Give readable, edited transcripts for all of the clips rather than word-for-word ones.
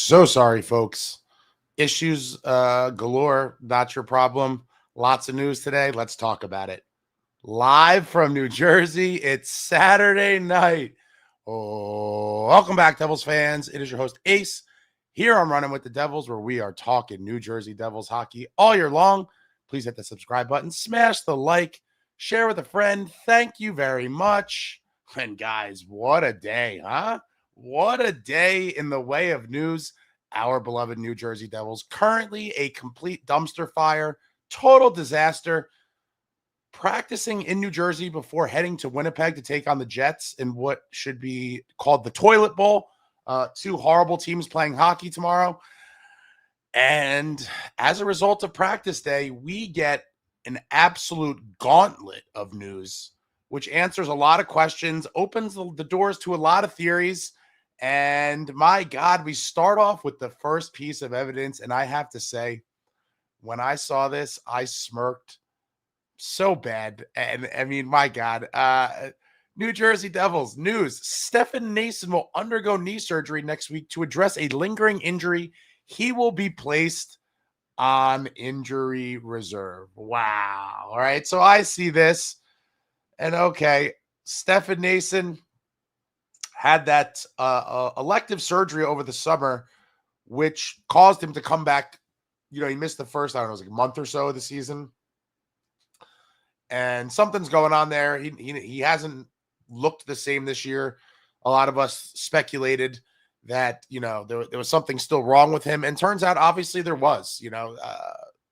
So sorry, folks. Issues galore. Not your problem. Lots of news today. Let's talk about it. Live from New Jersey, it's Saturday night. Oh, welcome back, Devils fans. It is your host, Ace, here on Running with the Devils, where we are talking New Jersey Devils hockey all year long. Please hit the subscribe button, smash the like, share with a friend. Thank you very much. And guys, what a day, huh? What a day in the way of news. Our beloved New Jersey Devils, currently a complete dumpster fire, total disaster, practicing in New Jersey before heading to Winnipeg to take on the Jets in what should be called the Toilet Bowl. Two horrible teams playing hockey tomorrow. And as a result of practice day, we get an absolute gauntlet of news, which answers a lot of questions, opens the doors to a lot of theories. And my God, we start off with the first piece of evidence. And I have to say, when I saw this, I smirked so bad. And I mean, my God, New Jersey Devils news. Stefan Noesen will undergo knee surgery next week to address a lingering injury. He will be placed on injury reserve. Wow. All right. So I see this. And okay, Stefan Noesen had that elective surgery over the summer, which caused him to come back. You know, he missed the first, I don't know, it was like a month or so of the season. And something's going on there. He hasn't looked the same this year. A lot of us speculated that, you know, there was something still wrong with him. And turns out, obviously, there was. You know,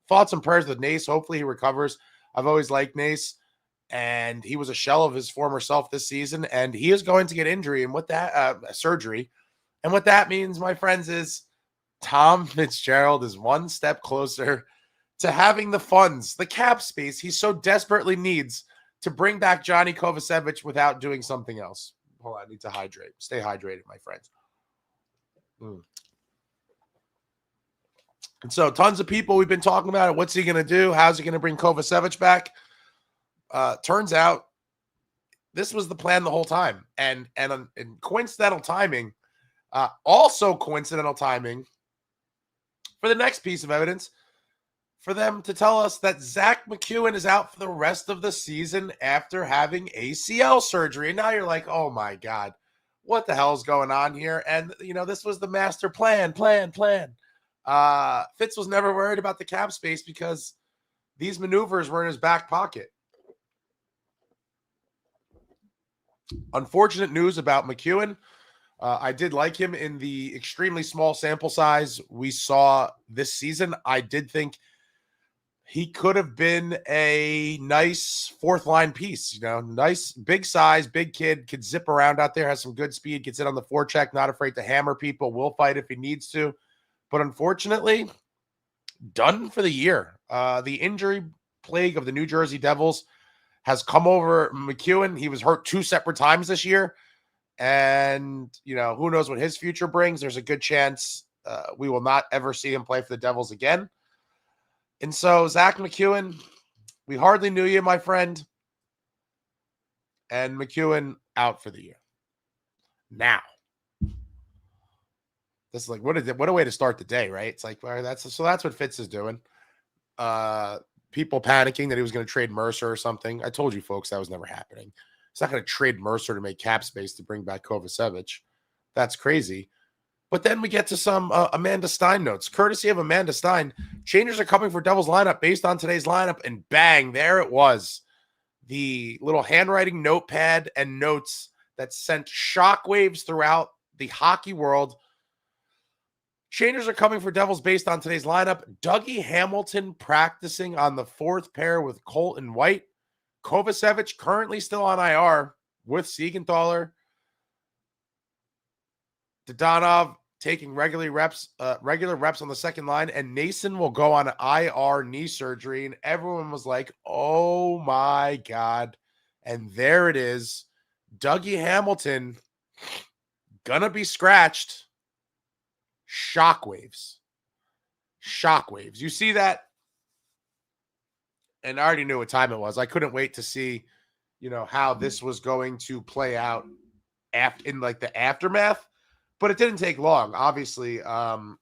thoughts and prayers with Nace. Hopefully he recovers. I've always liked Nace. And he was a shell of his former self this season, and he is going to get injury and what that surgery. And what that means, my friends, is Tom Fitzgerald is one step closer to having the funds, the cap space he so desperately needs to bring back Johnathan Kovacevic without doing something else. Hold on, I need to hydrate. Stay hydrated, my friends. And so tons of people, we've been talking about it. What's he going to do? How's he going to bring Kovacevic back? Turns out this was the plan the whole time. And coincidental timing, also coincidental timing for the next piece of evidence, for them to tell us that Zack MacEwen is out for the rest of the season after having ACL surgery. And now you're like, oh my God, what the hell is going on here? And, you know, this was the master plan. Fitz was never worried about the cap space because these maneuvers were in his back pocket. Unfortunate news about MacEwen. I did like him in the extremely small sample size we saw this season. I did think he could have been a nice fourth line piece. You know, nice, big size, big kid, could zip around out there, has some good speed, gets in on the forecheck, not afraid to hammer people, will fight if he needs to. But unfortunately, done for the year. The injury plague of the New Jersey Devils has come over MacEwen. He was hurt 2 separate times this year. And, you know, who knows what his future brings. There's a good chance we will not ever see him play for the Devils again. And so, Zack MacEwen, we hardly knew you, my friend. And MacEwen out for the year. Now, this is like, what a way to start the day, right? It's like, well, that's what Fitz is doing. People panicking that he was going to trade Mercer or something. I told you folks that was never happening. He's not going to trade Mercer to make cap space to bring back Kovacevic. That's crazy. But then we get to some Amanda Stein notes. Courtesy of Amanda Stein, changes are coming for Devils lineup based on today's lineup. And bang, there it was. The little handwriting notepad and notes that sent shockwaves throughout the hockey world. Changes are coming for Devils based on today's lineup. Dougie Hamilton practicing on the 4th pair with Colton White. Kovacevic currently still on IR with Siegenthaler. Dadonov taking regular reps on the second line. And Noesen will go on IR knee surgery. And everyone was like, oh my God. And there it is. Dougie Hamilton gonna be scratched. Shockwaves. You see that? And I already knew what time it was. I couldn't wait to see, you know, how this was going to play out in like the aftermath. But it didn't take long. Obviously, I'll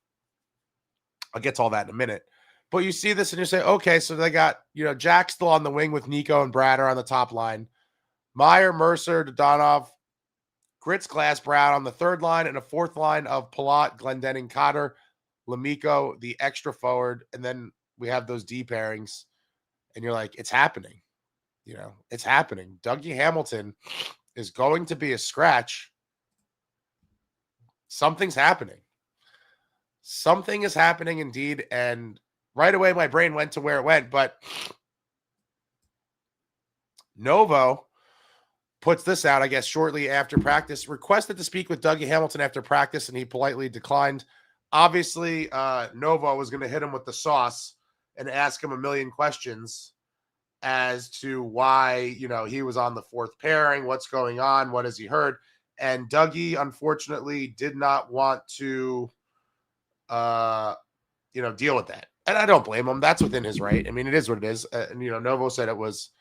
get to all that in a minute. But you see this and you say, okay, so they got, Jack still on the wing with Nico and Brad are on the top line. Meyer, Mercer, Dadonov, Gritz, Glass, Brown on the third line, and a fourth line of Palat, Glendening, Cotter, Lemico, the extra forward. And then we have those D pairings. And you're like, it's happening. It's happening. Dougie Hamilton is going to be a scratch. Something's happening. Something is happening indeed. And right away, my brain went to where it went. But Novo puts this out, I guess, shortly after practice. Requested to speak with Dougie Hamilton after practice, and he politely declined. Obviously, Novo was going to hit him with the sauce and ask him a million questions as to why, he was on the fourth pairing, what's going on, what has he heard. And Dougie, unfortunately, did not want to, deal with that. And I don't blame him. That's within his right. I mean, it is what it is. And, Novo said it was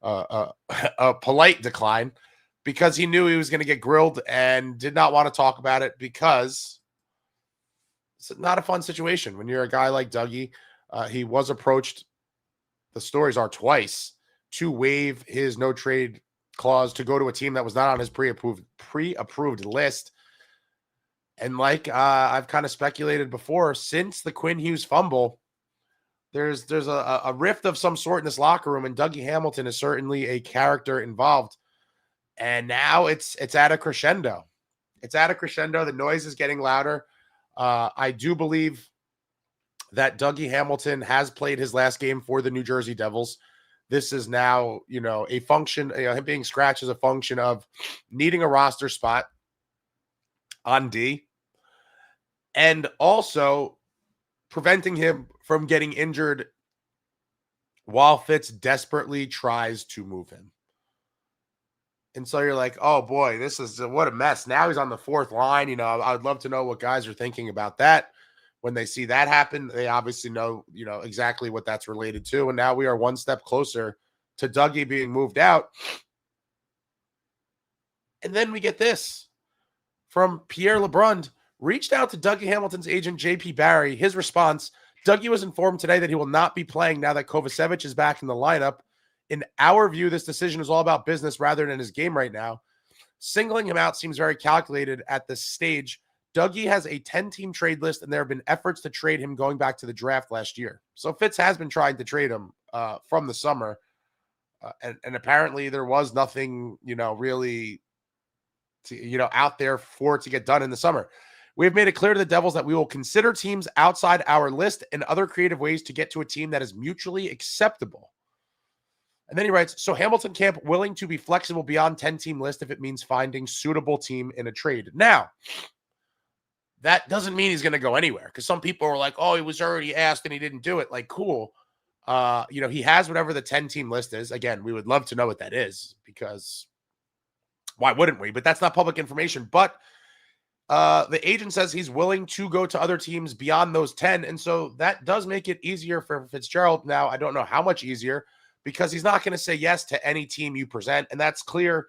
a polite decline because he knew he was going to get grilled and did not want to talk about it because it's not a fun situation. When you're a guy like Dougie, he was approached, the stories are twice, to waive his no trade clause to go to a team that was not on his pre-approved list. And like I've kind of speculated before, since the Quinn Hughes fumble, there's a rift of some sort in this locker room, and Dougie Hamilton is certainly a character involved. And now it's at a crescendo. It's at a crescendo. The noise is getting louder. I do believe that Dougie Hamilton has played his last game for the New Jersey Devils. This is now, a function, him being scratched is a function of needing a roster spot on D and also preventing him from getting injured while Fitz desperately tries to move him. And so you're like, oh boy, this is what a mess. Now he's on the fourth line. I would love to know what guys are thinking about that. When they see that happen, they obviously know, exactly what that's related to. And now we are one step closer to Dougie being moved out. And then we get this from Pierre LeBrun, reached out to Dougie Hamilton's agent, JP Barry. His response, Dougie was informed today that he will not be playing now that Kovacevic is back in the lineup. In our view, this decision is all about business rather than his game right now. Singling him out seems very calculated at this stage. Dougie has a 10-team trade list, and there have been efforts to trade him going back to the draft last year. So Fitz has been trying to trade him from the summer. And apparently there was nothing, really, out there for it to get done in the summer. We have made it clear to the Devils that we will consider teams outside our list and other creative ways to get to a team that is mutually acceptable. And then he writes, so Hamilton camp willing to be flexible beyond 10-team list if it means finding suitable team in a trade. Now, that doesn't mean he's going to go anywhere, because some people are like, oh, he was already asked and he didn't do it. Like, cool. He has whatever the 10-team list is. Again, we would love to know what that is, because why wouldn't we? But that's not public information. But the agent says he's willing to go to other teams beyond those 10. And so that does make it easier for Fitzgerald. Now, I don't know how much easier, because he's not going to say yes to any team you present. And that's clear.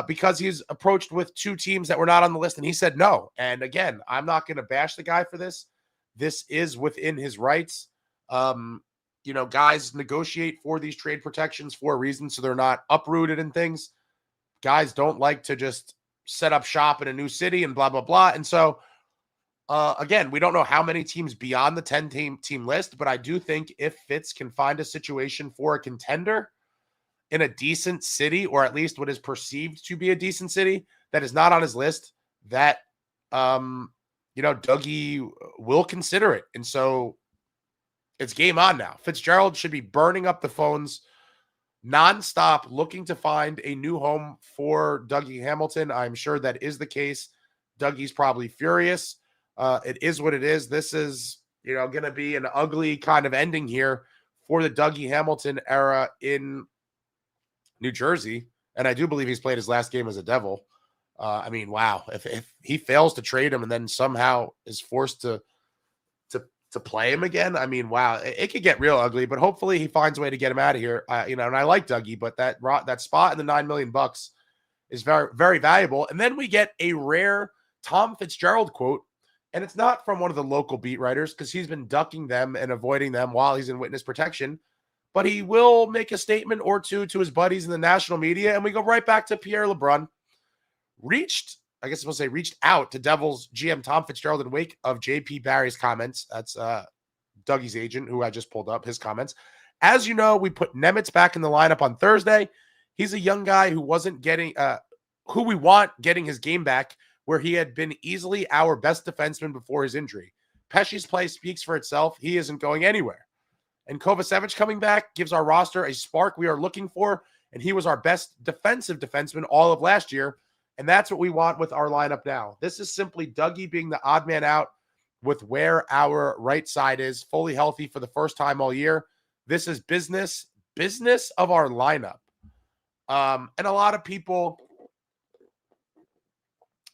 Because he's approached with two teams that were not on the list, and he said no. And again, I'm not going to bash the guy for this. This is within his rights. Guys negotiate for these trade protections for a reason, so they're not uprooted and things. Guys don't like to just set up shop in a new city and blah, blah, blah. And so, again, we don't know how many teams beyond the 10-team list, but I do think if Fitz can find a situation for a contender in a decent city, or at least what is perceived to be a decent city that is not on his list, that, Dougie will consider it. And so it's game on now. Fitzgerald should be burning up the phones nonstop, looking to find a new home for Dougie Hamilton. I'm sure that is the case. Dougie's probably furious. It is what it is. This is, going to be an ugly kind of ending here for the Dougie Hamilton era in New Jersey, and I do believe he's played his last game as a Devil. Wow, if he fails to trade him and then somehow is forced to play him again, wow, it could get real ugly. But hopefully he finds a way to get him out of here. And I like Dougie, but that spot in the $9 million is very, very valuable. And then we get a rare Tom Fitzgerald quote, and it's not from one of the local beat writers because he's been ducking them and avoiding them while he's in witness protection, but he will make a statement or two to his buddies in the national media, and we go right back to Pierre LeBrun. Reached out to Devils GM Tom Fitzgerald in wake of JP Barry's comments. That's Dougie's agent, who I just pulled up, his comments. As you know, we put Nemitz back in the lineup on Thursday. He's a young guy who wasn't getting, who we want getting his game back, where he had been easily our best defenseman before his injury. Pesce's play speaks for itself. He isn't going anywhere. And Kovacevic coming back gives our roster a spark we are looking for, and he was our best defensive defenseman all of last year, and that's what we want with our lineup now. This is simply Dougie being the odd man out with where our right side is, fully healthy for the first time all year. This is business of our lineup. And a lot of people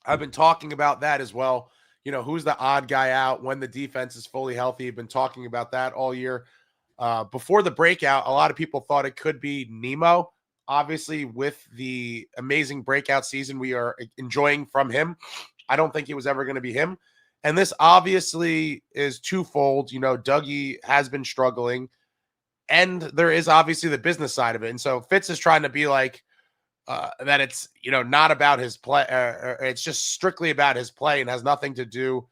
have been talking about that as well. You know, who's the odd guy out when the defense is fully healthy? I've been talking about that all year. Before the breakout, a lot of people thought it could be Nemo. Obviously, with the amazing breakout season we are enjoying from him, I don't think it was ever going to be him. And this obviously is twofold. You know, Dougie has been struggling, and there is obviously the business side of it. And so Fitz is trying to be like that it's, you know, not about his play. It's just strictly about his play and has nothing to do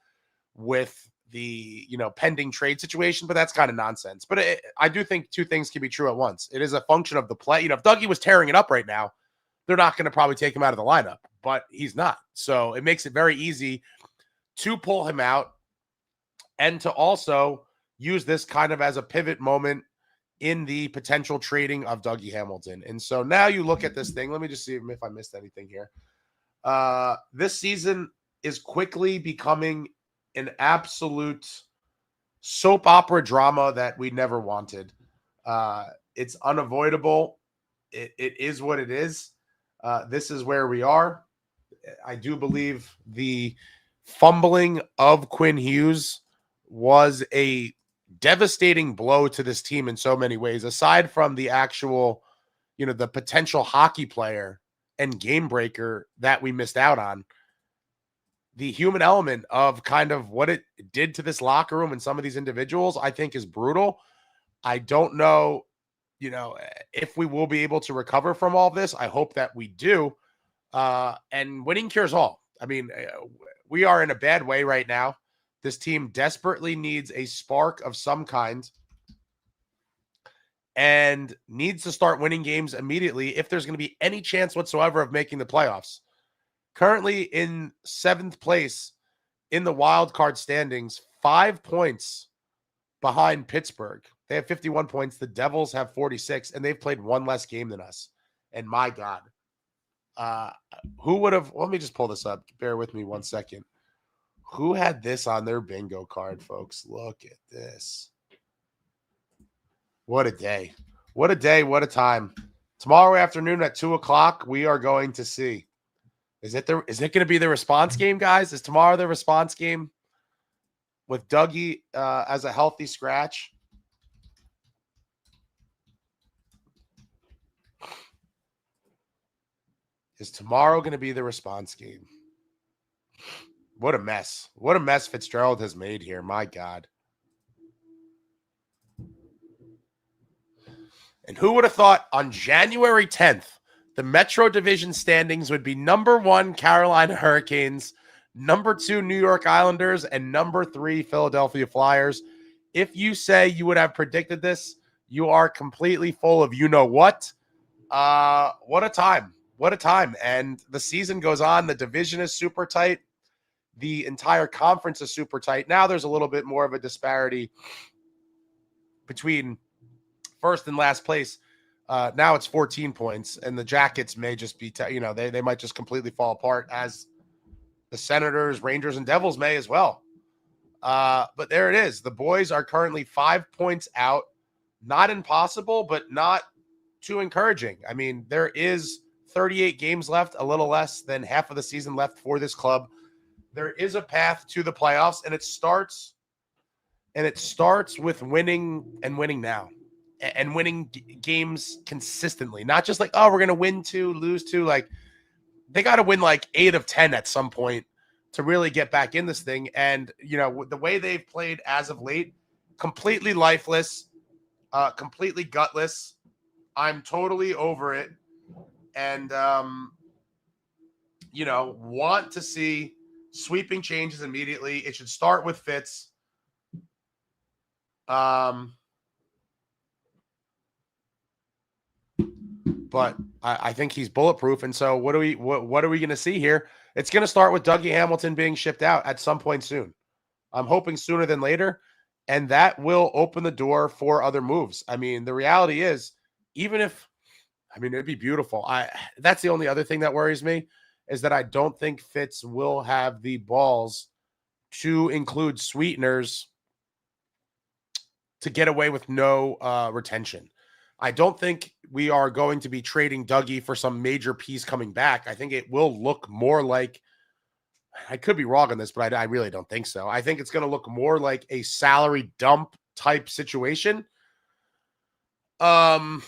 with the, you know, pending trade situation, but that's kind of nonsense. But I do think two things can be true at once. It is a function of the play. You know, if Dougie was tearing it up right now, they're not going to probably take him out of the lineup, but he's not. So it makes it very easy to pull him out and to also use this kind of as a pivot moment in the potential trading of Dougie Hamilton. And so now you look at this thing. Let me just see if I missed anything here. This season is quickly becoming an absolute soap opera drama that we never wanted. It's unavoidable. It is what it is. This is where we are. I do believe the fumbling of Quinn Hughes was a devastating blow to this team in so many ways, aside from the actual, you know, the potential hockey player and game breaker that we missed out on. The human element of kind of what it did to this locker room and some of these individuals, I think, is brutal. I don't know, you know, if we will be able to recover from all this. I hope that we do. And winning cures all. I mean, we are in a bad way right now. This team desperately needs a spark of some kind and needs to start winning games immediately if there's going to be any chance whatsoever of making the playoffs. Currently in 7th place in the wild card standings, 5 points behind Pittsburgh. They have 51 points. The Devils have 46, and they've played one less game than us. And my God, who would have? Let me just pull this up. Bear with me 1 second. Who had this on their bingo card, folks? Look at this. What a day. What a day. What a time. Tomorrow afternoon at 2 o'clock, we are going to see. Is it going to be the response game, guys? Is tomorrow the response game with Dougie as a healthy scratch? Is tomorrow going to be the response game? What a mess. What a mess Fitzgerald has made here. My God. And who would have thought on January 10th, the Metro Division standings would be number 1, Carolina Hurricanes, number 2, New York Islanders, and number 3, Philadelphia Flyers. If you say you would have predicted this, you are completely full of you-know-what. What a time. What a time. And the season goes on. The division is super tight. The entire conference is super tight. Now there's a little bit more of a disparity between first and last place. Now it's 14 points, and the Jackets may just be, they might just completely fall apart, as the Senators, Rangers, and Devils may as well. But there it is. The boys are currently 5 points out. Not impossible, but not too encouraging. I mean, there is 38 games left, a little less than half of the season left for this club. There is a path to the playoffs, and it starts with winning and winning now. And winning games consistently, not just like, oh, we're going to win 2, lose 2. Like, they got to win like 8 of 10 at some point to really get back in this thing. And, you know, the way they've played as of late, completely lifeless, completely gutless. I'm totally over it. And, you know, want to see sweeping changes immediately. It should start with Fitz. But I think he's bulletproof. And so what are we going to see here? It's going to start with Dougie Hamilton being shipped out at some point soon. I'm hoping sooner than later. And that will open the door for other moves. I mean, the reality is, even if, I mean, it'd be beautiful. That's the only other thing that worries me, is that I don't think Fitz will have the balls to include sweeteners to get away with no retention. I don't think we are going to be trading Dougie for some major piece coming back. I think it will look more like, I could be wrong on this, but I really don't think so. I think it's going to look more like a salary dump type situation. And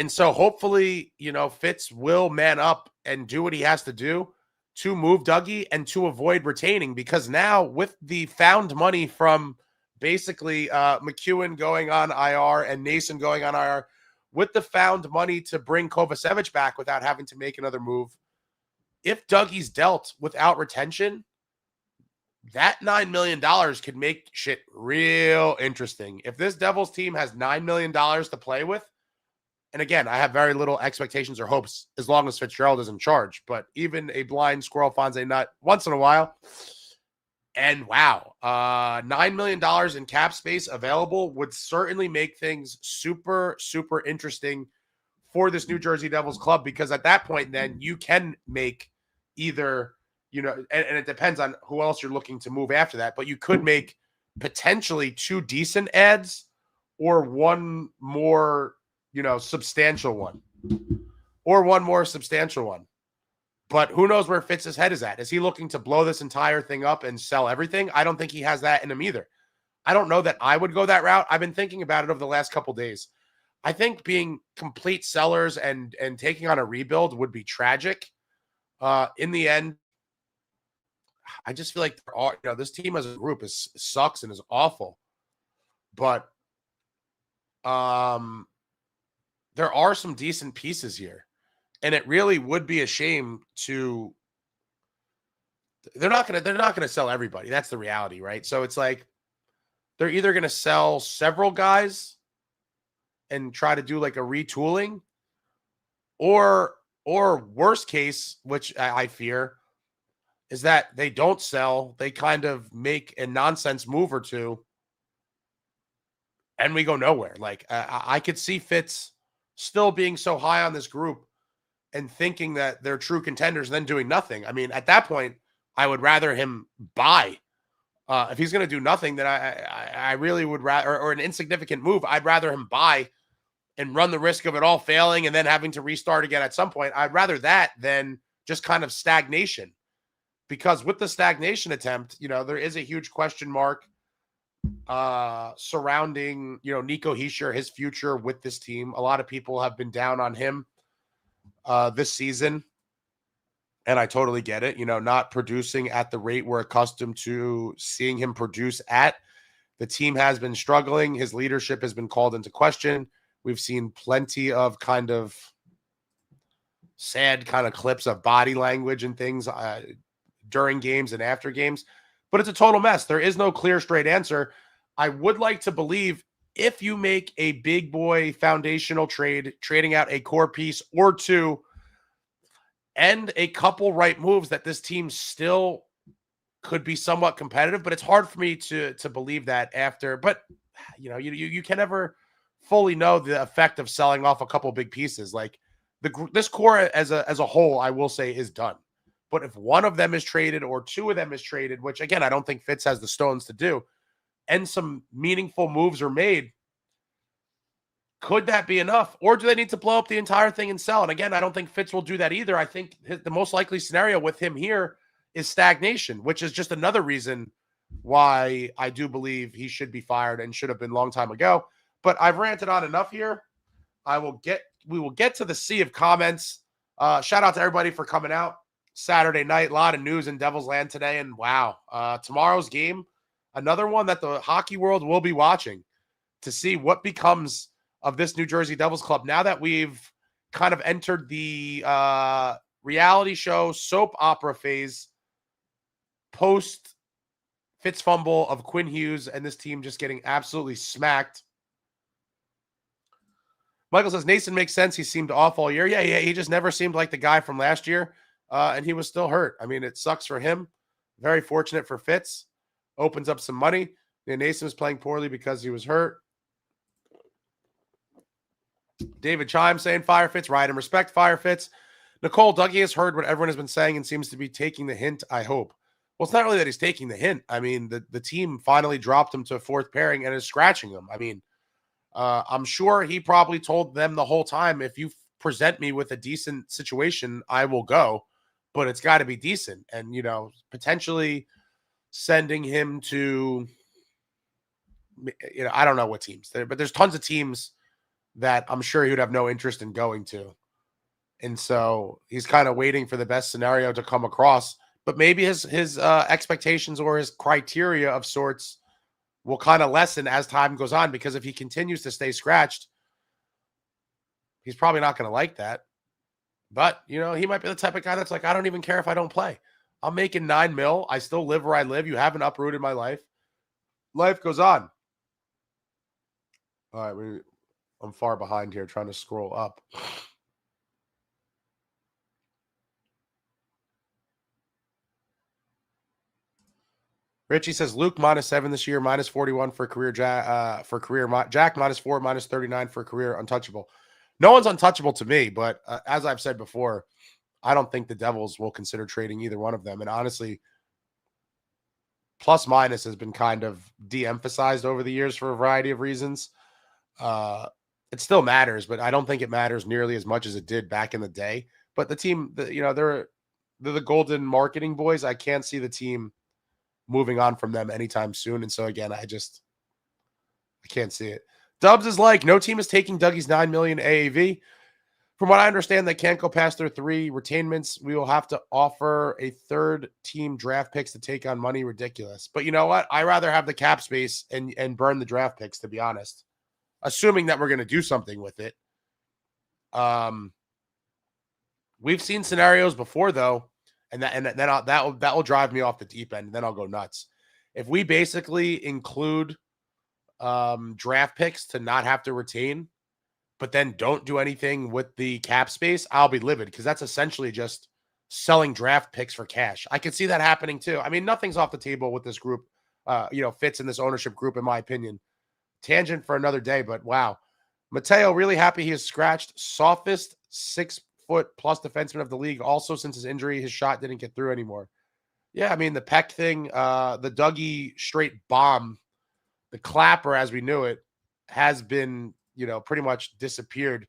so hopefully, you know, Fitz will man up and do what he has to do to move Dougie and to avoid retaining, because now with the found money from basically MacEwen going on IR and Noesen going on IR, with the found money to bring Kovacevic back without having to make another move, if Dougie's dealt without retention, that $9 million could make shit real interesting. If this Devils team has $9 million to play with, and again, I have very little expectations or hopes as long as Fitzgerald is in charge, but even a blind squirrel finds a nut once in a while. And wow, $9 million in cap space available would certainly make things super, super interesting for this New Jersey Devils club, because at that point, then you can make either, you know, and it depends on who else you're looking to move after that, but you could make potentially 2 decent ads or one more, you know, substantial one, or one more substantial one. But who knows where Fitz's head is at? Is he looking to blow this entire thing up and sell everything? I don't think he has that in him either. I don't know that I would go that route. I've been thinking about it over the last couple days. I think being complete sellers and taking on a rebuild would be tragic. In the end, I just feel like there are, you know, this team as a group sucks and is awful. But there are some decent pieces here. And it really would be a shame to, they're not going to sell everybody. That's the reality, right? So it's like, they're either going to sell several guys and try to do like a retooling, or worst case, which I fear, is that they don't sell. They kind of make a nonsense move or two and we go nowhere. Like I could see Fitz still being so high on this group and thinking that they're true contenders and then doing nothing. I mean, at that point, I would rather him buy. If he's going to do nothing, then I really would rather, or an insignificant move, I'd rather him buy and run the risk of it all failing and then having to restart again at some point. I'd rather that than just kind of stagnation. Because with the stagnation attempt, you know, there is a huge question mark surrounding, you know, Nico Hischier, his future with this team. A lot of people have been down on him this season, and I totally get it. You know, not producing at the rate we're accustomed to seeing him produce at. The team has been struggling. His leadership has been called into question. We've seen plenty of kind of sad kind of clips of body language and things during games and after games, but it's a total mess. There is no clear, straight answer. I would like to believe if you make a big boy foundational trade, trading out a core piece or two and a couple right moves, that this team still could be somewhat competitive, but it's hard for me to believe that after, but you know, you can never fully know the effect of selling off a couple big pieces. Like this core as a whole, I will say, is done. But if one of them is traded or two of them is traded, which again, I don't think Fitz has the stones to do, and some meaningful moves are made, could that be enough? Or do they need to blow up the entire thing and sell? And again, I don't think Fitz will do that either. I think the most likely scenario with him here is stagnation, which is just another reason why I do believe he should be fired and should have been a long time ago. But I've ranted on enough here. We will get to the sea of comments. Shout out to everybody for coming out. Saturday night. A lot of news in Devils land today. And wow, tomorrow's game, another one that the hockey world will be watching to see what becomes of this New Jersey Devils club now that we've kind of entered the reality show soap opera phase post Fitz fumble of Quinn Hughes and this team just getting absolutely smacked. Michael says, Noesen makes sense. He seemed off all year. Yeah, he just never seemed like the guy from last year, and he was still hurt. I mean, it sucks for him. Very fortunate for Fitz. Opens up some money. Noesen was playing poorly because he was hurt. David Chime saying, firefitz, ride and respect firefitz. Nicole, Dougie has heard what everyone has been saying and seems to be taking the hint, I hope. Well, it's not really that he's taking the hint. I mean, the team finally dropped him to a fourth pairing and is scratching him. I mean, I'm sure he probably told them the whole time, if you present me with a decent situation, I will go, but it's got to be decent. And, you know, potentially sending him to, you know, I don't know what teams there, but there's tons of teams that I'm sure he would have no interest in going to. And so he's kind of waiting for the best scenario to come across, but maybe his expectations or his criteria of sorts will kind of lessen as time goes on, because if he continues to stay scratched, he's probably not going to like that. But, you know, he might be the type of guy that's like, I don't even care if I don't play. I'm making $9 million. I still live where I live. You haven't uprooted my life. Life goes on. All right. I'm far behind here trying to scroll up. Richie says Luke -7 this year, -41 for career. Jack -4, -39 for career. Untouchable. No one's untouchable to me, but as I've said before, I don't think the Devils will consider trading either one of them. And honestly, plus minus has been kind of de-emphasized over the years for a variety of reasons. It still matters, but I don't think it matters nearly as much as it did back in the day. But the team, you know, they're the golden marketing boys. I can't see the team moving on from them anytime soon. And so again, I can't see it. Dubs is like, no team is taking Dougie's $9 million AAV. From what I understand, they can't go past their 3 retainments. We will have to offer a third team draft picks to take on money. Ridiculous. But you know what? I rather have the cap space and burn the draft picks, to be honest. Assuming that we're going to do something with it. We've seen scenarios before, though, and then that will drive me off the deep end. And then I'll go nuts. If we basically include draft picks to not have to retain, but then don't do anything with the cap space, I'll be livid, because that's essentially just selling draft picks for cash. I can see that happening too. I mean, nothing's off the table with this group. You know, Fitz in this ownership group, in my opinion. Tangent for another day, but wow. Mateo, really happy he is scratched. Softest 6 foot plus defenseman of the league. Also, since his injury, his shot didn't get through anymore. Yeah, I mean, the Peck thing, the Dougie straight bomb, the clapper as we knew it, has been, you know, pretty much disappeared.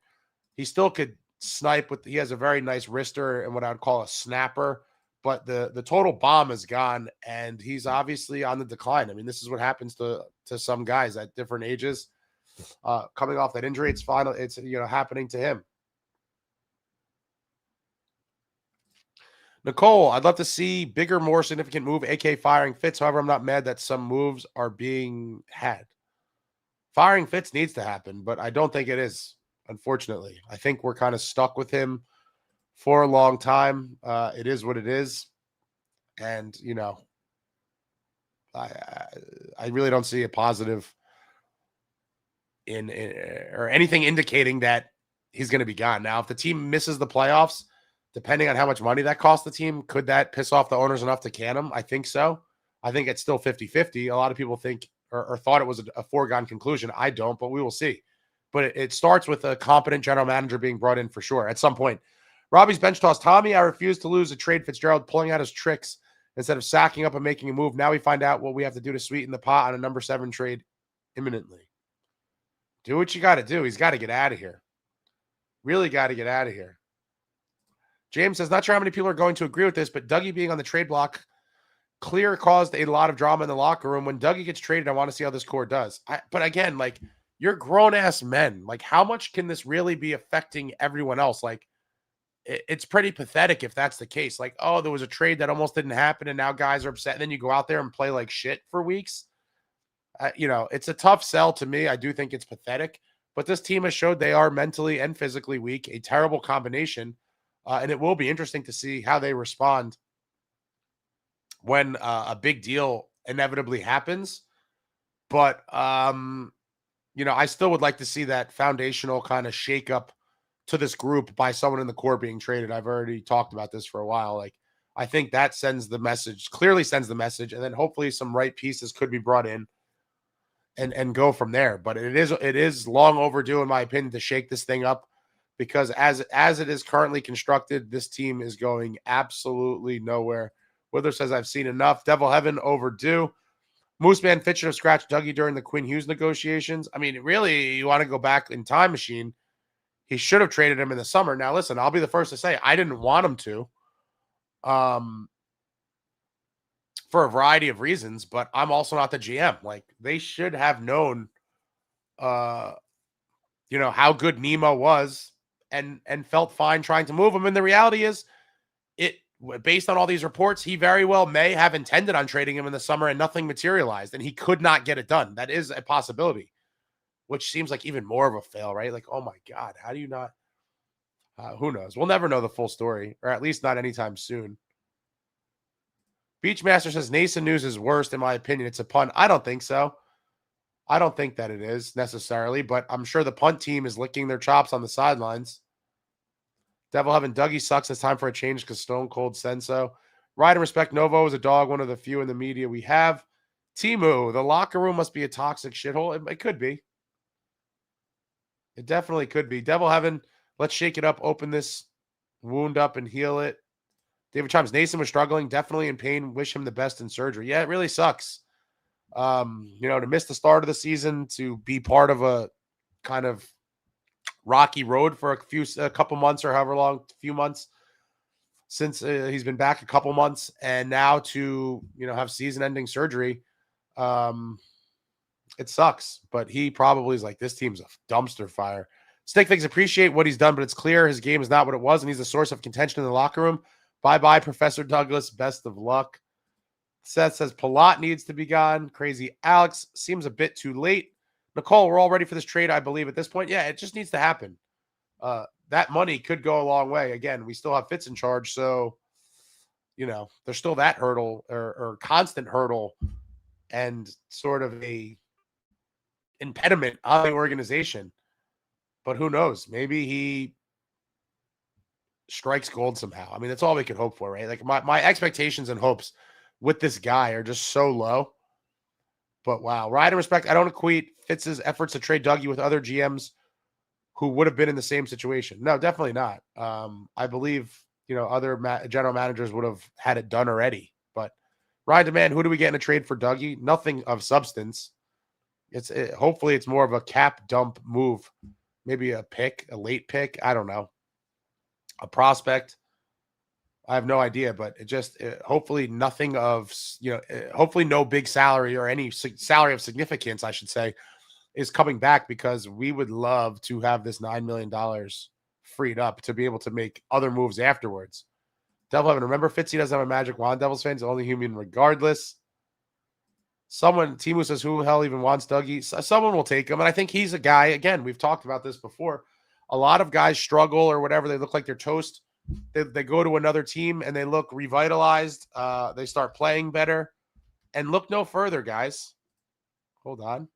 He still could snipe he has a very nice wrister and what I would call a snapper, but the total bomb is gone, and he's obviously on the decline. I mean, this is what happens to some guys at different ages. Coming off that injury, it's you know, happening to him. Nicole, I'd love to see bigger, more significant move, aka firing Fitz. However, I'm not mad that some moves are being had. Firing Fitz needs to happen, but I don't think it is, unfortunately. I think we're kind of stuck with him for a long time. It is what it is. And, you know, I really don't see a positive in or anything indicating that he's going to be gone. Now, if the team misses the playoffs, depending on how much money that costs the team, could that piss off the owners enough to can him? I think so. I think it's still 50-50. A lot of people think or thought it was a foregone conclusion. I don't, but we will see. But it starts with a competent general manager being brought in for sure at some point. Robbie's bench toss. Tommy, I refuse to lose a trade. Fitzgerald pulling out his tricks instead of sacking up and making a move. Now we find out what we have to do to sweeten the pot on a number 7 trade imminently. Do what you got to do. He's got to get out of here. Really got to get out of here. James says, not sure how many people are going to agree with this, but Dougie being on the trade block clear caused a lot of drama in the locker room. When Dougie gets traded, I want to see how this core does. But again, like, you're grown-ass men. Like, how much can this really be affecting everyone else? Like, it's pretty pathetic if that's the case. Like, oh, there was a trade that almost didn't happen, and now guys are upset. And then you go out there and play like shit for weeks. It's a tough sell to me. I do think it's pathetic, but this team has showed they are mentally and physically weak, a terrible combination. And it will be interesting to see how they respond when a big deal inevitably happens. But, I still would like to see that foundational kind of shakeup to this group by someone in the core being traded. I've already talked about this for a while. Like, I think that sends the message, clearly sends the message, and then hopefully some right pieces could be brought in and go from there. But it is long overdue, in my opinion, to shake this thing up, because as it is currently constructed, this team is going absolutely nowhere. Wither says, I've seen enough. Devil Heaven overdue. Mooseman Fitz should have scratched Dougie during the Quinn Hughes negotiations. I mean, really, you want to go back in time machine, he should have traded him in the summer. Now, listen, I'll be the first to say I didn't want him to, for a variety of reasons, but I'm also not the GM. Like, they should have known, how good Nemo was and felt fine trying to move him. And the reality is, based on all these reports, he very well may have intended on trading him in the summer and nothing materialized, and he could not get it done. That is a possibility, which seems like even more of a fail, right? Like, oh my God, how do you not? Who knows? We'll never know the full story, or at least not anytime soon. Beachmaster says Noesen news is worst, in my opinion. It's a punt. I don't think so. I don't think that it is necessarily, but I'm sure the punt team is licking their chops on the sidelines. Devil Heaven Dougie sucks. It's time for a change because Stone Cold said so. Ride and respect. Novo is a dog, one of the few in the media we have. Timu, the locker room must be a toxic shithole. It could be. It definitely could be. Devil Heaven, let's shake it up, open this wound up and heal it. David Chimes, Noesen was struggling, definitely in pain. Wish him the best in surgery. Yeah, it really sucks. To miss the start of the season, to be part of a kind of rocky road for a couple months, or however long, a few months since he's been back, a couple months, and now to have season-ending surgery. It sucks, but he probably is like, this team's a dumpster fire. Stick Things appreciate what he's done, but it's clear his game is not what it was, and he's a source of contention in the locker room. Bye-bye, Professor Douglas. Best of luck. Seth says Palat needs to be gone. Crazy Alex seems a bit too late. Nicole, we're all ready for this trade, I believe, at this point. Yeah, it just needs to happen. That money could go a long way. Again, we still have Fitz in charge, so there's still that hurdle or constant hurdle and sort of a impediment on the organization. But who knows? Maybe he strikes gold somehow. I mean, that's all we can hope for, right? Like, my expectations and hopes with this guy are just so low. But wow, ride and respect. I don't equate Fitz's efforts to trade Dougie with other GMs who would have been in the same situation. No, definitely not. I believe, other general managers would have had it done already. But Ryan Demand, who do we get in a trade for Dougie? Nothing of substance. Hopefully it's more of a cap dump move. Maybe a late pick. I don't know. A prospect. I have no idea, but hopefully nothing of, hopefully no big salary or any salary of significance, I should say, is coming back, because we would love to have this $9 million freed up to be able to make other moves afterwards. Devil Heaven, remember Fitzy doesn't have a magic wand. Devils fans, only human regardless. Timu says, who the hell even wants Dougie? Someone will take him. And I think he's a guy, again, we've talked about this before. A lot of guys struggle or whatever. They look like they're toast. They go to another team and they look revitalized. They start playing better. And look no further, guys. Hold on.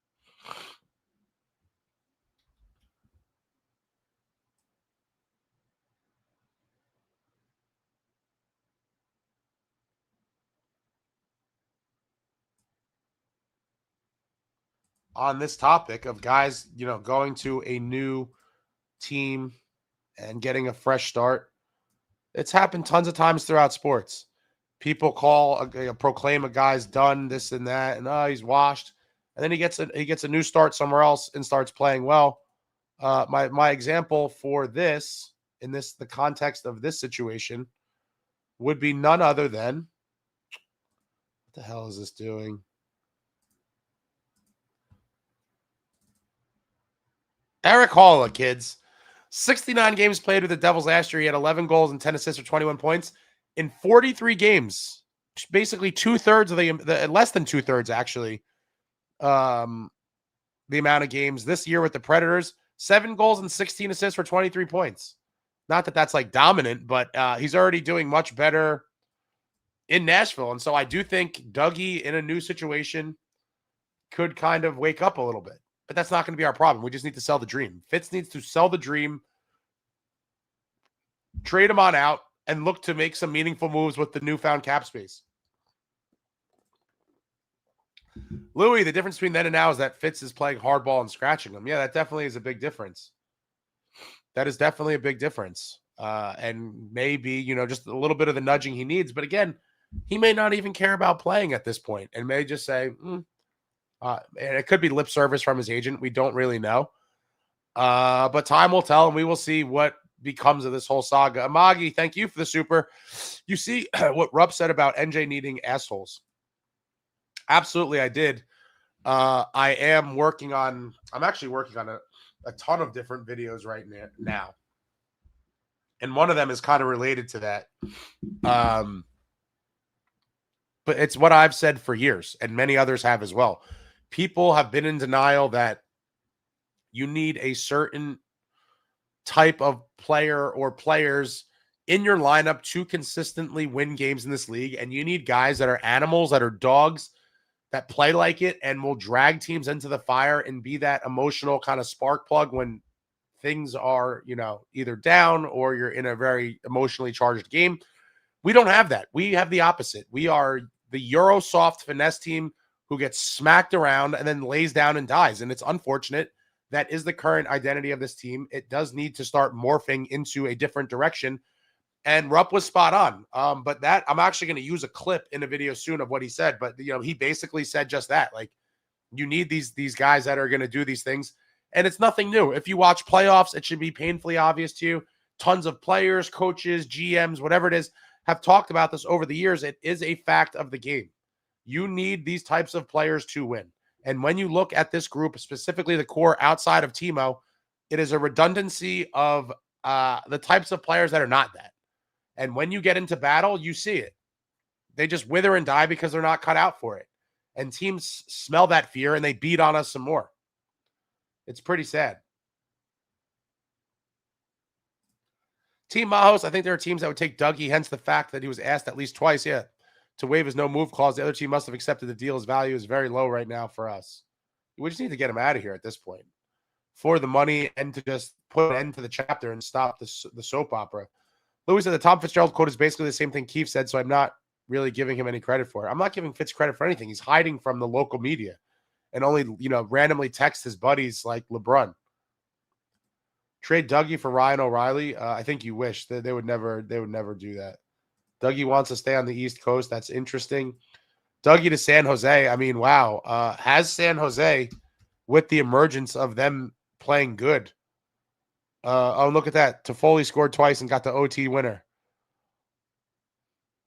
On this topic of guys, going to a new team and getting a fresh start, it's happened tons of times throughout sports. People proclaim a guy's done this and that, and he's washed, and then he gets a new start somewhere else and starts playing well. My example for this, in the context of this situation, would be none other than, what the hell is this doing? Eric Halla, kids. 69 games played with the Devils last year. He had 11 goals and 10 assists for 21 points in 43 games. Basically 2/3 of the less than 2/3 actually. The amount of games this year with the Predators, 7 goals and 16 assists for 23 points. Not that that's like dominant, but he's already doing much better in Nashville. And so I do think Dougie in a new situation could kind of wake up a little bit. But that's not going to be our problem. We just need to sell the dream. Fitz needs to sell the dream, trade him on out, and look to make some meaningful moves with the newfound cap space. Louis, the difference between then and now is that Fitz is playing hardball and scratching them. Yeah, that definitely is a big difference. That is definitely a big difference. And maybe, just a little bit of the nudging he needs. But again, he may not even care about playing at this point and may just say, and it could be lip service from his agent. We don't really know. But time will tell, and we will see what becomes of this whole saga. Amagi, thank you for the super. You see what Rupp said about NJ needing assholes. Absolutely, I did. I'm actually working on a ton of different videos right now. And one of them is kind of related to that. But it's what I've said for years, and many others have as well. People have been in denial that you need a certain type of player or players in your lineup to consistently win games in this league. And you need guys that are animals, that are dogs, that play like it and will drag teams into the fire and be that emotional kind of spark plug when things are, either down or you're in a very emotionally charged game. We don't have that. We have the opposite. We are the Eurosoft finesse team who gets smacked around and then lays down and dies. And it's unfortunate. That is the current identity of this team. It does need to start morphing into a different direction. And Rupp was spot on. But that I'm actually going to use a clip in a video soon of what he said. But, he basically said just that. Like, you need these guys that are going to do these things. And it's nothing new. If you watch playoffs, it should be painfully obvious to you. Tons of players, coaches, GMs, whatever it is, have talked about this over the years. It is a fact of the game. You need these types of players to win. And when you look at this group, specifically the core outside of Timo, it is a redundancy of the types of players that are not that. And when you get into battle, you see it. They just wither and die because they're not cut out for it. And teams smell that fear and they beat on us some more. It's pretty sad. Team Mahos, I think there are teams that would take Dougie, hence the fact that he was asked at least twice, to waive his no move clause. The other team must have accepted the deal. His value is very low right now for us. We just need to get him out of here at this point for the money and to just put an end to the chapter and stop the soap opera. Louis said the Tom Fitzgerald quote is basically the same thing Keefe said, so I'm not really giving him any credit for it. I'm not giving Fitz credit for anything. He's hiding from the local media and only, randomly text his buddies like LeBron. Trade Dougie for Ryan O'Reilly. I think you wish. They would never do that. Dougie wants to stay on the East Coast. That's interesting. Dougie to San Jose. I mean, wow. Has San Jose, with the emergence of them playing good. Look at that. Toffoli scored twice and got the OT winner.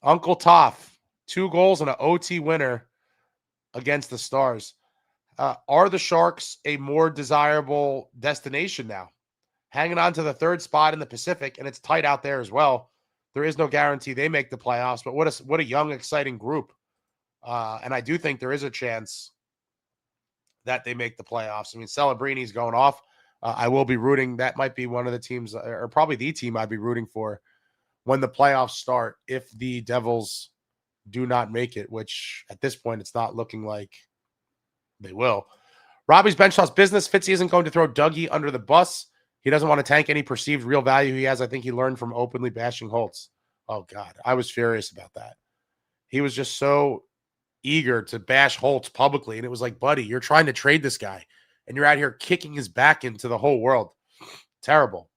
Uncle Toff, 2 goals and an OT winner against the Stars. Are the Sharks a more desirable destination now? Hanging on to the 3rd spot in the Pacific, and it's tight out there as well. There is no guarantee they make the playoffs, but what a young, exciting group. And I do think there is a chance that they make the playoffs. I mean, Celebrini's going off. I will be rooting. That might be one of the teams, or probably the team I'd be rooting for when the playoffs start if the Devils do not make it, which at this point it's not looking like they will. Robbie's bench toss business. Fitzy isn't going to throw Dougie under the bus. He doesn't want to tank any perceived real value he has. I think he learned from openly bashing Holtz. Oh, God. I was furious about that. He was just so eager to bash Holtz publicly. And it was like, buddy, you're trying to trade this guy. And you're out here kicking his back into the whole world. Terrible.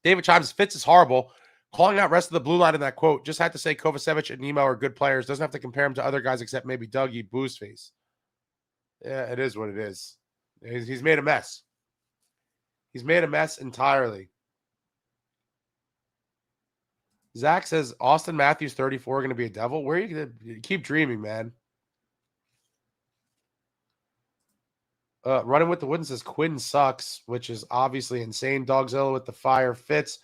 David Chimes, Fitz is horrible. Calling out rest of the blue line in that quote. Just had to say Kovacevic and Nemo are good players. Doesn't have to compare him to other guys except maybe Dougie, booze face. Yeah, it is what it is. He's made a mess. He's made a mess entirely. Zach says, Austin Matthews, 34, going to be a Devil. Where are you going to keep dreaming, man? Running with the Wooden says Quinn sucks, which is obviously insane. Dogzilla with the fire fits.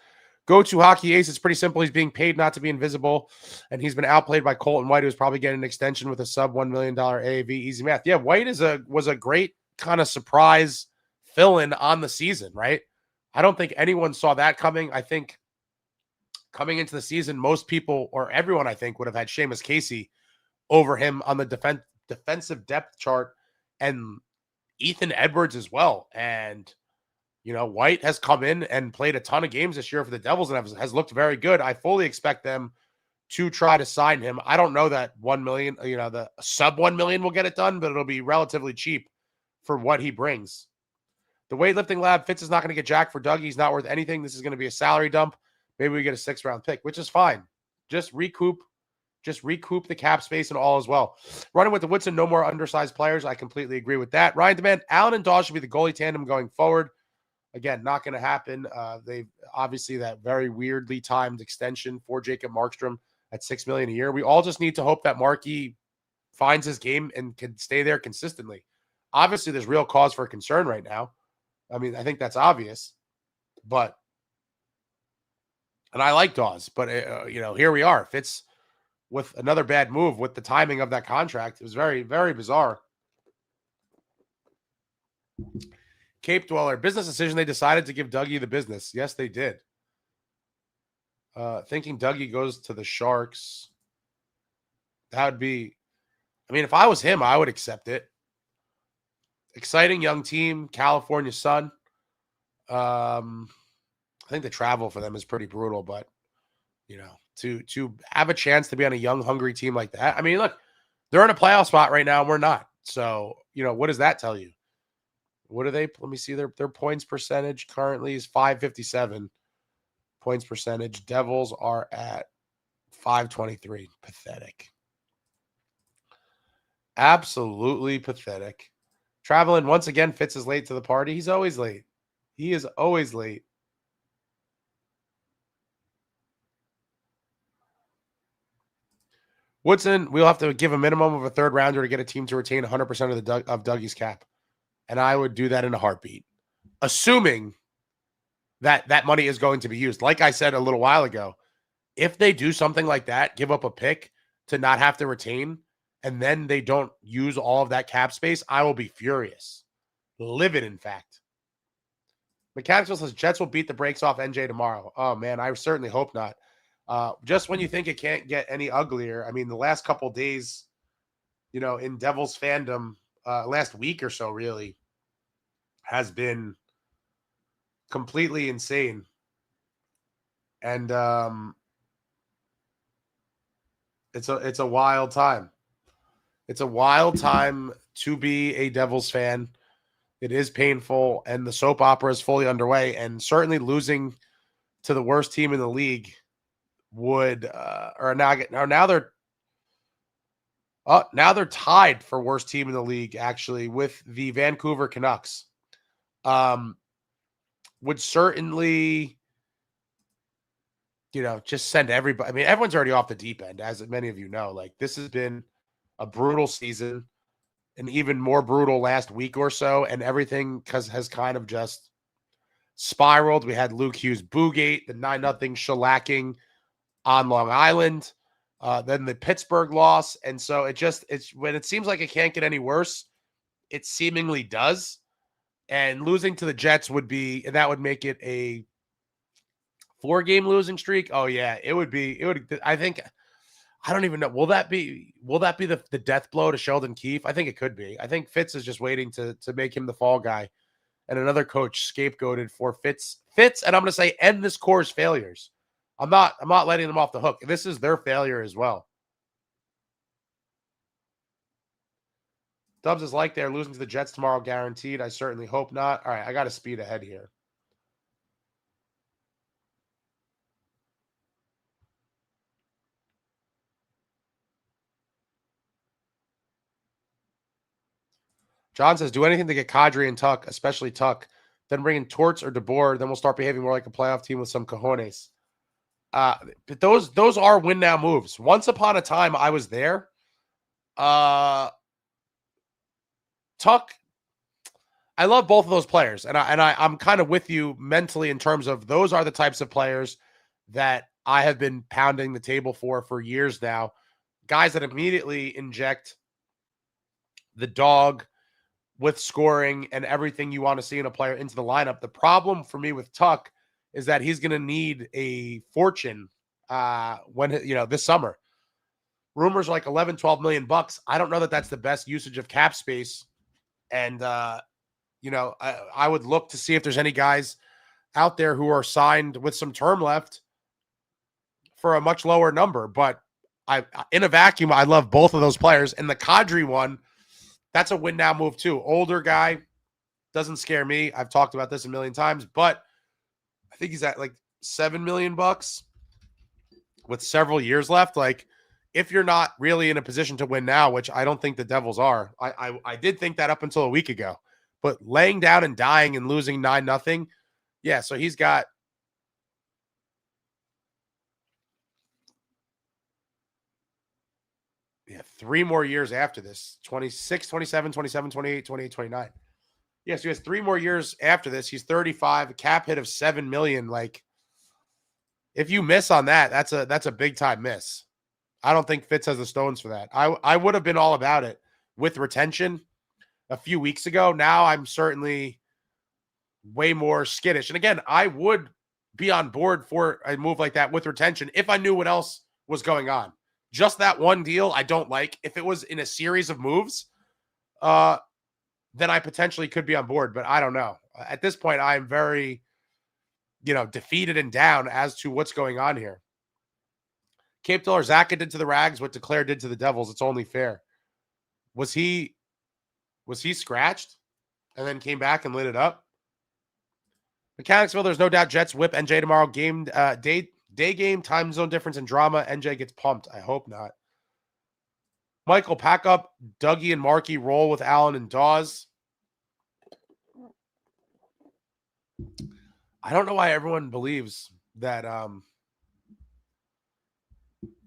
Go to Hockey Ace. It's pretty simple. He's being paid not to be invisible, and he's been outplayed by Colton White, who's probably getting an extension with a sub $1 million AAV. Easy math. Yeah, White was a great kind of surprise fill-in on the season, right? I don't think anyone saw that coming. I think coming into the season, most people or everyone, I think, would have had Seamus Casey over him on the defensive depth chart, and Ethan Edwards as well. And, you know, White has come in and played a ton of games this year for the Devils and has looked very good. I fully expect them to try to sign him. I don't know that 1 million, you know, the sub 1 million will get it done, but it'll be relatively cheap for what he brings. The weightlifting lab, Fitz is not going to get jack for Dougie. He's not worth anything. This is going to be a salary dump. Maybe we get a 6th-round pick, which is fine. Just recoup the cap space and all as well. Running with the Woodson, no more undersized players. I completely agree with that. Ryan Demand, Allen and Dawes should be the goalie tandem going forward. Again, not going to happen. They've obviously that very weirdly timed extension for Jacob Markstrom at $6 million a year. We all just need to hope that Markey finds his game and can stay there consistently. Obviously, there's real cause for concern right now. I mean, I think that's obvious, but, and I like Dawes, but, you know, here we are. Fitz with another bad move with the timing of that contract. It was very, very bizarre. Cape Dweller, business decision. They decided to give Dougie the business. Yes, they did. Thinking Dougie goes to the Sharks. That would be, I mean, if I was him, I would accept it. Exciting young team, California sun. I think the travel for them is pretty brutal, but, you know, to have a chance to be on a young, hungry team like that. I mean, look, they're in a playoff spot right now. And we're not. So, you know, what does that tell you? What are they? Let me see. Their points percentage currently is .557 points percentage. Devils are at .523. Pathetic. Absolutely pathetic. Traveling once again. Fitz is late to the party. He's always late. He is always late. Woodson, we'll have to give a minimum of a 3rd rounder to get a team to retain 100% of Dougie's cap. And I would do that in a heartbeat, assuming that that money is going to be used. Like I said a little while ago, if they do something like that, give up a pick to not have to retain, and then they don't use all of that cap space, I will be furious. Livid, in fact. Mechanical says Jets will beat the brakes off NJ tomorrow. Oh, man, I certainly hope not. Just when you think it can't get any uglier, I mean, the last couple of days, you know, in Devils fandom, last week or so really has been completely insane. And it's a wild time. It's a wild time to be a Devils fan. It is painful, and the soap opera is fully underway, and certainly losing to the worst team in the league would now they're tied for worst team in the league, actually, with the Vancouver Canucks. Would certainly, you know, just send everybody. I mean, everyone's already off the deep end, as many of you know. Like, this has been a brutal season, an even more brutal last week or so, and everything has kind of just spiraled. We had Luke Hughes Boogate, the 9-0 shellacking on Long Island. Then the Pittsburgh loss. And so it's when it seems like it can't get any worse, it seemingly does. And losing to the Jets would make it a 4-game losing streak. Oh yeah, I think, I don't even know. Will that be the death blow to Sheldon Keefe? I think it could be. I think Fitz is just waiting to make him the fall guy, and another coach scapegoated for Fitz, and I'm going to say end this core's failures. I'm not letting them off the hook. This is their failure as well. Dubs is like they're losing to the Jets tomorrow, guaranteed. I certainly hope not. All right, I got to speed ahead here. John says, do anything to get Kadri and Tuck, especially Tuck. Then bring in Torts or DeBoer. Then we'll start behaving more like a playoff team with some cojones. But those are win now moves. Once upon a time, I was there. Tuck, I love both of those players, and I'm kind of with you mentally in terms of those are the types of players that I have been pounding the table for years now. Guys that immediately inject the dog with scoring and everything you want to see in a player into the lineup. The problem for me with Tuck is that he's going to need a fortune when this summer. Rumors are like 11, 12 million bucks. I don't know that that's the best usage of cap space. And I would look to see if there's any guys out there who are signed with some term left for a much lower number. But in a vacuum, I love both of those players. And the Kadri one, that's a win now move too. Older guy, doesn't scare me. I've talked about this a million times, but I think he's at like 7 million bucks with several years left. Like, if you're not really in a position to win now, which I don't think the Devils are, I did think that up until a week ago, but laying down and dying and losing 9-0. Yeah. So he's got, 3 more years after this, 26, 27, 27, 28, 28, 29. Yes, he has 3 more years after this. He's 35, a cap hit of 7 million. Like, if you miss on that, that's a big time miss. I don't think Fitz has the stones for that. I would have been all about it with retention a few weeks ago. Now I'm certainly way more skittish. And again, I would be on board for a move like that with retention if I knew what else was going on. Just that one deal, I don't like. If it was in a series of moves, then I potentially could be on board, but I don't know. At this point, I'm very, defeated and down as to what's going on here. Cape Diller, Zaka did to the Rags what Declare did to the Devils. It's only fair. Was he scratched and then came back and lit it up? Mechanicsville, there's no doubt Jets whip NJ tomorrow. Game day game, time zone difference, and drama. NJ gets pumped. I hope not. Michael, pack up Dougie and Markey, roll with Allen and Dawes. I don't know why everyone believes that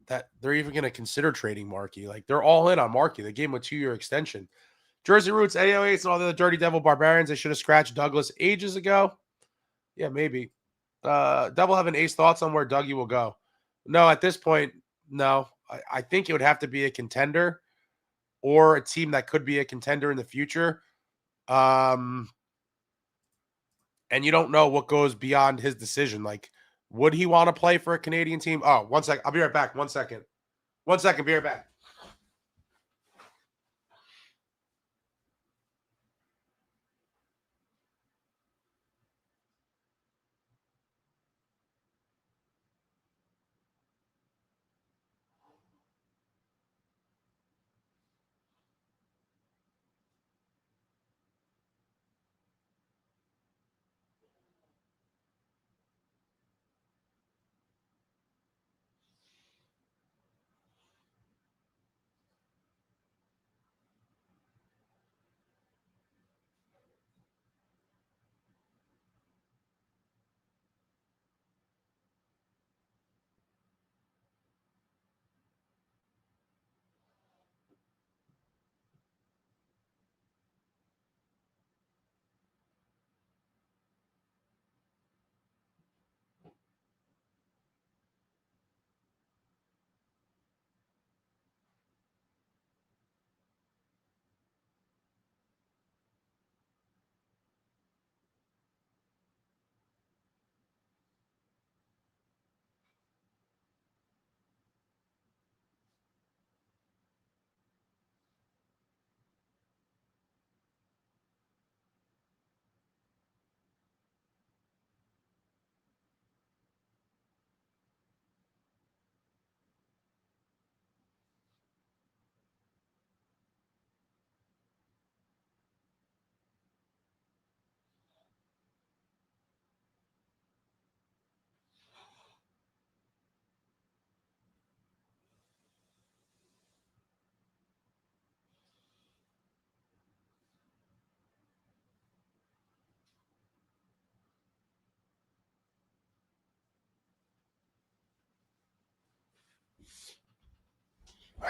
that they're even going to consider trading Markey. Like, they're all in on Markey. They gave him a 2-year extension. Jersey Roots, AOAs, and all the other Dirty Devil Barbarians. They should have scratched Douglas ages ago. Yeah, maybe. Devil have an ace thoughts on where Dougie will go? No, at this point, no. I think it would have to be a contender or a team that could be a contender in the future. And you don't know what goes beyond his decision. Like, would he want to play for a Canadian team? Oh, 1 second. I'll be right back. 1 second. 1 second. Be right back.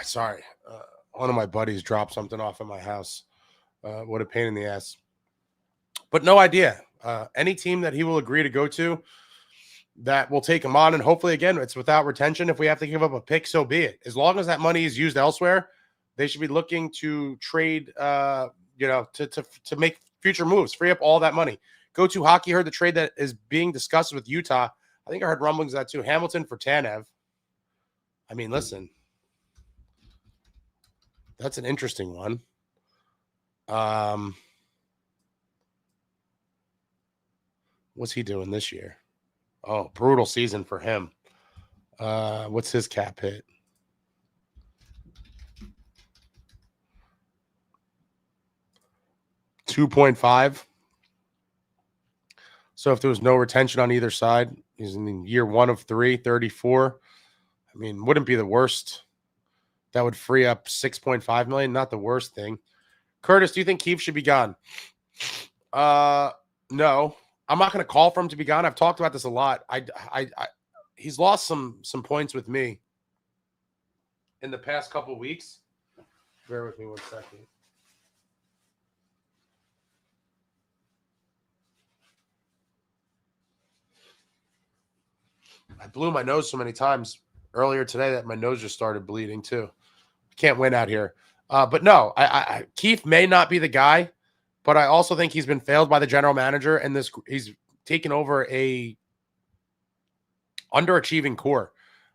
Sorry. One of my buddies dropped something off at my house. What a pain in the ass. but no idea. Any team that he will agree to go to that will take him on, and hopefully, again, it's without retention. If we have to give up a pick, so be it. As long as that money is used elsewhere, they should be looking to trade, to make future moves, free up all that money. Go to Hockey heard the trade that is being discussed with Utah. I think I heard rumblings of that too. Hamilton for Tanev. I mean, listen, that's an interesting one. What's he doing this year? Oh, brutal season for him. What's his cap hit? $2.5. So if there was no retention on either side, he's in year 1 of 3, 34. I mean, wouldn't be the worst. That would free up $6.5 million. Not the worst thing. Curtis, do you think Keefe should be gone? No. I'm not going to call for him to be gone. I've talked about this a lot. He's lost some points with me in the past couple of weeks. Bear with me 1 second. I blew my nose so many times earlier today that my nose just started bleeding too. Can't win out here. But no, Keefe may not be the guy, but I also think he's been failed by the general manager, and he's taken over a underachieving core.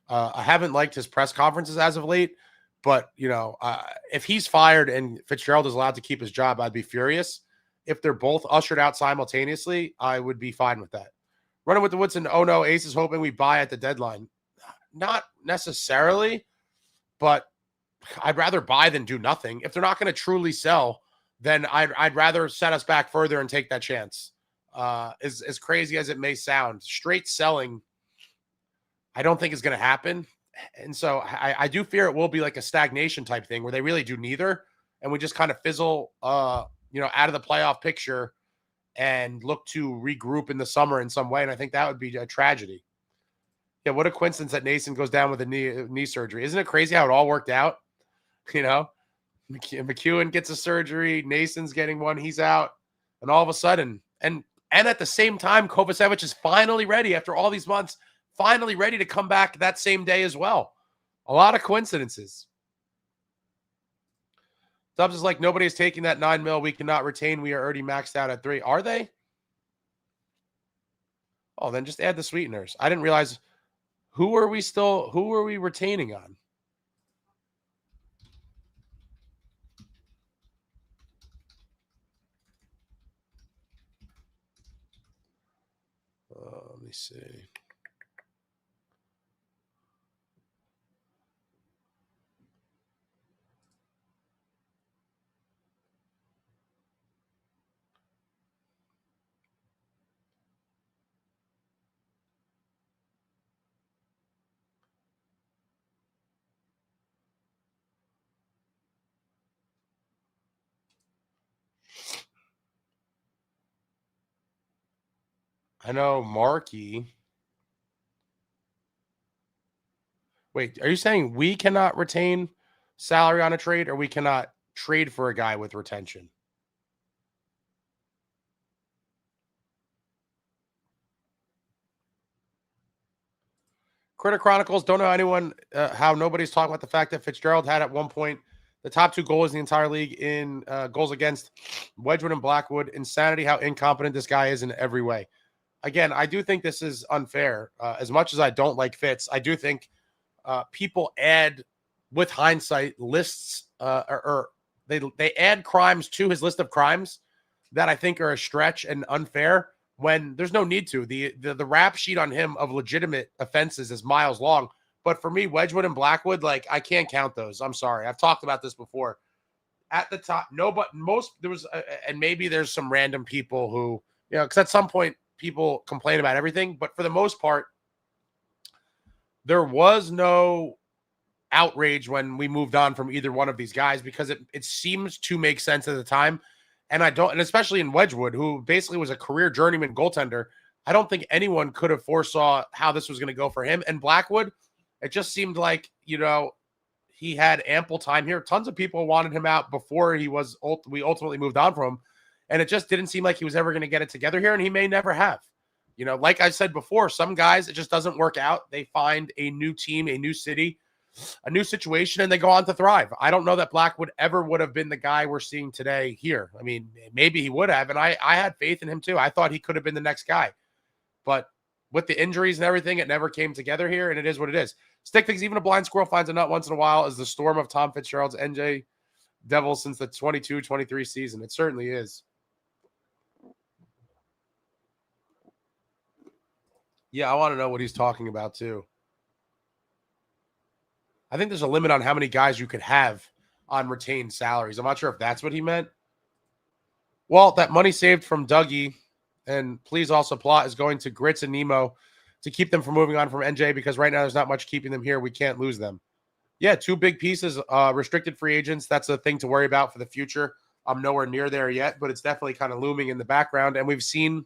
I haven't liked his press conferences as of late, but if he's fired and Fitzgerald is allowed to keep his job, I'd be furious. If they're both ushered out simultaneously, I would be fine with that. Running with the Woodson. Oh no, Ace is hoping we buy at the deadline. Not necessarily, but I'd rather buy than do nothing. If they're not going to truly sell, then I'd rather set us back further and take that chance. As crazy as it may sound, straight selling, I don't think is going to happen. And so I do fear it will be like a stagnation type thing where they really do neither. And we just kind of fizzle, out of the playoff picture and look to regroup in the summer in some way. And I think that would be a tragedy. Yeah. What a coincidence that Noesen goes down with a knee surgery. Isn't it crazy how it all worked out? MacEwen gets a surgery. Noesen's getting one. He's out. And all of a sudden, and at the same time, Kovacevic is finally ready after all these months, finally ready to come back that same day as well. A lot of coincidences. Dubs is like, nobody's taking that $9 million. We cannot retain. We are already maxed out at 3. Are they? Oh, then just add the sweeteners. I didn't realize. Who are we retaining on? Let me see. I know Markey. Wait, are you saying we cannot retain salary on a trade, or we cannot trade for a guy with retention? Critter Chronicles, don't know anyone, how nobody's talking about the fact that Fitzgerald had at one point the top 2 goals in the entire league in goals against. Wedgwood and Blackwood. Insanity how incompetent this guy is in every way. Again, I do think this is unfair. As much as I don't like Fitz, I do think people add, with hindsight, lists or they add crimes to his list of crimes that I think are a stretch and unfair when there's no need to. The rap sheet on him of legitimate offenses is miles long. But for me, Wedgwood and Blackwood, like, I can't count those. I'm sorry. I've talked about this before. At the top, and maybe there's some random people who, because at some point people complain about everything, but for the most part, there was no outrage when we moved on from either one of these guys because it seems to make sense at the time. And especially in Wedgwood, who basically was a career journeyman goaltender, I don't think anyone could have foresaw how this was going to go for him. And Blackwood, it just seemed like, he had ample time here. Tons of people wanted him out before we ultimately moved on from him. And it just didn't seem like he was ever going to get it together here, and he may never have. You know, like I said before, some guys, it just doesn't work out. They find a new team, a new city, a new situation, and they go on to thrive. I don't know that Blackwood ever would have been the guy we're seeing today here. I mean, maybe he would have, and I had faith in him too. I thought he could have been the next guy. But with the injuries and everything, it never came together here, and it is what it is. Stick thinks even a blind squirrel finds a nut once in a while is the storm of Tom Fitzgerald's NJ Devils since the 22-23 season. It certainly is. Yeah, I want to know what he's talking about too. I think there's a limit on how many guys you could have on retained salaries. I'm not sure if that's what he meant. Well, that money saved from Dougie, and please also plot, is going to Grits and Nemo to keep them from moving on from NJ, because right now there's not much keeping them here. We can't lose them. Yeah, 2 big pieces, restricted free agents. That's a thing to worry about for the future. I'm nowhere near there yet, but it's definitely kind of looming in the background, and we've seen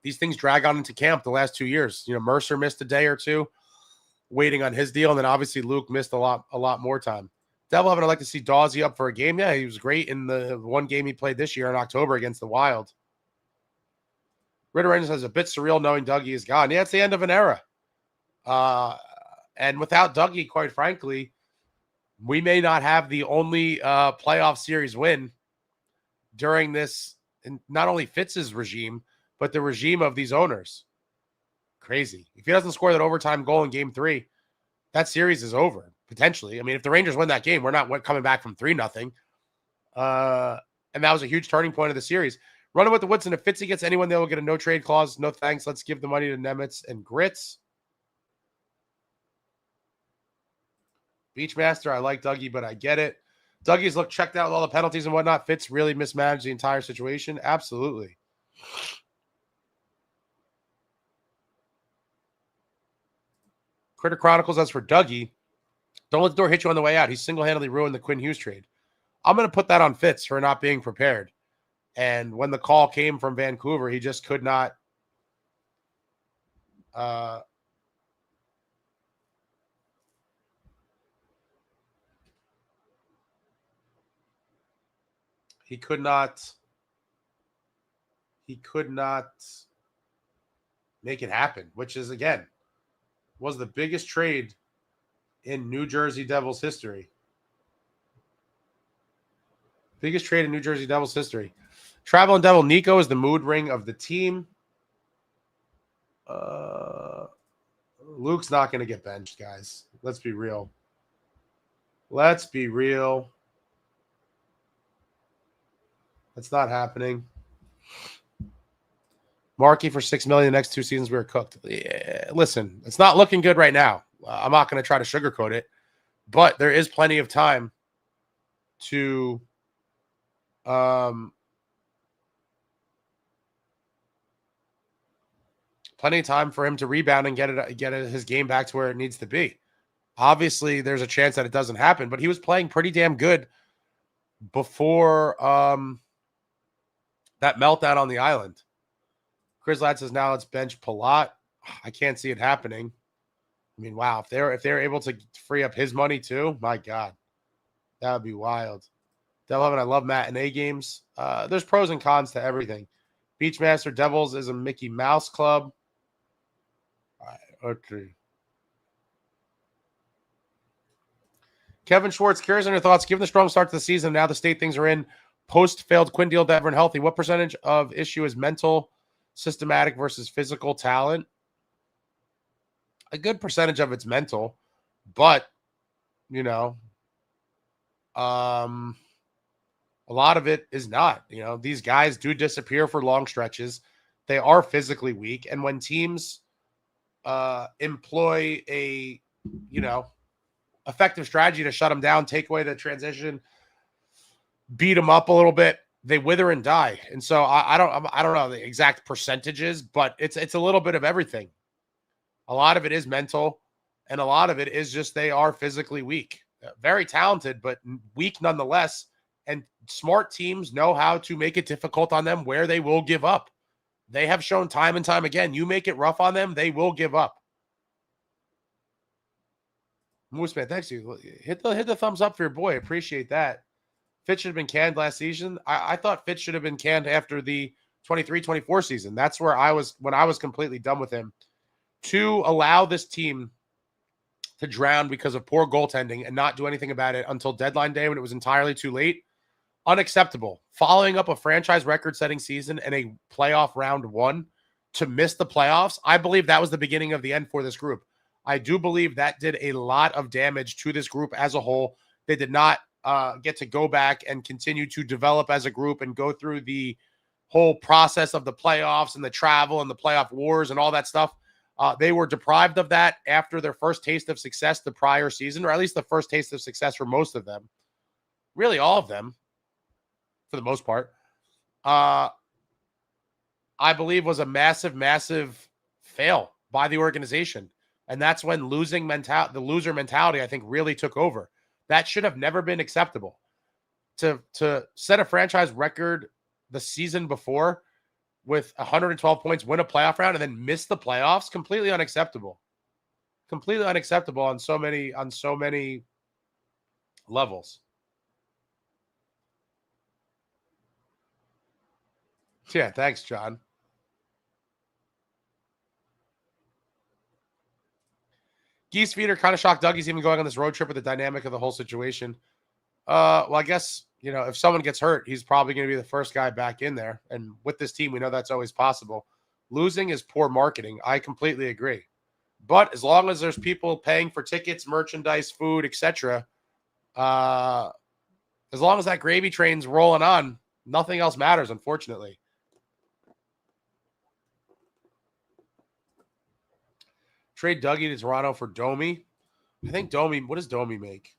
these things drag on into camp the last 2 years. You know, Mercer missed a day or two waiting on his deal, and then obviously Luke missed a lot more time. Devil Heaven, I'd like to see Dawsey up for a game. Yeah, he was great in the one game he played this year in October against the Wild. Ritter Rangers says, a bit surreal knowing Dougie is gone. Yeah, it's the end of an era. And without Dougie, quite frankly, we may not have the only playoff series win during this, not only Fitz's regime, but the regime of these owners. Crazy. If he doesn't score that overtime goal in game 3, that series is over, potentially. I mean, if the Rangers win that game, we're not coming back from 3-0. And that was a huge turning point of the series. Running with the Woodson. If Fitzy gets anyone, they will get a no-trade clause. No thanks. Let's give the money to Nemitz and Grits. Beachmaster, I like Dougie, but I get it. Dougie's looked checked out with all the penalties and whatnot. Fitz really mismanaged the entire situation. Absolutely. Critter Chronicles, as for Dougie, don't let the door hit you on the way out. He single-handedly ruined the Quinn Hughes trade. I'm going to put that on Fitz for not being prepared. And when the call came from Vancouver, he just could not he could not make it happen, which is, again, was the biggest trade in New Jersey Devils history. Biggest trade in New Jersey Devils history. Traveling Devil Nico is the mood ring of the team. Luke's not going to get benched, guys. Let's be real. Let's be real. That's not happening. Markey for $6 million the next 2 seasons, we were cooked. Yeah, listen, it's not looking good right now. I'm not going to try to sugarcoat it, but there is plenty of time to plenty of time for him to rebound and get his game back to where it needs to be. Obviously, there's a chance that it doesn't happen, but he was playing pretty damn good before that meltdown on the island. Chris Ladd says now let's bench Palat. I can't see it happening. I mean, wow, if they're able to free up his money too, my God, that would be wild. Devil Heaven, I love matinee games. There's pros and cons to everything. Beachmaster Devils is a Mickey Mouse club. All right, okay. Kevin Schwartz, curious on your thoughts. Given the strong start to the season, now the state things are in post-failed Quinn deal, Denver and healthy, what percentage of issue is mental, systematic versus physical talent? A good percentage of it's mental, but, you know, a lot of it is not. You know, these guys do disappear for long stretches. They are physically weak. And when teams employ a, you know, effective strategy to shut them down, take away the transition, beat them up a little bit, they wither and die. And so I don't know the exact percentages, but it's a little bit of everything. A lot of it is mental, and a lot of it is just they are physically weak. Very talented, but weak nonetheless. And smart teams know how to make it difficult on them where they will give up. They have shown time and time again, you make it rough on them, they will give up. Moose Man, thanks you. Hit the thumbs up for your boy. Appreciate that. Fitz should have been canned last season. I thought Fitz should have been canned after the 23-24 season. That's where I was when I was completely done with him. To allow this team to drown because of poor goaltending and not do anything about it until deadline day when it was entirely too late, unacceptable. Following up a franchise record-setting season and a playoff round 1 to miss the playoffs, I believe that was the beginning of the end for this group. I do believe that did a lot of damage to this group as a whole. They did not get to go back and continue to develop as a group and go through the whole process of the playoffs and the travel and the playoff wars and all that stuff. They were deprived of that after their first taste of success the prior season, or at least the first taste of success for most of them. Really all of them, for the most part. I believe was a massive, massive fail by the organization. And that's when the loser mentality, I think, really took over. That should have never been acceptable. To set a franchise record the season before with 112 points, win a playoff round, and then miss the playoffs, completely unacceptable. Completely unacceptable on so many levels. Yeah, thanks, John. Geese Feeder kind of shocked Dougie's even going on this road trip with the dynamic of the whole situation. Well, I guess, if someone gets hurt, he's probably going to be the first guy back in there. And with this team, we know that's always possible. Losing is poor marketing. I completely agree. But as long as there's people paying for tickets, merchandise, food, etc., as long as that gravy train's rolling on, nothing else matters, unfortunately. Trade Dougie to Toronto for Domi. I think Domi, what does Domi make?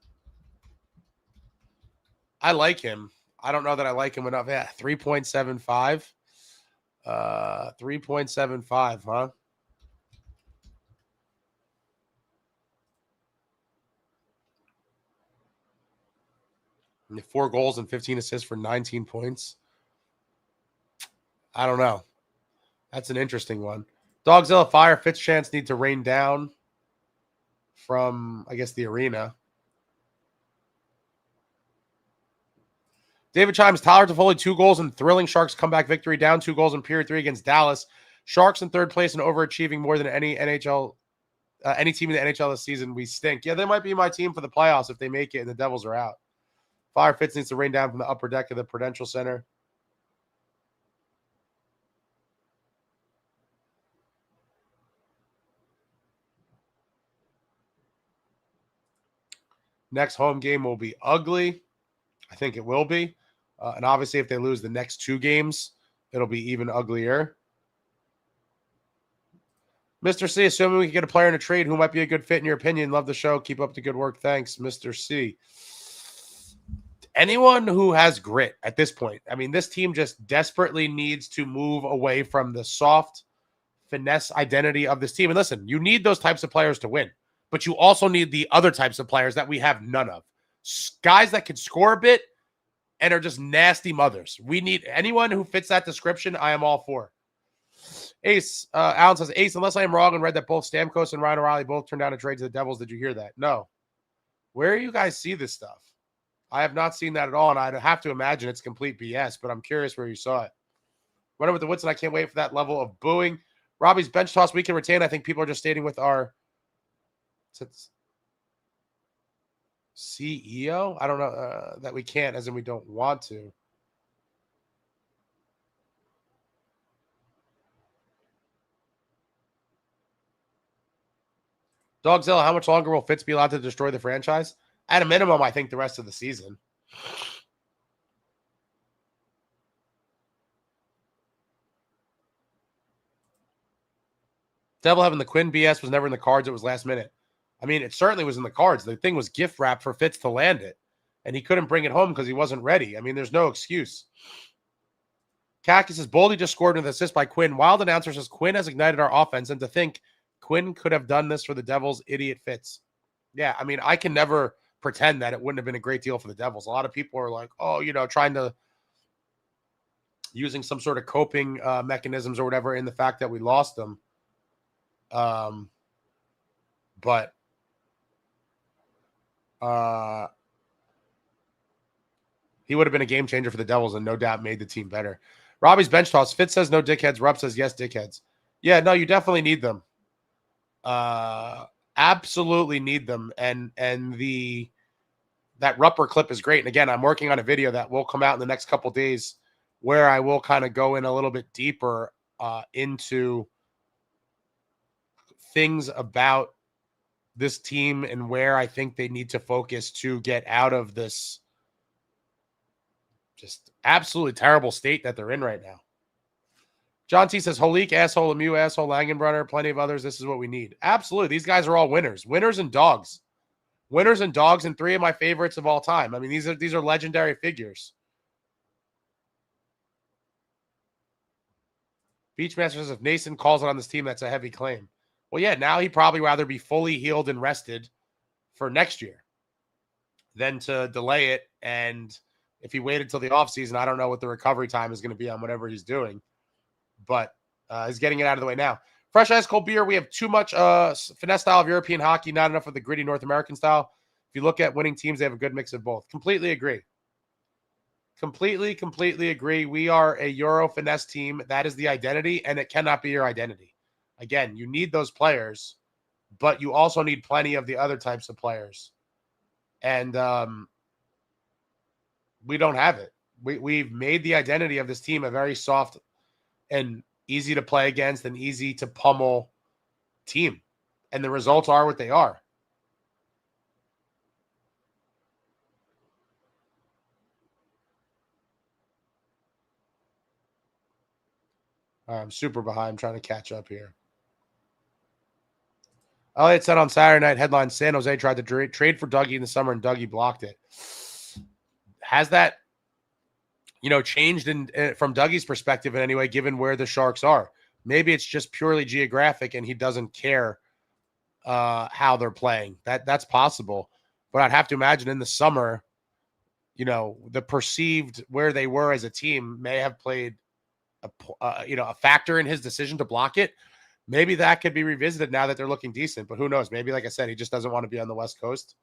I like him. I don't know that I like him enough. Yeah, 3.75. 3.75, huh? And 4 goals and 15 assists for 19 points. I don't know. That's an interesting one. Dogzilla Fire, Fitz chance need to rain down from, I guess, the arena. David Chimes, Tyler Toffoli, 2 goals and thrilling Sharks comeback victory, down 2 goals in period 3 against Dallas. Sharks in third place and overachieving more than any NHL, any team in the NHL this season. We stink. Yeah, they might be my team for the playoffs if they make it and the Devils are out. Fire Fitz needs to rain down from the upper deck of the Prudential Center. Next home game will be ugly. I think it will be. And obviously, if they lose the next 2 games, it'll be even uglier. Mr. C, assuming we can get a player in a trade who might be a good fit in your opinion. Love the show. Keep up the good work. Thanks, Mr. C. Anyone who has grit at this point. I mean, this team just desperately needs to move away from the soft finesse identity of this team. And listen, you need those types of players to win, but you also need the other types of players that we have none of. Guys that can score a bit and are just nasty mothers. We need anyone who fits that description. I am all for. Ace, Alan says, Ace, unless I am wrong and read that both Stamkos and Ryan O'Reilly both turned down a trade to the Devils. Did you hear that? No. Where do you guys see this stuff? I have not seen that at all, and I'd have to imagine it's complete BS, but I'm curious where you saw it. Running with the Woodson, I can't wait for that level of booing. Robbie's bench toss we can retain. I think people are just stating with our CEO. I don't know that we can't, as in we don't want to. Dogzilla, how much longer will Fitz be allowed to destroy the franchise? At a minimum, I think the rest of the season. Devil having the Quinn BS was never in the cards. It was last minute. I mean, it certainly was in the cards. The thing was gift wrap for Fitz to land it. And he couldn't bring it home because he wasn't ready. I mean, there's no excuse. Cactus says, Boldy just scored with an assist by Quinn. Wild announcer says, Quinn has ignited our offense. And to think Quinn could have done this for the Devils, idiot Fitz. Yeah, I mean, I can never pretend that it wouldn't have been a great deal for the Devils. A lot of people are like, oh, trying to using some sort of coping mechanisms or whatever in the fact that we lost them. But He would have been a game changer for the Devils and no doubt made the team better. Robbie's bench toss. Fitz says no dickheads. Rupp says yes dickheads. Yeah, no, you definitely need them. Absolutely need them. And that Rupper clip is great. And again, I'm working on a video that will come out in the next couple days where I will kind of go in a little bit deeper into things about this team and where I think they need to focus to get out of this just absolutely terrible state that they're in right now. John T says, Holik, asshole, Lemieux, asshole, Langenbrunner, plenty of others. This is what we need. Absolutely. These guys are all winners. Winners and dogs. Winners and dogs, and 3 of my favorites of all time. I mean, these are legendary figures. Beachmaster says, if Noesen calls it on this team, that's a heavy claim. Well, yeah, now he'd probably rather be fully healed and rested for next year than to delay it. And if he waited till the offseason, I don't know what the recovery time is going to be on whatever he's doing. But he's getting it out of the way now. Fresh ice cold beer. We have too much finesse style of European hockey, not enough of the gritty North American style. If you look at winning teams, they have a good mix of both. Completely agree. Completely agree. We are a Euro finesse team. That is the identity, and it cannot be your identity. Again, you need those players, but you also need plenty of the other types of players. And we don't have it. We've made the identity of this team a very soft and easy to play against and easy to pummel team. And the results are what they are. I'm super behind. I'm trying to catch up here. Elliott said on Saturday night headline, San Jose tried to trade for Dougie in the summer and Dougie blocked it. Has that, changed from Dougie's perspective in any way, given where the Sharks are? Maybe it's just purely geographic and he doesn't care how they're playing. That's possible. But I'd have to imagine in the summer, the perceived where they were as a team may have played a factor in his decision to block it. Maybe that could be revisited now that they're looking decent, but who knows? Maybe, like I said, he just doesn't want to be on the West Coast.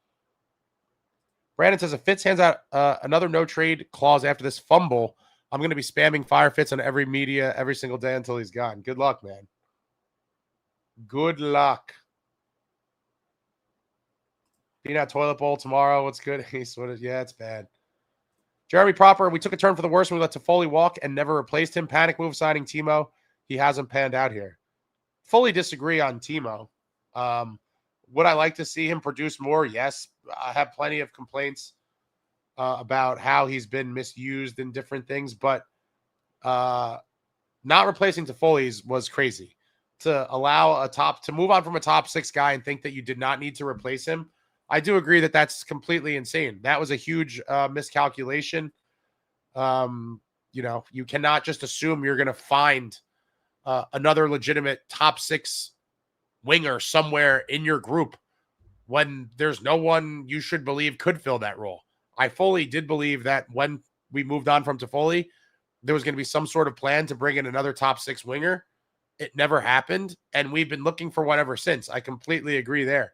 Brandon says, if Fitz hands out another no trade clause after this fumble, I'm going to be spamming firefitz on every media every single day until he's gone. Good luck, man. Good luck. Peanut toilet bowl tomorrow. What's good? Yeah, it's bad. Jeremy Proper, we took a turn for the worse when we let Toffoli walk and never replaced him. Panic move signing Timo. He hasn't panned out here. Fully disagree on Timo. Would I like to see him produce more? Yes. I have plenty of complaints about how he's been misused in different things, but not replacing Toffoli was crazy. To allow to move on from a top 6 guy and think that you did not need to replace him, I do agree that that's completely insane. That was a huge miscalculation. You cannot just assume you're going to find another legitimate top 6 winger somewhere in your group when there's no one you should believe could fill that role. I fully did believe that when we moved on from Toffoli, there was going to be some sort of plan to bring in another top 6 winger. It never happened, and we've been looking for one ever since. I completely agree there.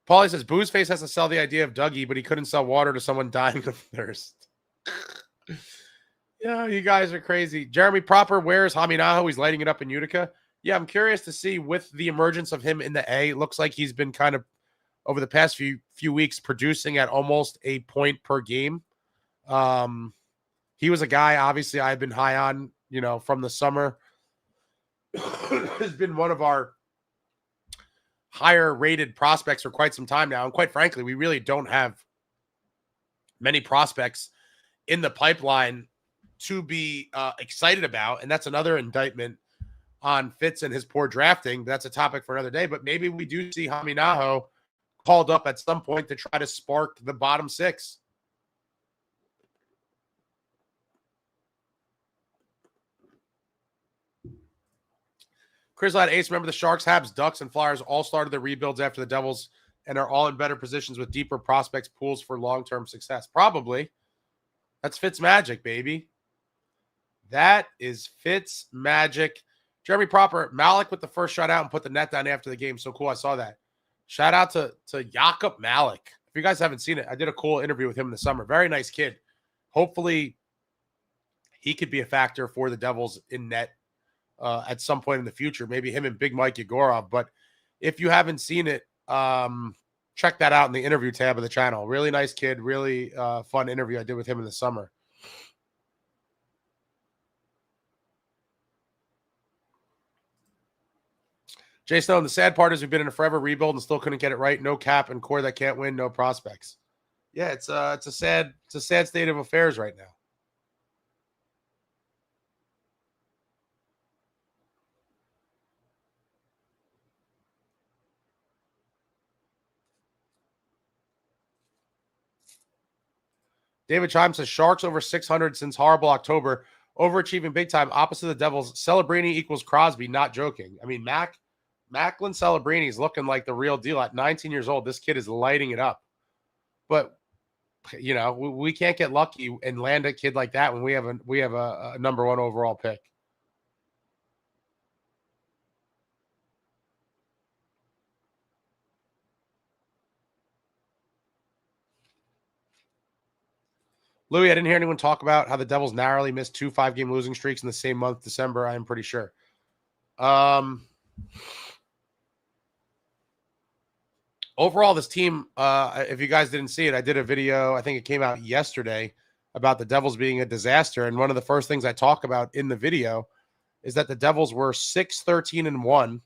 Paulie says, Boozeface has to sell the idea of Dougie, but he couldn't sell water to someone dying of thirst. Yeah, you guys are crazy. Jeremy Proper, where's Haminaho? He's lighting it up in Utica. Yeah, I'm curious to see with the emergence of him in the A. It looks like he's been kind of, over the past few weeks, producing at almost a point per game. He was a guy, obviously, I've been high on, from the summer. Has been one of our higher rated prospects for quite some time now. And quite frankly, we really don't have many prospects in the pipeline to be excited about. And that's another indictment on Fitz and his poor drafting. That's a topic for another day, but maybe we do see Haminaho called up at some point to try to spark the bottom 6. Chris Ladd Ace, remember the Sharks, Habs, Ducks, and Flyers all started their rebuilds after the Devils and are all in better positions with deeper prospects pools for long-term success. Probably. That's Fitz magic, baby. That is Fitz magic. Jeremy Proper, Malik with the first shutout and put the net down after the game. So cool. I saw that. Shout out to Jakob Malik. If you guys haven't seen it, I did a cool interview with him in the summer. Very nice kid. Hopefully, he could be a factor for the Devils in net at some point in the future. Maybe him and Big Mike Yegorov. But if you haven't seen it, check that out in the interview tab of the channel. Really nice kid. Really fun interview I did with him in the summer. Jay Stone, the sad part is we've been in a forever rebuild and still couldn't get it right. No cap and core that can't win, no prospects. Yeah, it's a sad state of affairs right now. David Chime says Sharks over 600 since horrible October. Overachieving big time. Opposite of the Devils. Celebrini equals Crosby. Not joking. I mean, Macklin Celebrini is looking like the real deal. At 19 years old, this kid is lighting it up. But, you know, we can't get lucky and land a kid like that when we have a number 1 overall pick. Louis, I didn't hear anyone talk about how the Devils narrowly missed 2 5-game losing streaks in the same month, December. I am pretty sure. Overall, this team, if you guys didn't see it, I did a video, I think it came out yesterday, about the Devils being a disaster. And one of the first things I talk about in the video is that the Devils were 6-13-1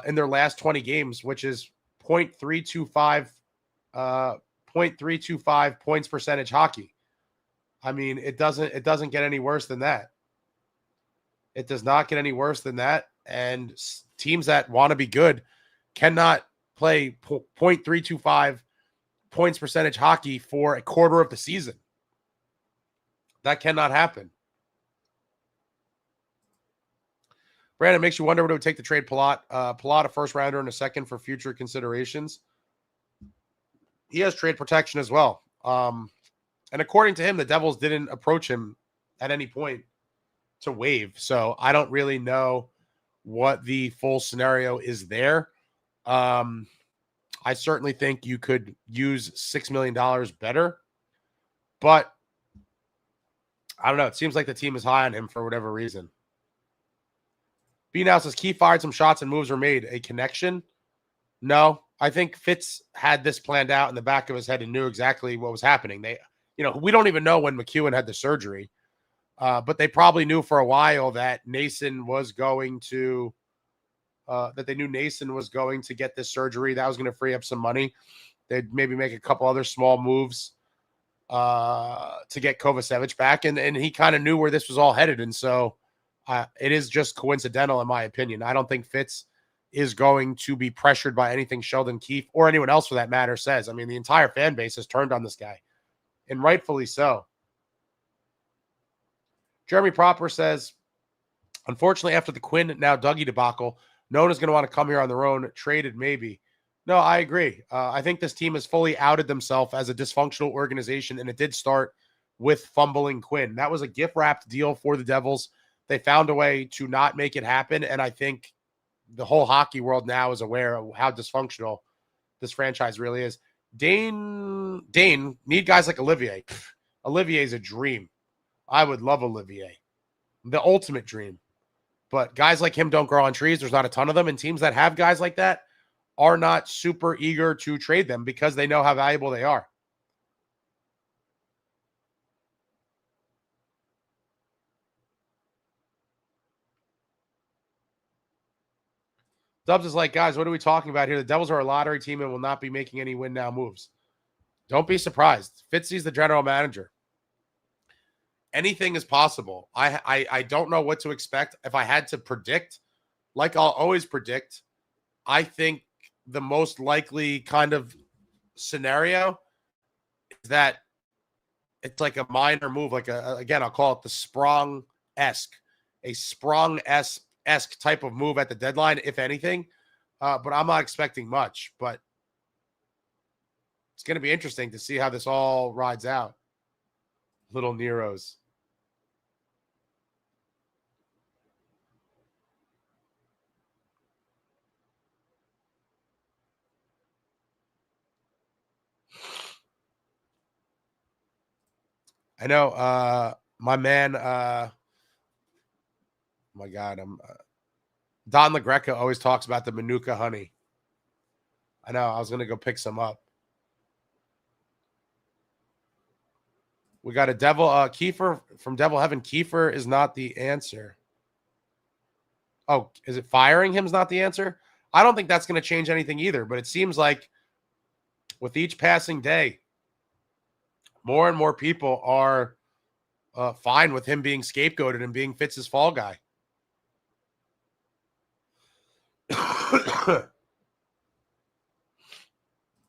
in their last 20 games, which is 0.325 points percentage hockey. I mean, it doesn't get any worse than that. It does not get any worse than that. And teams that want to be good cannot play 0.325 points percentage hockey for a quarter of the season. That cannot happen. Brandon, makes you wonder what it would take to trade Palat. Palat, a first rounder and a second for future considerations. He has trade protection as well. And according to him, the Devils didn't approach him at any point to waive. So I don't really know what the full scenario is there. I certainly think you could use $6 million better, but I don't know. It seems like the team is high on him for whatever reason. B now says Key fired some shots and moves were made. A connection? No, I think Fitz had this planned out in the back of his head and knew exactly what was happening. We don't even know when MacEwen had the surgery, but they probably knew for a while that Noesen was going to. That they knew Noesen was going to get this surgery. That was going to free up some money. They'd maybe make a couple other small moves to get Kovacevic back. And he kind of knew where this was all headed. And so it is just coincidental, in my opinion. I don't think Fitz is going to be pressured by anything Sheldon Keefe or anyone else for that matter says. I mean, the entire fan base has turned on this guy, and rightfully so. Jeremy Proper says, unfortunately, after the Quinn, now Dougie debacle, no one is going to want to come here on their own. Traded, maybe. No, I agree. I think this team has fully outed themselves as a dysfunctional organization, and it did start with fumbling Quinn. That was a gift-wrapped deal for the Devils. They found a way to not make it happen, and I think the whole hockey world now is aware of how dysfunctional this franchise really is. Dane, need guys like Olivier. Olivier's a dream. I would love Olivier. The ultimate dream. But guys like him don't grow on trees. There's not a ton of them. And teams that have guys like that are not super eager to trade them because they know how valuable they are. Dubs is like, guys, what are we talking about here? The Devils are a lottery team and will not be making any win now moves. Don't be surprised. Fitzy's the general manager. Anything is possible. I don't know what to expect. If I had to predict, like I'll always predict, I think the most likely kind of scenario is that it's like a minor move, like again, I'll call it the Sprong-esque, a Sprong-esque type of move at the deadline, if anything. But I'm not expecting much. But it's going to be interesting to see how this all rides out. Little Neros. I know my man, oh my God, Don LaGreca always talks about the Manuka honey. I know, I was going to go pick some up. We got a devil, Kiefer from Devil Heaven. Kiefer is not the answer. Oh, is it firing him's not the answer? I don't think that's going to change anything either, but it seems like with each passing day, more and more people are fine with him being scapegoated and being Fitz's fall guy.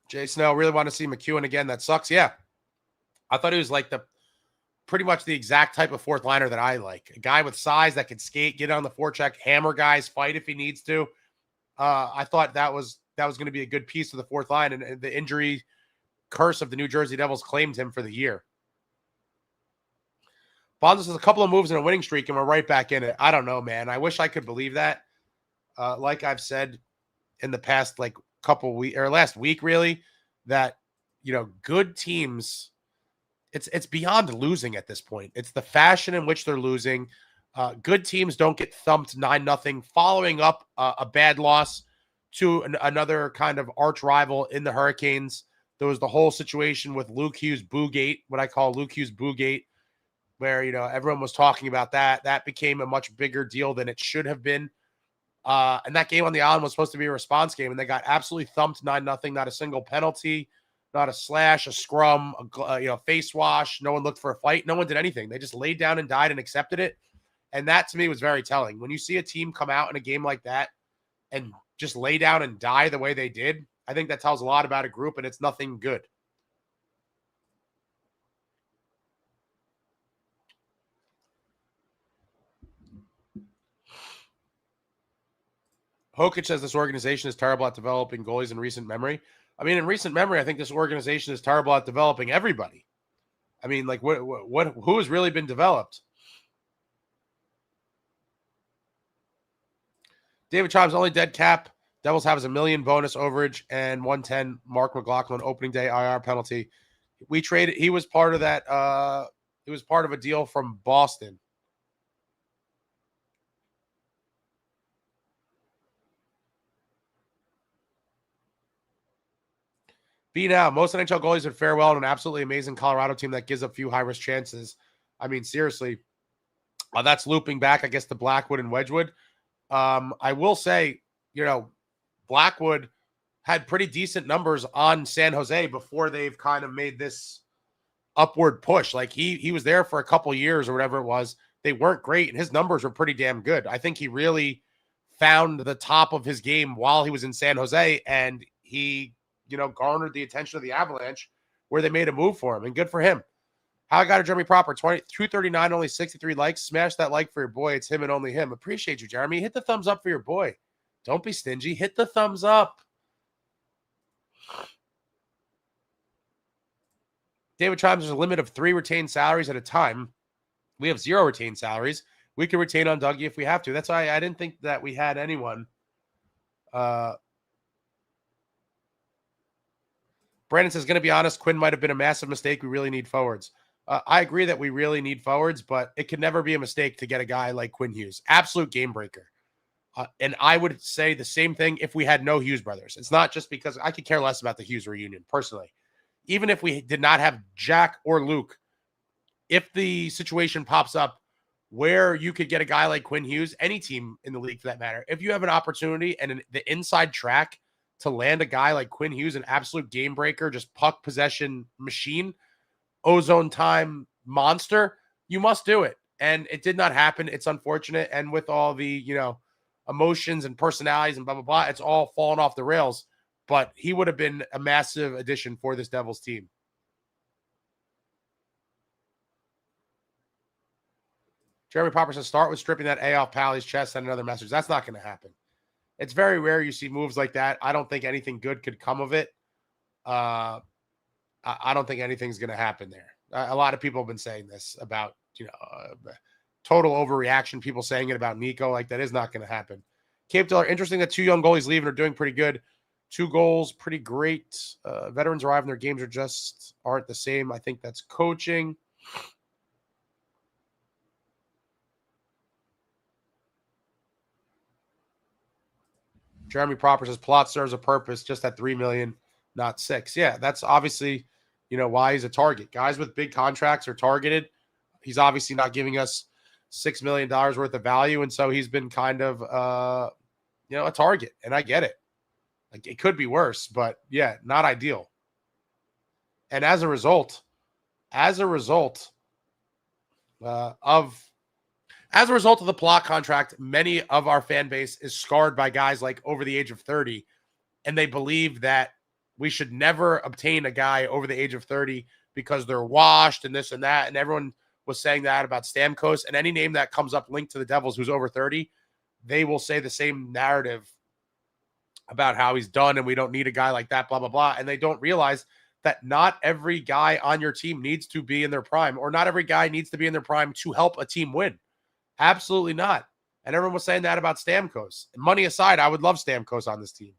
Jay Snell, really want to see MacEwen again. That sucks. Yeah. I thought he was like pretty much the exact type of fourth liner that I like. A guy with size that can skate, get on the forecheck, hammer guys, fight if he needs to. I thought that was going to be a good piece of the fourth line, and the injury curse of the New Jersey Devils claimed him for the year. Bonzo says a couple of moves in a winning streak, and we're right back in it. I don't know, man. I wish I could believe that. Like I've said in the past, like couple weeks or last week, really, that good teams, it's beyond losing at this point. It's the fashion in which they're losing. Good teams don't get thumped 9-0, following up a bad loss to another kind of arch rival in the Hurricanes. There was the whole situation with Luke Hughes Boogate, what I call Luke Hughes Boogate, where everyone was talking about that. That became a much bigger deal than it should have been. And that game on the island was supposed to be a response game, and they got absolutely thumped 9-0. Not a single penalty, not a slash, a scrum, face wash. No one looked for a fight. No one did anything. They just laid down and died and accepted it. And that to me was very telling. When you see a team come out in a game like that and just lay down and die the way they did, I think that tells a lot about a group, and it's nothing good. Hokic says this organization is terrible at developing goalies in recent memory. I mean, in recent memory, I think this organization is terrible at developing everybody. I mean, like who has really been developed? David Chimes, only dead cap Devils have is $1 million bonus overage and 110 Mark McLaughlin opening day IR penalty. We traded. He was part of that. He was part of a deal from Boston. B now, most NHL goalies would fare well in an absolutely amazing Colorado team that gives up few high-risk chances. I mean, seriously, that's looping back, I guess, to Blackwood and Wedgwood. I will say, Blackwood had pretty decent numbers on San Jose before they've kind of made this upward push. Like he was there for a couple years or whatever it was. They weren't great, and his numbers were pretty damn good. I think he really found the top of his game while he was in San Jose, and he garnered the attention of the Avalanche where they made a move for him, and good for him. How I got a Jeremy Proper, 239, only 63 likes. Smash that like for your boy. It's him and only him. Appreciate you, Jeremy. Hit the thumbs up for your boy. Don't be stingy. Hit the thumbs up. David Chimes, there's a limit of 3 retained salaries at a time. We have 0 retained salaries. We can retain on Dougie if we have to. That's why I didn't think that we had anyone. Brandon says, going to be honest, Quinn might have been a massive mistake. We really need forwards. I agree that we really need forwards, but it can never be a mistake to get a guy like Quinn Hughes. Absolute game breaker. And I would say the same thing if we had no Hughes brothers. It's not just because I could care less about the Hughes reunion, personally. Even if we did not have Jack or Luke, if the situation pops up where you could get a guy like Quinn Hughes, any team in the league for that matter, if you have an opportunity and the inside track to land a guy like Quinn Hughes, an absolute game breaker, just puck possession machine, ozone time monster, you must do it. And it did not happen. It's unfortunate. And with all the, emotions and personalities and blah, blah, blah, it's all fallen off the rails. But he would have been a massive addition for this Devils team. Jeremy Popper says, start with stripping that A off Pally's chest. Send another message. That's not going to happen. It's very rare you see moves like that. I don't think anything good could come of it. I don't think anything's going to happen there. A lot of people have been saying this about, total overreaction. People saying it about Nico. Like, that is not going to happen. Cape Diller, interesting that 2 young goalies leaving are doing pretty good. 2 goals, pretty great. Veterans arrive and their games aren't the same. I think that's coaching. Jeremy Proper says plot serves a purpose just at 3 million, not 6. Yeah, that's obviously, why he's a target. Guys with big contracts are targeted. He's obviously not giving us $6 million worth of value. And so he's been kind of, a target. And I get it. Like, it could be worse, but yeah, not ideal. And as a result of the plot contract, many of our fan base is scarred by guys like over the age of 30, and they believe that we should never obtain a guy over the age of 30 because they're washed and this and that. And everyone was saying that about Stamkos, and any name that comes up linked to the Devils who's over 30, they will say the same narrative about how he's done and we don't need a guy like that, blah, blah, blah. And they don't realize that not every guy on your team needs to be in their prime, or not every guy needs to be in their prime to help a team win. Absolutely not. And everyone was saying that about Stamkos. Money aside, I would love Stamkos on this team.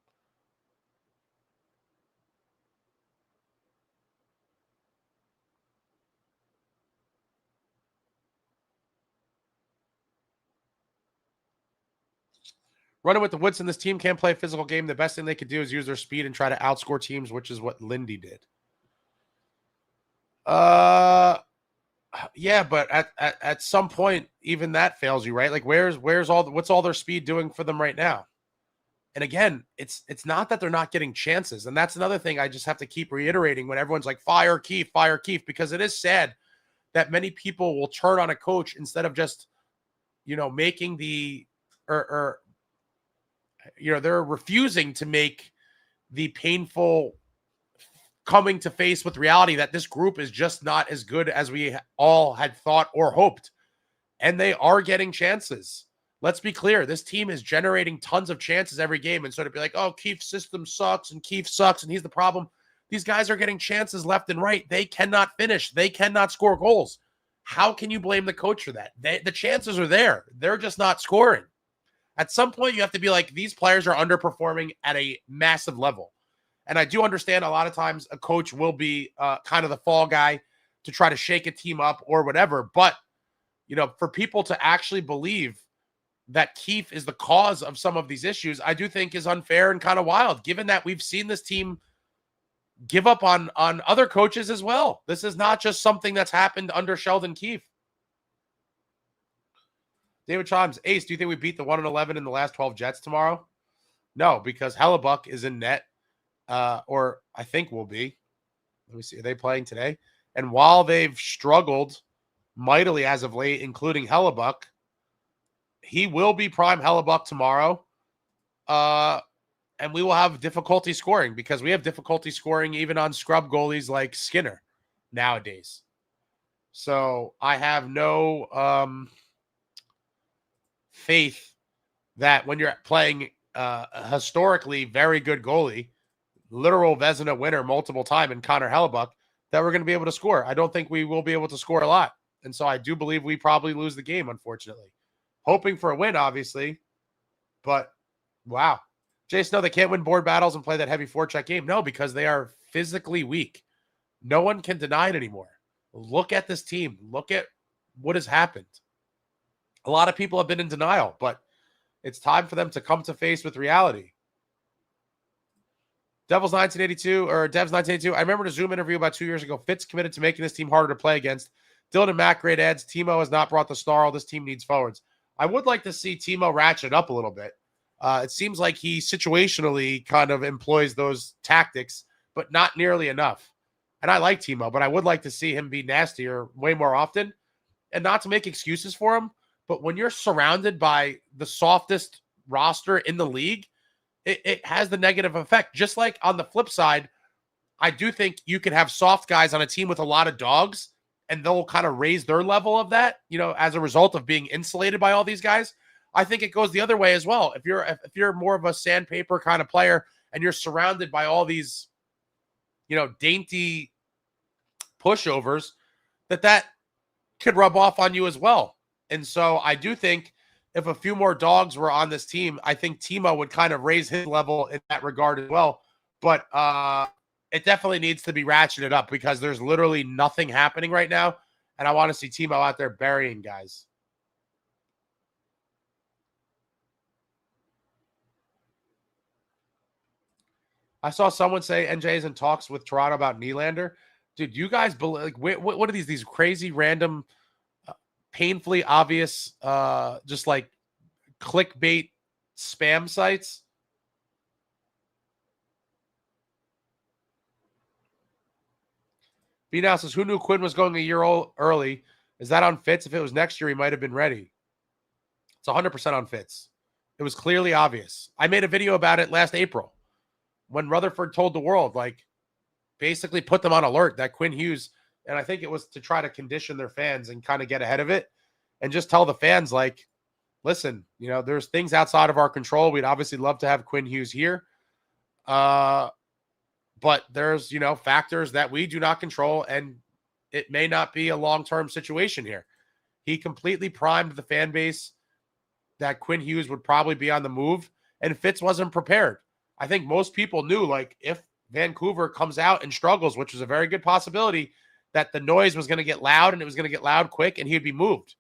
Running with the Woodson, this team can't play a physical game. The best thing they could do is use their speed and try to outscore teams, which is what Lindy did. Yeah, but at some point, even that fails you, right? Like, what's all their speed doing for them right now? And again, it's not that they're not getting chances. And that's another thing I just have to keep reiterating when everyone's like, fire Keefe, because it is sad that many people will turn on a coach instead of just, making they're refusing to make the painful coming to face with reality that this group is just not as good as we all had thought or hoped. And they are getting chances. Let's be clear. This team is generating tons of chances every game. And so to be like, oh, Keefe's system sucks and Keefe sucks and he's the problem. These guys are getting chances left and right. They cannot finish. They cannot score goals. How can you blame the coach for that? The chances are there. They're just not scoring. At some point, you have to be like, these players are underperforming at a massive level. And I do understand a lot of times a coach will be kind of the fall guy to try to shake a team up or whatever. But, for people to actually believe that Keefe is the cause of some of these issues, I do think is unfair and kind of wild, given that we've seen this team give up on other coaches as well. This is not just something that's happened under Sheldon Keefe. David Chimes, Ace, do you think we beat the 1-11 in the last 12 Jets tomorrow? No, because Hellebuck is in net, or I think will be. Let me see. Are they playing today? And while they've struggled mightily as of late, including Hellebuck, he will be prime Hellebuck tomorrow. And we will have difficulty scoring because we have difficulty scoring even on scrub goalies like Skinner nowadays. So I have no faith that when you're playing a historically very good goalie, literal Vezina winner multiple time in Connor Hellebuck, that we're going to be able to score. I don't think we will be able to score a lot. And so I do believe we probably lose the game, unfortunately. Hoping for a win, obviously. But, wow. Jason, no, they can't win board battles and play that heavy forecheck game. No, because they are physically weak. No one can deny it anymore. Look at this team. Look at what has happened. A lot of people have been in denial, but it's time for them to come to face with reality. Devils 1982 or Devs 1982. I remember the Zoom interview about 2 years ago. Fitz committed to making this team harder to play against. Dylan and Matt, great ads. Timo has not brought the snarl. This team needs forwards. I would like to see Timo ratchet up a little bit. It seems like he situationally kind of employs those tactics, but not nearly enough. And I like Timo, but I would like to see him be nastier way more often. And not to make excuses for him, but when you're surrounded by the softest roster in the league, it has the negative effect. Just like on the flip side, I do think you can have soft guys on a team with a lot of dogs, and they'll kind of raise their level of that, as a result of being insulated by all these guys. I think it goes the other way as well. If you're more of a sandpaper kind of player and you're surrounded by all these, dainty pushovers, that could rub off on you as well. And so I do think if a few more dogs were on this team, I think Timo would kind of raise his level in that regard as well. But it definitely needs to be ratcheted up because there's literally nothing happening right now. And I want to see Timo out there burying guys. I saw someone say NJ is in talks with Toronto about Nylander. Dude, you guys believe, like, what are these crazy, random, painfully obvious, just like clickbait spam sites? B now says, who knew Quinn was going a year early? Is that on Fitz? If it was next year, he might have been ready. It's 100% on Fitz. It was clearly obvious. I made a video about it last April when Rutherford told the world, like, basically put them on alert that Quinn Hughes, and I think it was to try to condition their fans and kind of get ahead of it and just tell the fans, like, listen, you know, there's things outside of our control. We'd obviously love to have Quinn Hughes here. But there's, you know, factors that we do not control, and it may not be a long-term situation here. He completely primed the fan base that Quinn Hughes would probably be on the move, and Fitz wasn't prepared. I think most people knew, like, if Vancouver comes out and struggles, which was a very good possibility, that the noise was going to get loud, and it was going to get loud quick, and he'd be moved.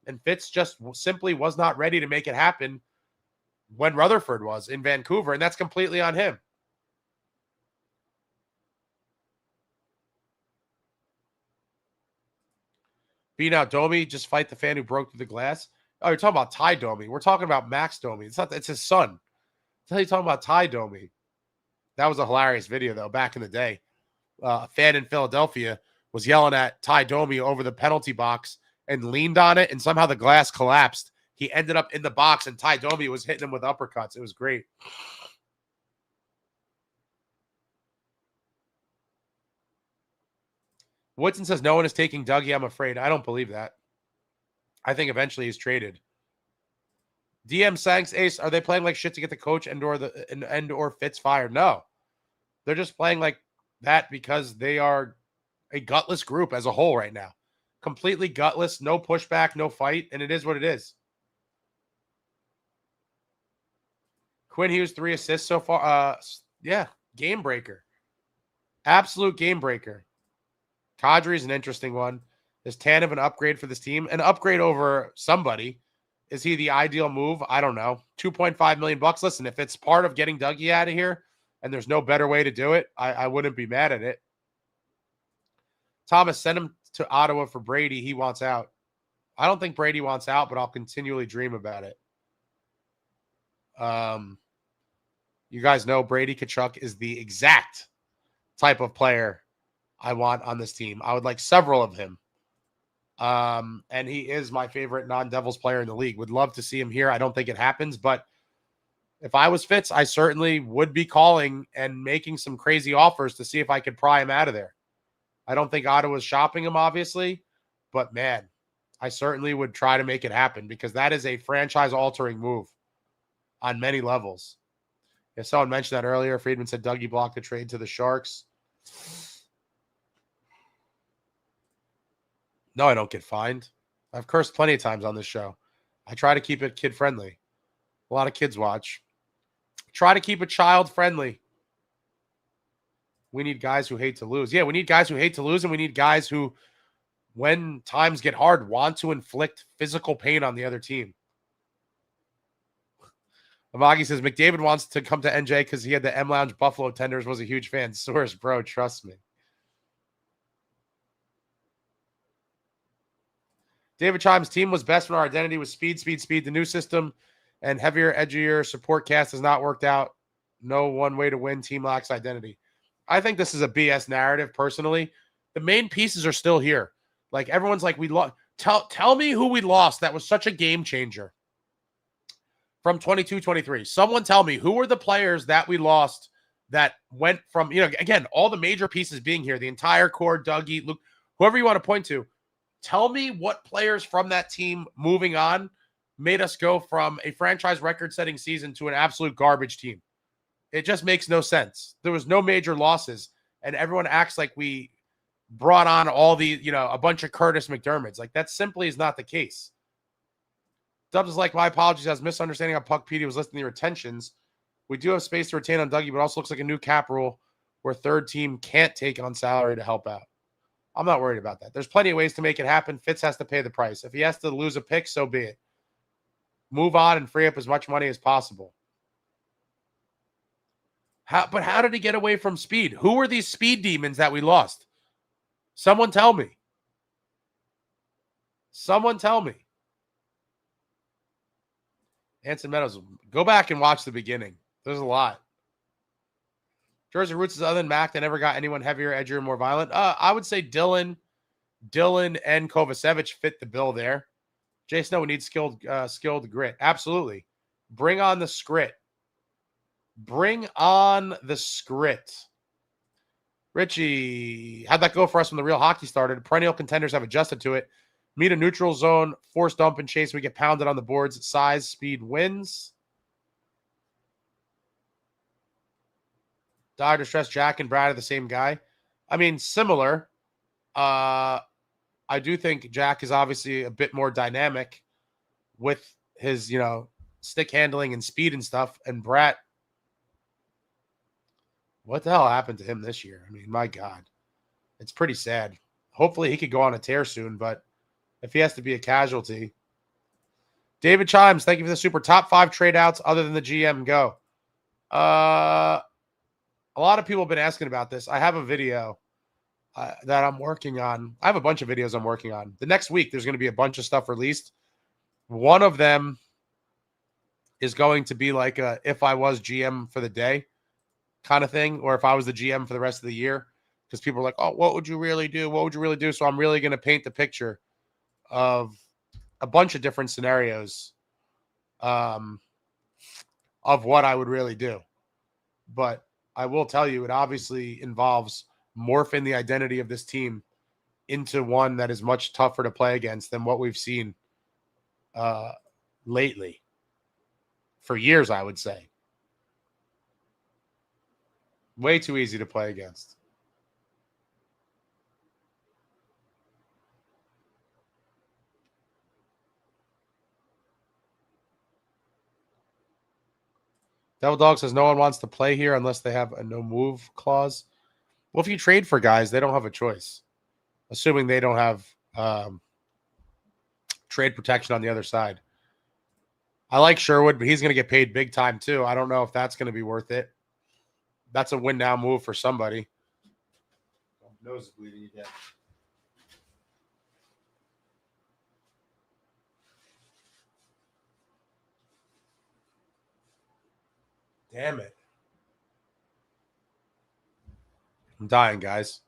And Fitz just simply was not ready to make it happen when Rutherford was in Vancouver, and that's completely on him. Being out Domi, just fight the fan who broke through the glass. Oh, you're talking about Ty Domi. We're talking about Max Domi. It's his son. Tell you talking about Ty Domi. That was a hilarious video, though, back in the day. A fan in Philadelphia was yelling at Ty Domi over the penalty box and leaned on it, and somehow the glass collapsed. He ended up in the box, and Ty Domi was hitting him with uppercuts. It was great. Woodson says no one is taking Dougie. I'm afraid. I don't believe that. I think eventually he's traded. DM Sanks Ace, are they playing like shit to get the coach and or Fitz fired? No. They're just playing like that because they are a gutless group as a whole right now. Completely gutless, no pushback, no fight, and it is what it is. Quinn Hughes, 3 assists so far. Yeah, game breaker. Absolute game breaker. Kadri is an interesting one. Is Tanev an upgrade for this team? An upgrade over somebody. Is he the ideal move? I don't know. $2.5 million. Listen, if it's part of getting Dougie out of here and there's no better way to do it, I wouldn't be mad at it. Thomas, send him to Ottawa for Brady. He wants out. I don't think Brady wants out, but I'll continually dream about it. You guys know Brady Tkachuk is the exact type of player I want on this team. I would like several of him. And he is my favorite non-Devils player in the league. Would love to see him here. I don't think it happens, but if I was Fitz, I certainly would be calling and making some crazy offers to see if I could pry him out of there. I don't think Ottawa's shopping him, obviously, but man, I certainly would try to make it happen because that is a franchise-altering move on many levels. If someone mentioned that earlier, Friedman said Dougie blocked the trade to the Sharks. No, I don't get fined. I've cursed plenty of times on this show. I try to keep it kid-friendly. A lot of kids watch. Try to keep it child-friendly. We need guys who hate to lose. Yeah, we need guys who hate to lose, and we need guys who, when times get hard, want to inflict physical pain on the other team. Amagi says, McDavid wants to come to NJ because he had the M Lounge Buffalo tenders, was a huge fan. Source, bro, trust me. David Chimes, team was best when our identity was speed. The new system and heavier, edgier support cast has not worked out. No one way to win. Team lacks identity. I think this is a BS narrative, personally. The main pieces are still here. Like, everyone's like, we lost. Tell me who we lost that was such a game changer from 22-23. Someone tell me who were the players that we lost that went from, you know, again, all the major pieces being here, the entire core, Dougie, Luke, whoever you want to point to. Tell me what players from that team moving on made us go from a franchise record-setting season to an absolute garbage team. It just makes no sense. There was no major losses, and everyone acts like we brought on all the, you know, a bunch of Curtis McDermotts. Like, that simply is not the case. Dubs is like, my apologies, I was misunderstanding how Puckpedia was listing the retentions. We do have space to retain on Dougie, but also looks like a new cap rule where third team can't take on salary to help out. I'm not worried about that. There's plenty of ways to make it happen. Fitz has to pay the price. If he has to lose a pick, so be it. Move on and free up as much money as possible. But how did he get away from speed? Who were these speed demons that we lost? Someone tell me. Someone tell me. Hanson Meadows, go back and watch the beginning. There's a lot. Jersey Roots is other than Mac. They never got anyone heavier, edgier, more violent. I would say Dylan and Kovacevic fit the bill there. Jay Snow needs skilled grit. Absolutely. Bring on the script. Bring on the script. Richie, how'd that go for us when the real hockey started? Perennial contenders have adjusted to it. Meet a neutral zone, force dump and chase. We get pounded on the boards. Size, speed wins. Dire Distress, Jack and Brad are the same guy. I mean, similar. I do think Jack is obviously a bit more dynamic with his, stick handling and speed and stuff. And Brad, what the hell happened to him this year? I mean, my God. It's pretty sad. Hopefully he could go on a tear soon, but if he has to be a casualty. David Chimes, thank you for the super. Top 5 trade outs other than the GM. Go. A lot of people have been asking about this. I have a video that I'm working on. I have a bunch of videos I'm working on. The next week, there's going to be a bunch of stuff released. One of them is going to be like a if I was GM for the day kind of thing, or if I was the GM for the rest of the year, because people are like, oh, what would you really do? What would you really do? So I'm really going to paint the picture of a bunch of different scenarios of what I would really do. But I will tell you, it obviously involves morphing the identity of this team into one that is much tougher to play against than what we've seen lately. For years, I would say. Way too easy to play against. Devil Dog says no one wants to play here unless they have a no move clause. Well, if you trade for guys, they don't have a choice. Assuming they don't have trade protection on the other side. I like Sherwood, but he's going to get paid big time too. I don't know if that's going to be worth it. That's a win now move for somebody. Nose is bleeding again. Damn it. I'm dying, guys.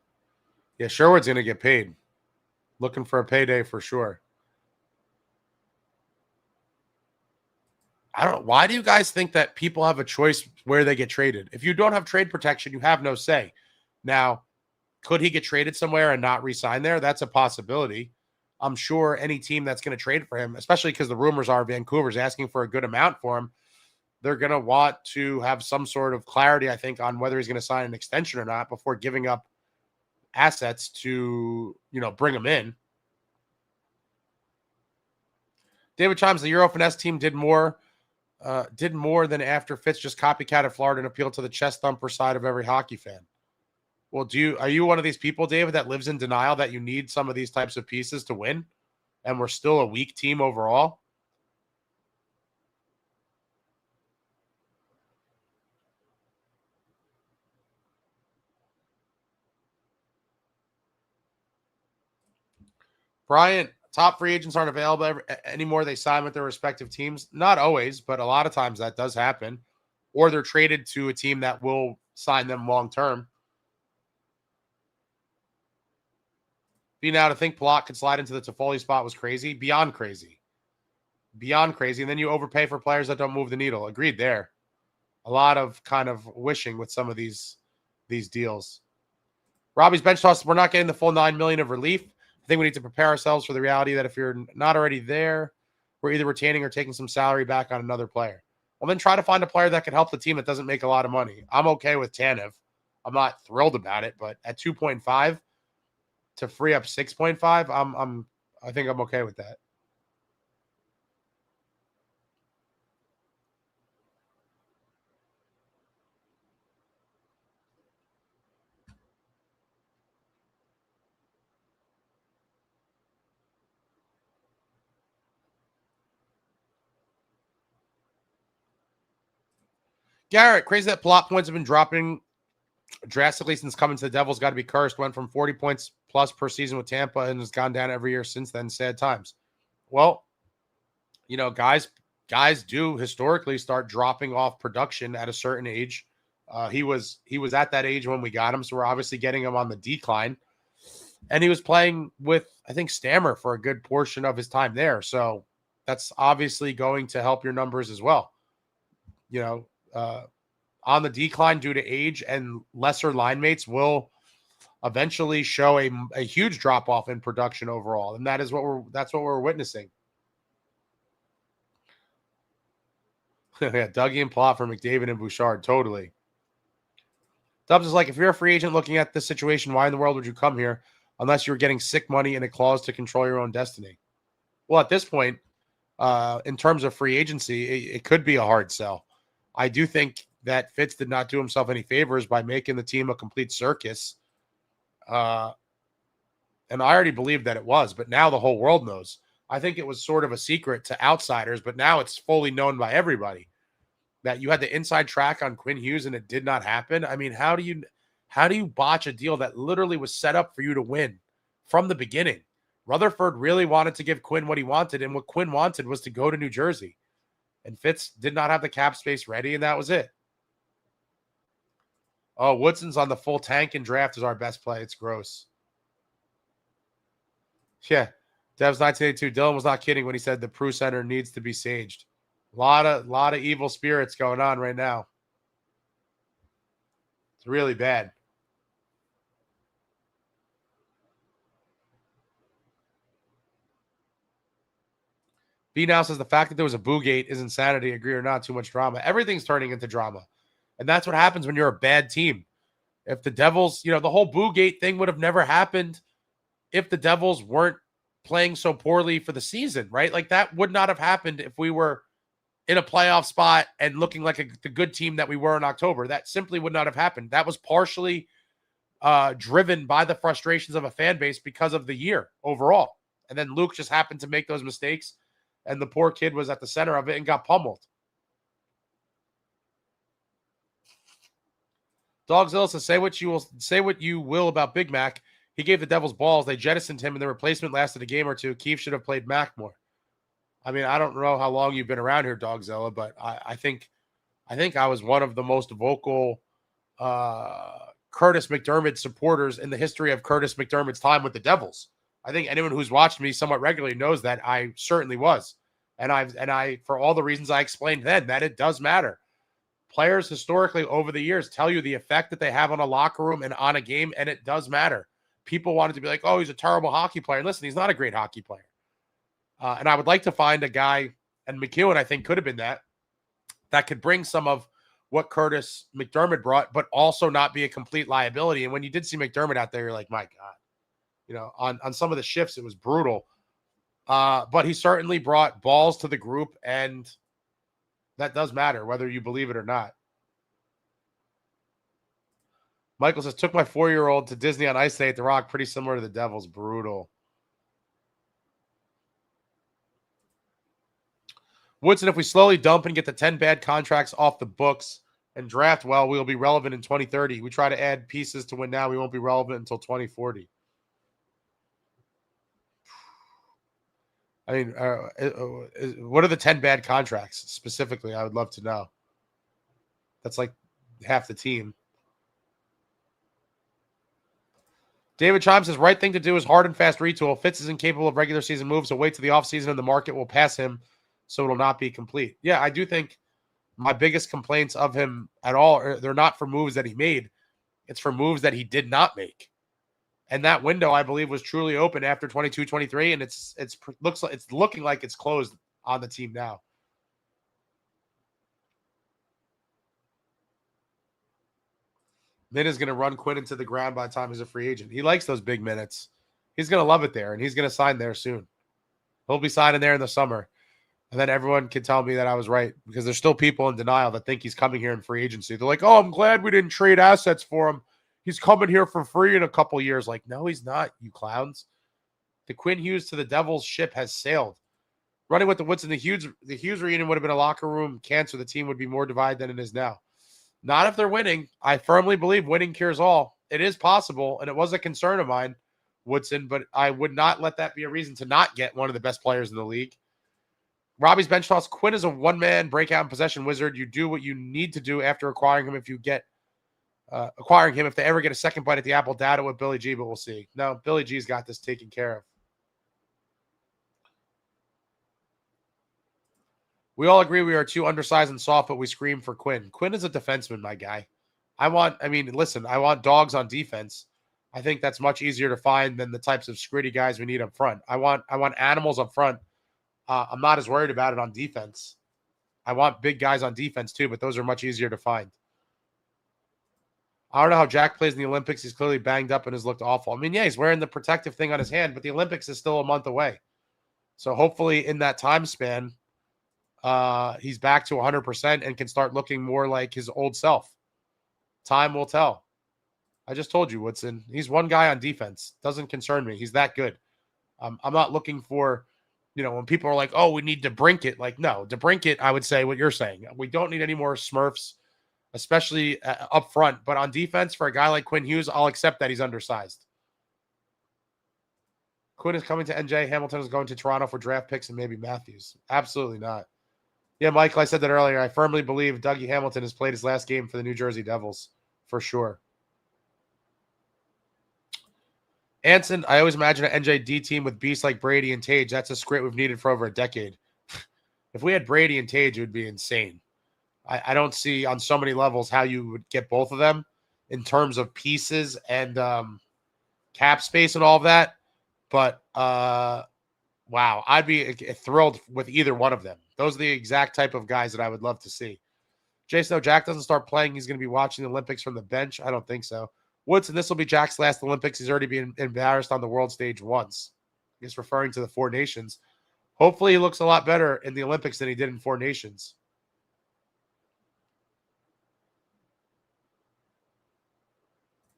Yeah, Sherwood's going to get paid. Looking for a payday for sure. I don't know. Why do you guys think that people have a choice where they get traded? If you don't have trade protection, you have no say. Now, could he get traded somewhere and not re-sign there? That's a possibility. I'm sure any team that's going to trade for him, especially because the rumors are Vancouver's asking for a good amount for him, they're going to want to have some sort of clarity, I think, on whether he's going to sign an extension or not before giving up assets to, bring him in. David Chimes, the Euro Finesse team did more than after Fitz just copycatted Florida and appealed to the chest thumper side of every hockey fan. Well, are you one of these people, David, that lives in denial that you need some of these types of pieces to win, and we're still a weak team overall? Bryant, top free agents aren't available anymore. They sign with their respective teams. Not always, but a lot of times that does happen. Or they're traded to a team that will sign them long term. Now to think Palat could slide into the Toffoli spot was crazy. Beyond crazy. Beyond crazy. And then you overpay for players that don't move the needle. Agreed there. A lot of kind of wishing with some of these deals. Robbie's bench toss, we're not getting the full $9 million of relief. I think we need to prepare ourselves for the reality that if you're not already there, we're either retaining or taking some salary back on another player. Well, then try to find a player that can help the team that doesn't make a lot of money. I'm okay with Tanev. I'm not thrilled about it, but at 2.5 to free up 6.5, I think I'm okay with that. Garrett, crazy that plot points have been dropping drastically since coming to the Devils. Got to be cursed. Went from 40 points plus per season with Tampa and has gone down every year since then. Sad times. Well, you know, guys do historically start dropping off production at a certain age. He was at that age when we got him, so we're obviously getting him on the decline. And he was playing with, I think, Stammer for a good portion of his time there. So that's obviously going to help your numbers as well. You know, on the decline due to age, and lesser line mates will eventually show a huge drop off in production overall. And that's what we're witnessing. Yeah, Dougie and Plot for McDavid and Bouchard. Totally. Dubs is like, if you're a free agent looking at this situation, why in the world would you come here unless you're getting sick money and a clause to control your own destiny? Well, at this point, in terms of free agency, it could be a hard sell. I do think that Fitz did not do himself any favors by making the team a complete circus. And I already believed that it was, but now the whole world knows. I think it was sort of a secret to outsiders, but now it's fully known by everybody that you had the inside track on Quinn Hughes and it did not happen. I mean, how do you botch a deal that literally was set up for you to win from the beginning? Rutherford really wanted to give Quinn what he wanted, and what Quinn wanted was to go to New Jersey. And Fitz did not have the cap space ready, and that was it. Oh, Woodson's on the full tank and draft is our best play. It's gross. Yeah. Devs 1982. Dylan was not kidding when he said the Prue Center needs to be saged. A lot of evil spirits going on right now. It's really bad. B now says the fact that there was a boo gate is insanity. Agree or not? Too much drama. Everything's turning into drama. And that's what happens when you're a bad team. If the Devils, you know, the whole boo gate thing would have never happened if the Devils weren't playing so poorly for the season, right? Like that would not have happened if we were in a playoff spot and looking like the good team that we were in October. That simply would not have happened. That was partially driven by the frustrations of a fan base because of the year overall. And then Luke just happened to make those mistakes, and the poor kid was at the center of it and got pummeled. Dogzilla says, say what you will about Big Mac. He gave the Devils balls. They jettisoned him, and the replacement lasted a game or two. Keefe should have played Mac more. I mean, I don't know how long you've been around here, Dogzilla, but I think I was one of the most vocal Curtis McDermott supporters in the history of Curtis McDermott's time with the Devils. I think anyone who's watched me somewhat regularly knows that I certainly was. And I, for all the reasons I explained then, that it does matter. Players historically over the years tell you the effect that they have on a locker room and on a game, and it does matter. People wanted to be like, oh, he's a terrible hockey player. Listen, he's not a great hockey player. And I would like to find a guy, and MacEwen, I think, could have been that could bring some of what Curtis McDermott brought, but also not be a complete liability. And when you did see McDermott out there, you're like, my God. You know, on some of the shifts, it was brutal. But he certainly brought balls to the group, and that does matter, whether you believe it or not. Michael says, took my 4-year-old to Disney on Ice Day at the Rock. Pretty similar to the Devils. Brutal. Woodson, if we slowly dump and get the 10 bad contracts off the books and draft well, we'll be relevant in 2030. We try to add pieces to win now. We won't be relevant until 2040. I mean, what are the 10 bad contracts specifically? I would love to know. That's like half the team. David Chimes says, right thing to do is hard and fast retool. Fitz is incapable of regular season moves, so wait till the offseason and the market will pass him, so it'll not be complete. Yeah, I do think my biggest complaints of him at all, they're not for moves that he made. It's for moves that he did not make. And that window, I believe, was truly open after 22-23, and it's looking like it's closed on the team now. Min is going to run Quinn into the ground by the time he's a free agent. He likes those big minutes. He's going to love it there, and he's going to sign there soon. He'll be signing there in the summer. And then everyone can tell me that I was right, because there's still people in denial that think he's coming here in free agency. They're like, oh, I'm glad we didn't trade assets for him. He's coming here for free in a couple years. Like, no, he's not, you clowns. The Quinn Hughes to the Devils ship has sailed. Running with the Woods and the Hughes reunion would have been a locker room cancer. The team would be more divided than it is now. Not if they're winning. I firmly believe winning cures all. It is possible, and it was a concern of mine, Woodson, but I would not let that be a reason to not get one of the best players in the league. Robbie's bench toss. Quinn is a one-man breakout and possession wizard. You do what you need to do after acquiring him. If you get acquiring him, if they ever get a second bite at the apple, doubt it with Billy G, but we'll see. No, Billy G's got this taken care of. We all agree we are too undersized and soft, but we scream for Quinn. Quinn is a defenseman, my guy. I want dogs on defense. I think that's much easier to find than the types of scritty guys we need up front. I want animals up front. I'm not as worried about it on defense. I want big guys on defense too, but those are much easier to find. I don't know how Jack plays in the Olympics. He's clearly banged up and has looked awful. I mean, yeah, he's wearing the protective thing on his hand, but the Olympics is still a month away. So hopefully in that time span, he's back to 100% and can start looking more like his old self. Time will tell. I just told you, Woodson. He's one guy on defense. Doesn't concern me. He's that good. I'm not looking for, when people are like, oh, we need DeBrincat. Like, no, DeBrincat, I would say what you're saying. We don't need any more Smurfs, especially up front. But on defense, for a guy like Quinn Hughes, I'll accept that he's undersized. Quinn is coming to NJ. Hamilton is going to Toronto for draft picks and maybe Matthews. Absolutely not. Yeah, Michael, I said that earlier. I firmly believe Dougie Hamilton has played his last game for the New Jersey Devils, for sure. Anson, I always imagine an NJD team with beasts like Brady and Tage. That's a script we've needed for over a decade. If we had Brady and Tage, it would be insane. I don't see on so many levels how you would get both of them in terms of pieces and cap space and all of that. But, wow, I'd be thrilled with either one of them. Those are the exact type of guys that I would love to see. Jason, Jack doesn't start playing. He's going to be watching the Olympics from the bench. I don't think so. Woodson, this will be Jack's last Olympics. He's already been embarrassed on the world stage once. He's referring to the Four Nations. Hopefully he looks a lot better in the Olympics than he did in Four Nations.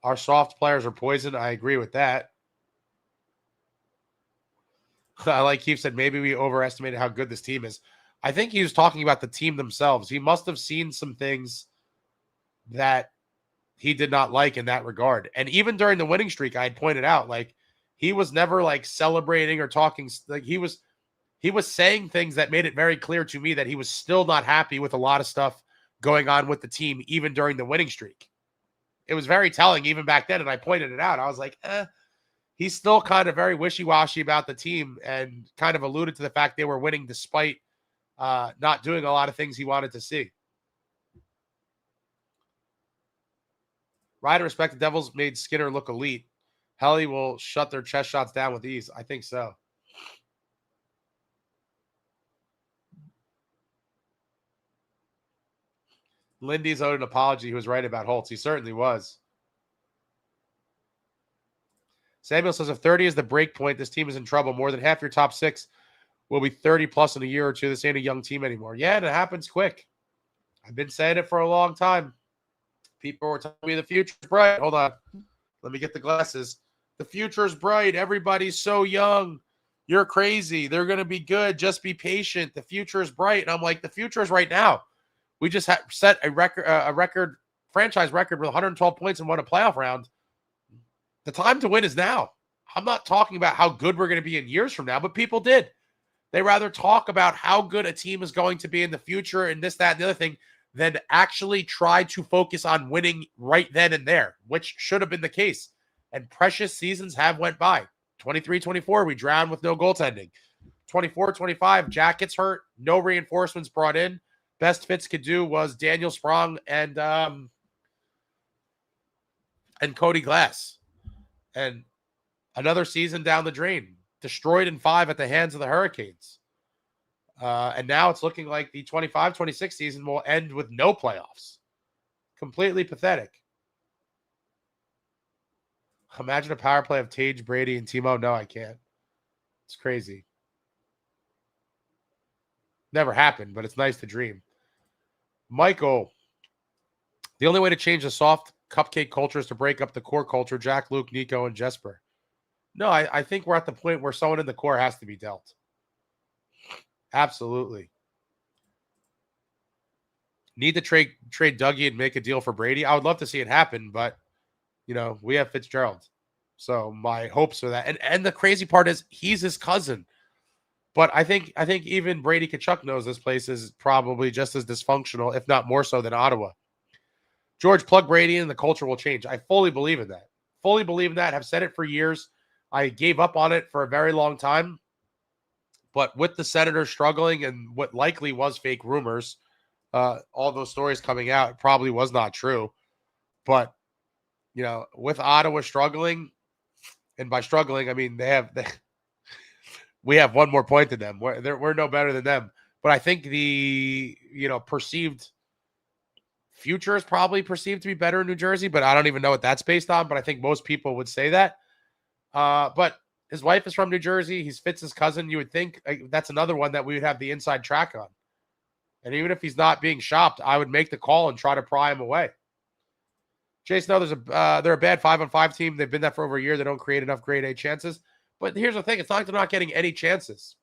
Our soft players are poison. I agree with that. I like Keith said, maybe we overestimated how good this team is. I think he was talking about the team themselves. He must have seen some things that he did not like in that regard. And even during the winning streak, I had pointed out, like, he was never like celebrating or talking. Like he was saying things that made it very clear to me that he was still not happy with a lot of stuff going on with the team, even during the winning streak. It was very telling even back then. And I pointed it out. I was like, he's still kind of very wishy-washy about the team and kind of alluded to the fact they were winning despite not doing a lot of things he wanted to see. Ryder, respect the Devils made Skinner look elite. Helly will shut their chest shots down with ease. I think so. Lindy's owed an apology. He was right about Holtz. He certainly was. Samuel says, if 30 is the break point, this team is in trouble. More than half your top six will be 30-plus in a year or two. This ain't a young team anymore. Yeah, and it happens quick. I've been saying it for a long time. People were telling me the future's bright. Hold on. Let me get the glasses. The future's bright. Everybody's so young. You're crazy. They're going to be good. Just be patient. The future is bright. And I'm like, the future is right now. We just set a franchise record with 112 points and won a playoff round. The time to win is now. I'm not talking about how good we're going to be in years from now, but people did. They rather talk about how good a team is going to be in the future and this, that, and the other thing than actually try to focus on winning right then and there, which should have been the case. And precious seasons have went by. 23-24, we drowned with no goaltending. 24-25, Jack gets hurt, no reinforcements brought in. Best Fitz could do was Daniel Sprong and Cody Glass. And another season down the drain. Destroyed in 5 at the hands of the Hurricanes. And now it's looking like the 25-26 season will end with no playoffs. Completely pathetic. Imagine a power play of Tage, Brady, and Timo. No, I can't. It's crazy. Never happened, but it's nice to dream. Michael, the only way to change the soft cupcake culture is to break up the core culture. Jack, Luke, Nico, and Jesper. No, I think we're at the point where someone in the core has to be dealt. Absolutely. Need to trade Dougie and make a deal for Brady. I would love to see it happen, but we have Fitzgerald. So my hopes are that. And the crazy part is he's his cousin. But I think even Brady Tkachuk knows this place is probably just as dysfunctional, if not more so, than Ottawa. George, plug Brady and the culture will change. I fully believe in that. Fully believe in that. Have said it for years. I gave up on it for a very long time. But with the Senators struggling and what likely was fake rumors, all those stories coming out, it probably was not true. But, with Ottawa struggling, and by struggling, I mean we have one more point than them. We're no better than them. But I think the, perceived future is probably perceived to be better in New Jersey, but I don't even know what that's based on. But I think most people would say that. But his wife is from New Jersey. He's Fitz's cousin. You would think that's another one that we would have the inside track on. And even if he's not being shopped, I would make the call and try to pry him away. Jason, they're a bad 5-on-5 team. They've been that for over a year. They don't create enough grade A chances. But here's the thing. It's not like they're not getting any chances.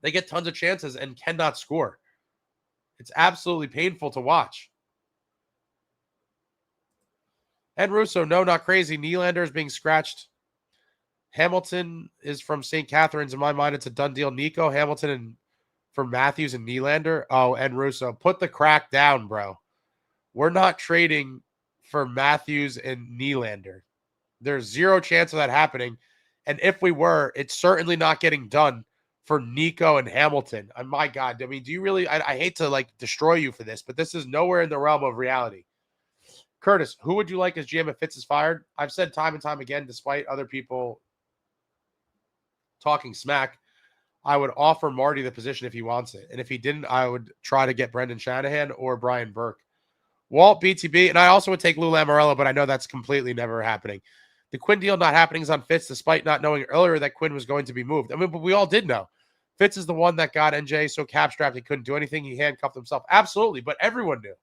They get tons of chances and cannot score. It's absolutely painful to watch. And Russo, no, not crazy. Nylander is being scratched. Hamilton is from St. Catharines. In my mind, it's a done deal. Nico, Hamilton, and for Matthews and Nylander. Oh, and Russo, put the crack down, bro. We're not trading for Matthews and Nylander. There's zero chance of that happening. And if we were, it's certainly not getting done for Nico and Hamilton. And my God, I mean, do you really, I hate to destroy you for this, but this is nowhere in the realm of reality. Curtis, who would you like as GM if Fitz is fired? I've said time and time again, despite other people talking smack, I would offer Marty the position if he wants it. And if he didn't, I would try to get Brendan Shanahan or Brian Burke. Walt, BTB, and I also would take Lou Lamoriello, but I know that's completely never happening. The Quinn deal not happening is on Fitz, despite not knowing earlier that Quinn was going to be moved. I mean, but we all did know. Fitz is the one that got NJ so cap-strapped he couldn't do anything. He handcuffed himself. Absolutely, but everyone knew.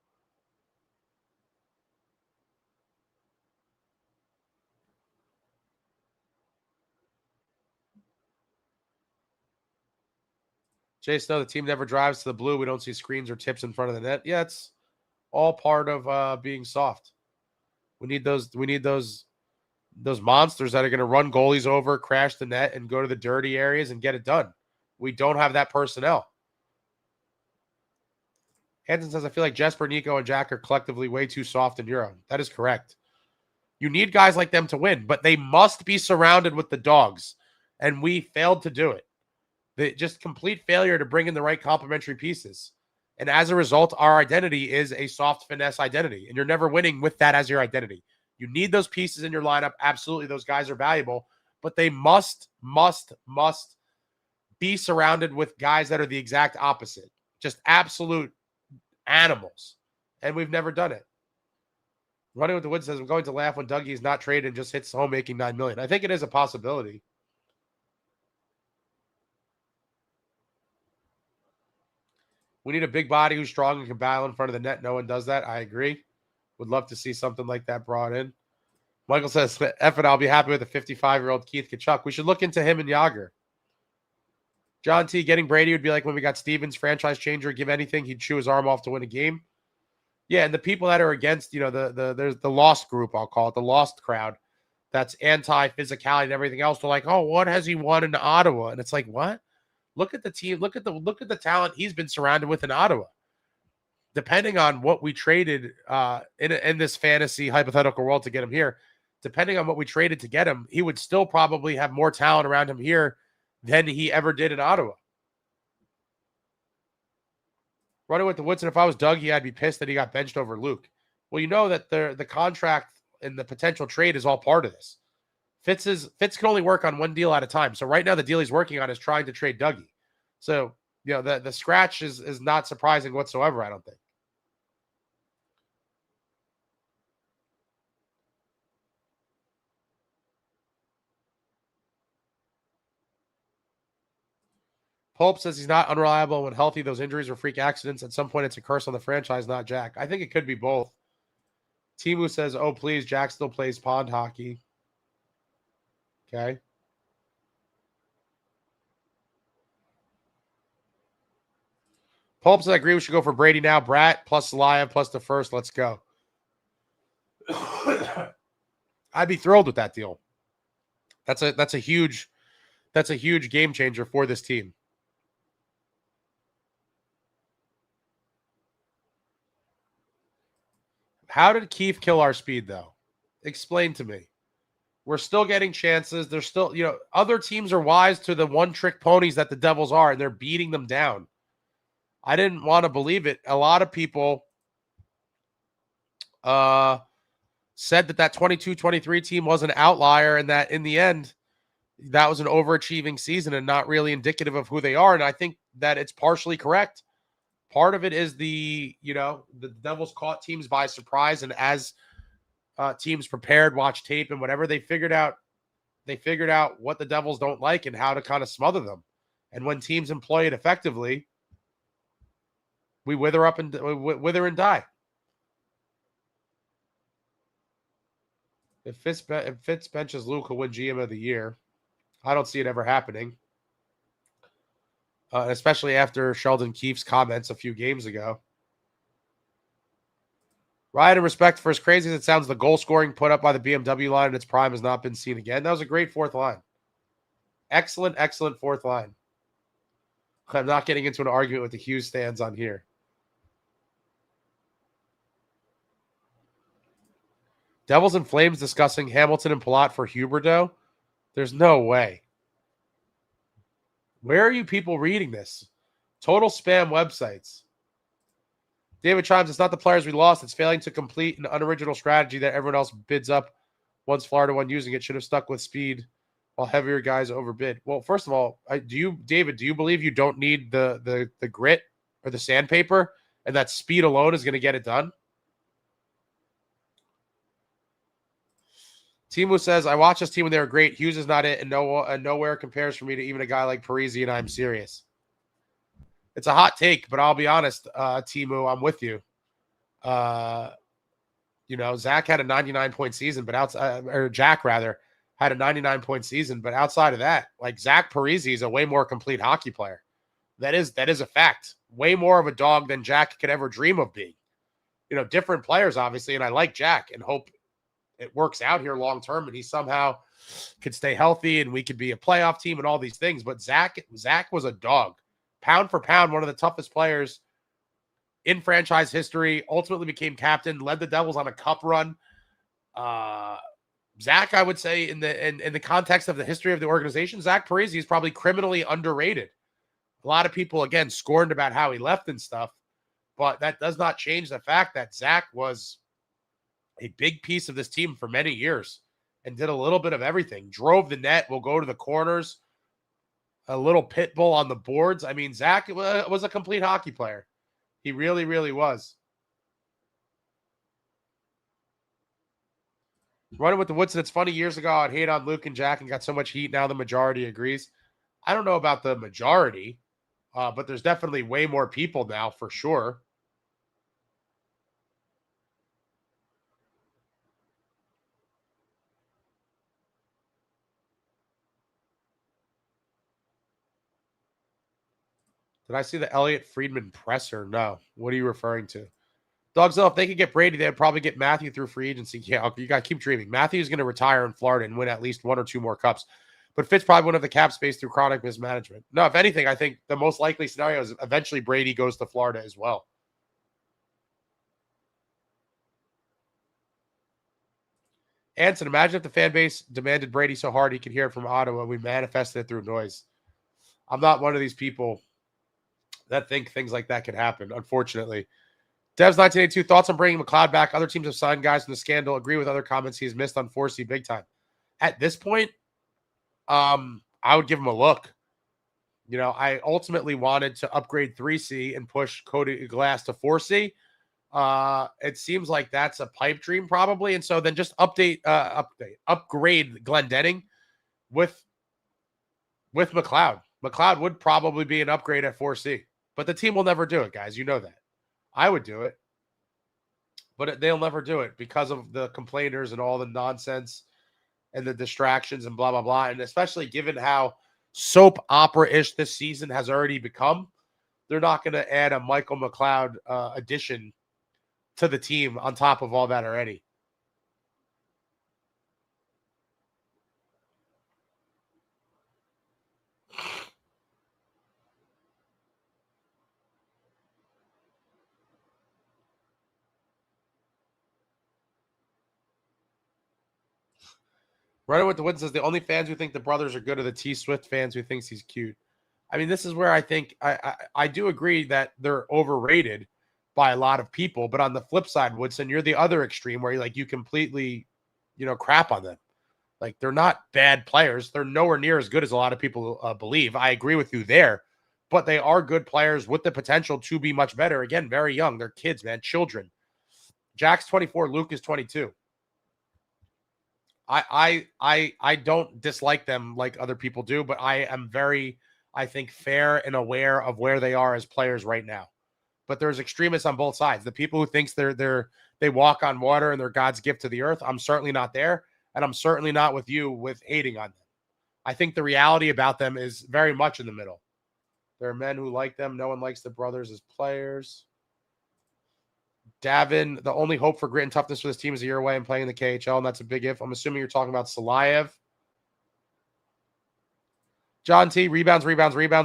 Jay Snow, the team never drives to the blue. We don't see screens or tips in front of the net. Yeah, it's all part of being soft. We need those monsters that are going to run goalies over, crash the net, and go to the dirty areas and get it done. We don't have that personnel. Hanson says, I feel like Jesper, Nico, and Jack are collectively way too soft in Euro. That is correct. You need guys like them to win, but they must be surrounded with the dogs. And we failed to do it. Just complete failure to bring in the right complementary pieces. And as a result, our identity is a soft finesse identity. And you're never winning with that as your identity. You need those pieces in your lineup. Absolutely, those guys are valuable. But they must be surrounded with guys that are the exact opposite. Just absolute animals. And we've never done it. Running with the Woods says, I'm going to laugh when Dougie is not traded and just hits home making $9 million. I think it is a possibility. We need a big body who's strong and can battle in front of the net. No one does that. I agree. Would love to see something like that brought in. Michael says, F it, I'll be happy with a 55-year-old Keith Tkachuk. We should look into him and Yager. John T, getting Brady would be like when we got Stevens, franchise changer, give anything, he'd chew his arm off to win a game. Yeah, and the people that are against, there's the lost group, I'll call it, the lost crowd, that's anti-physicality and everything else. They're like, oh, what has he won in Ottawa? And it's like, what? Look at the team. Look at the talent he's been surrounded with in Ottawa. Depending on what we traded in this fantasy hypothetical world to get him here, depending on what we traded to get him, he would still probably have more talent around him here than he ever did in Ottawa. Running with the Woods, and if I was Dougie, I'd be pissed that he got benched over Luke. Well, you know that the contract and the potential trade is all part of this. Fitz can only work on one deal at a time. So right now the deal he's working on is trying to trade Dougie. So, the scratch is not surprising whatsoever, I don't think. Pope says he's not unreliable when healthy. Those injuries were freak accidents. At some point, it's a curse on the franchise, not Jack. I think it could be both. Timu says, oh, please, Jack still plays pond hockey. Okay. Pulp says, I agree we should go for Brady now. Brat plus Live plus the first. Let's go. I'd be thrilled with that deal. That's a huge game changer for this team. How did Keefe kill our speed, though? Explain to me. We're still getting chances. There's still, other teams are wise to the one-trick ponies that the Devils are, and they're beating them down. I didn't want to believe it. A lot of people said that 22-23 team was an outlier and that in the end, that was an overachieving season and not really indicative of who they are. And I think that it's partially correct. Part of it is the Devils caught teams by surprise, and as teams prepared, watched tape and whatever, they figured out what the Devils don't like and how to kind of smother them. And when teams employ it effectively, we wither and die. If Fitz benches Luke, he'll win GM of the year. I don't see it ever happening. Especially after Sheldon Keefe's comments a few games ago. Ryan, in respect for as crazy as it sounds, the goal scoring put up by the BMW line in its prime has not been seen again. That was a great fourth line. Excellent, excellent fourth line. I'm not getting into an argument with the Hughes stands on here. Devils and Flames discussing Hamilton and Palat for Huberdeau. There's no way. Where are you people reading this? Total spam websites. David Chimes, it's not the players we lost. It's failing to complete an unoriginal strategy that everyone else bids up once Florida won using it. Should have stuck with speed while heavier guys overbid. Well, first of all, David, do you believe you don't need the grit or the sandpaper and that speed alone is going to get it done? Timu says, I watched this team when they were great. Hughes is not it, and nowhere compares for me to even a guy like Parise, and I'm serious. It's a hot take, but I'll be honest, Timu, I'm with you. Zach had a 99-point season, but Jack rather had a 99-point season, but outside of that, like Zach Parise is a way more complete hockey player. That is a fact. Way more of a dog than Jack could ever dream of being. Different players, obviously, and I like Jack and hope it works out here long term and he somehow could stay healthy and we could be a playoff team and all these things. But Zach was a dog. Pound for pound, one of the toughest players in franchise history, ultimately became captain, led the Devils on a cup run. Zach, I would say, in the context of the history of the organization, Zach Parise is probably criminally underrated. A lot of people, again, scorned about how he left and stuff, but that does not change the fact that Zach was a big piece of this team for many years and did a little bit of everything. Drove the net, will go to the corners, a little pit bull on the boards. I mean, Zach was a complete hockey player. He really, really was. Running with the Woodson, it's funny, years ago, I'd hate on Luke and Jack and got so much heat. Now the majority agrees. I don't know about the majority, but there's definitely way more people now for sure. Did I see the Elliot Friedman presser? No. What are you referring to? Dogsville, if they could get Brady, they'd probably get Matthew through free agency. Yeah, you got to keep dreaming. Matthew's going to retire in Florida and win at least one or two more cups. But Fitz probably wouldn't have the cap space through chronic mismanagement. No, if anything, I think the most likely scenario is eventually Brady goes to Florida as well. Anson, imagine if the fan base demanded Brady so hard he could hear it from Ottawa. We manifested it through noise. I'm not one of these people that think things like that could happen, unfortunately. Devs 1982, thoughts on bringing McLeod back? Other teams have signed guys from the scandal. Agree with other comments he's missed on 4C big time. At this point, I would give him a look. I ultimately wanted to upgrade 3C and push Cody Glass to 4C. It seems like that's a pipe dream probably. And so then just upgrade Glendening with McLeod. McLeod would probably be an upgrade at 4C, but the team will never do it, guys. You know that. I would do it, but they'll never do it because of the complainers and all the nonsense and the distractions and blah, blah, blah. And especially given how soap opera-ish this season has already become, they're not going to add a Michael McLeod addition to the team on top of all that already. Running with the Wind says the only fans who think the brothers are good are the T Swift fans who thinks he's cute. I mean, this is where I think I do agree that they're overrated by a lot of people. But on the flip side, Woodson, you're the other extreme where you completely, crap on them. Like, they're not bad players. They're nowhere near as good as a lot of people believe. I agree with you there. But they are good players with the potential to be much better. Again, very young. They're kids, man, children. Jack's 24. Luke is 22. I don't dislike them like other people do, but I am very, I think, fair and aware of where they are as players right now. But there's extremists on both sides. The people who thinks they walk on water and they're God's gift to the earth. I'm certainly not there, and I'm certainly not with you with hating on them. I think the reality about them is very much in the middle. There are men who like them. No one likes the brothers as players. Davin, the only hope for grit and toughness for this team is a year away and playing in the KHL, and that's a big if. I'm assuming you're talking about Salayev. John T, rebounds.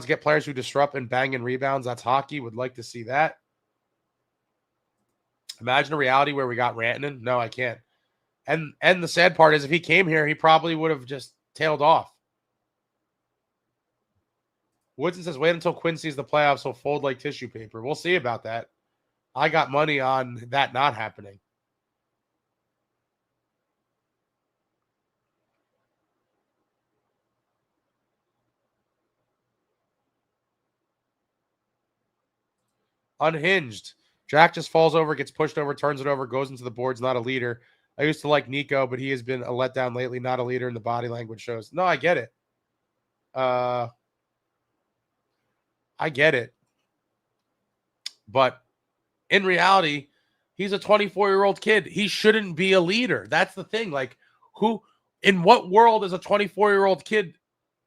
Get players who disrupt and bang in rebounds. That's hockey. Would like to see that. Imagine a reality where we got Rantanen. No, I can't. And the sad part is if he came here, he probably would have just tailed off. Woodson says, wait until Quinn sees the playoffs. He'll fold like tissue paper. We'll see about that. I got money on that not happening. Unhinged. Jack just falls over, gets pushed over, turns it over, goes into the boards, not a leader. I used to like Nico, but he has been a letdown lately, not a leader, and the body language shows. No, I get it. I get it. But in reality, he's a 24-year-old kid. He shouldn't be a leader. That's the thing. Like, in what world is a 24-year-old kid?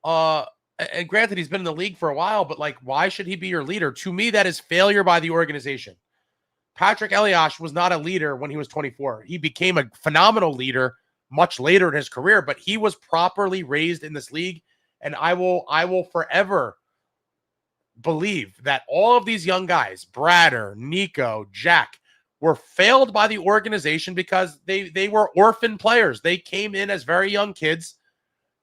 And granted, he's been in the league for a while, but like, why should he be your leader? To me, that is failure by the organization. Patrick Elias was not a leader when he was 24. He became a phenomenal leader much later in his career, but he was properly raised in this league. And I will forever believe that all of these young guys, Bradder, Nico, Jack, were failed by the organization because they were orphan players. They came in as very young kids,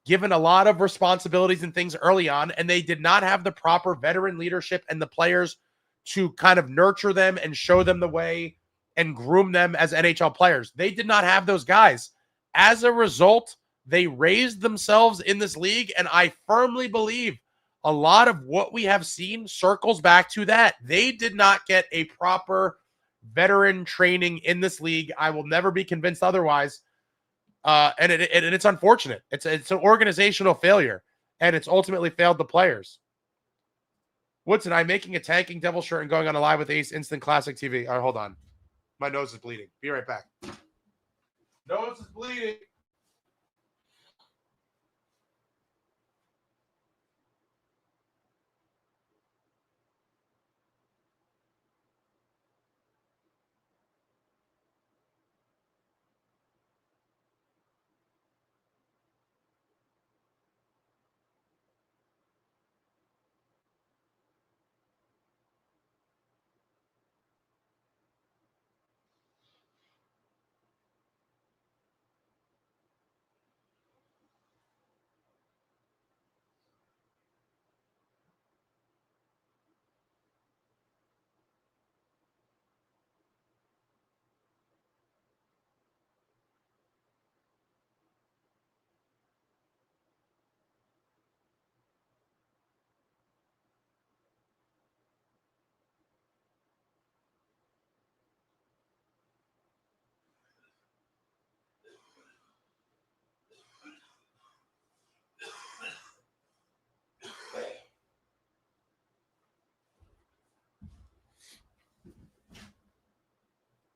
given a lot of responsibilities and things early on, and they did not have the proper veteran leadership and the players to kind of nurture them and show them the way and groom them as NHL players. They did not have those guys. As a result, they raised themselves in this league, and I firmly believe a lot of what we have seen circles back to that. They did not get a proper veteran training in this league. I will never be convinced otherwise. And it's unfortunate. It's an organizational failure, and it's ultimately failed the players. Woodson, I'm making a tanking devil shirt and going on a live with Ace Instant Classic TV. All right, hold on. My nose is bleeding. Be right back. Nose is bleeding.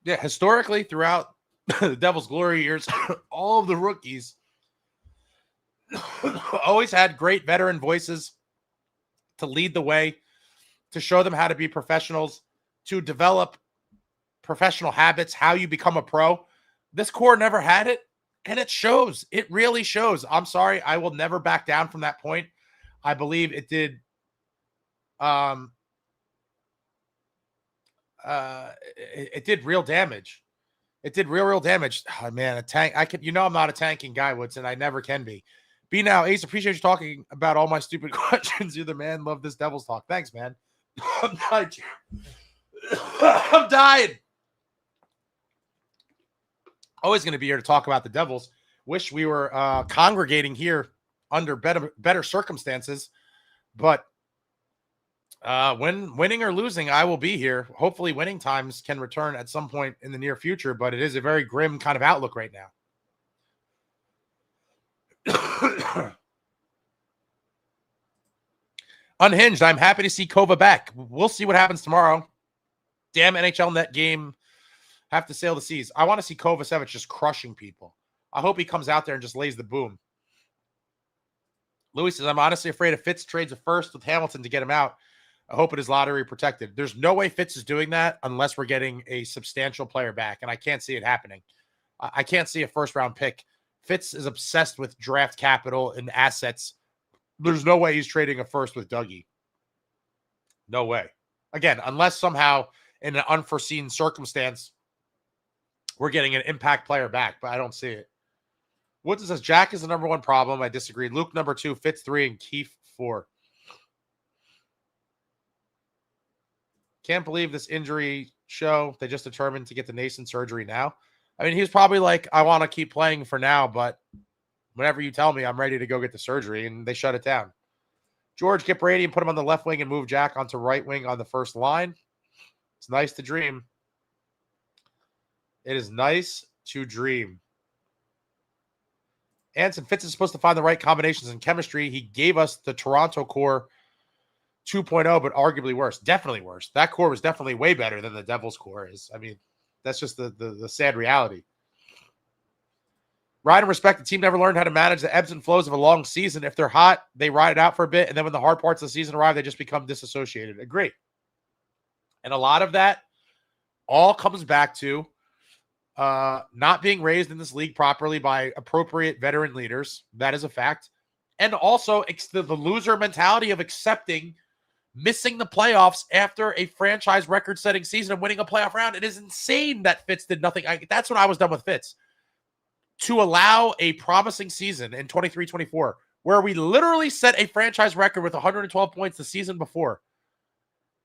Yeah, historically, throughout the Devils' glory years, all of the rookies always had great veteran voices to lead the way to show them how to be professionals, to develop professional habits, how you become a pro. This core never had it, and it shows. It really shows. I'm sorry. I will never back down from that point. I believe it did it did real damage. It did real damage. Oh, man, a tank. I'm not a tanking guy, Woodson. I never can be. Be now, Ace, appreciate you talking about all my stupid questions. You're the man. Love this Devils talk. Thanks, man. I'm dying. I'm dying. Always going to be here to talk about the Devils. Wish we were congregating here under better circumstances, but when winning or losing, I will be here. Hopefully winning times can return at some point in the near future, but it is a very grim kind of outlook right now. Unhinged, I'm happy to see Kova back. We'll see what happens tomorrow. Damn NHL net game. Have to sail the seas. I want to see Kovacevic just crushing people. I hope he comes out there and just lays the boom. Louis says, I'm honestly afraid if Fitz trades a first with Hamilton to get him out. I hope it is lottery protected. There's no way Fitz is doing that unless we're getting a substantial player back, and I can't see it happening. I can't see a first-round pick. Fitz is obsessed with draft capital and assets. There's no way he's trading a first with Dougie. No way. Again, unless somehow in an unforeseen circumstance we're getting an impact player back, but I don't see it. Woodson says, Jack is the number one problem. I disagree. Luke, number 2, Fitz 3, and Keefe 4. Can't believe this injury show. They just determined to get the Noesen surgery now. I mean, he was probably like, I want to keep playing for now, but whenever you tell me, I'm ready to go get the surgery, and they shut it down. George, get Brady and put him on the left wing and move Jack onto right wing on the first line. It's nice to dream. It is nice to dream. Anson, Fitz is supposed to find the right combinations and chemistry. He gave us the Toronto core 2.0, but arguably worse. Definitely worse. That core was definitely way better than the Devils core is. I mean, that's just the sad reality. Ride and respect. The team never learned how to manage the ebbs and flows of a long season. If they're hot, they ride it out for a bit, and then when the hard parts of the season arrive, they just become disassociated. Agree. And a lot of that all comes back to not being raised in this league properly by appropriate veteran leaders. That is a fact. And also the loser mentality of accepting missing the playoffs after a franchise record-setting season and winning a playoff round. It is insane that Fitz did nothing. That's when I was done with Fitz. To allow a promising season in 23-24, where we literally set a franchise record with 112 points the season before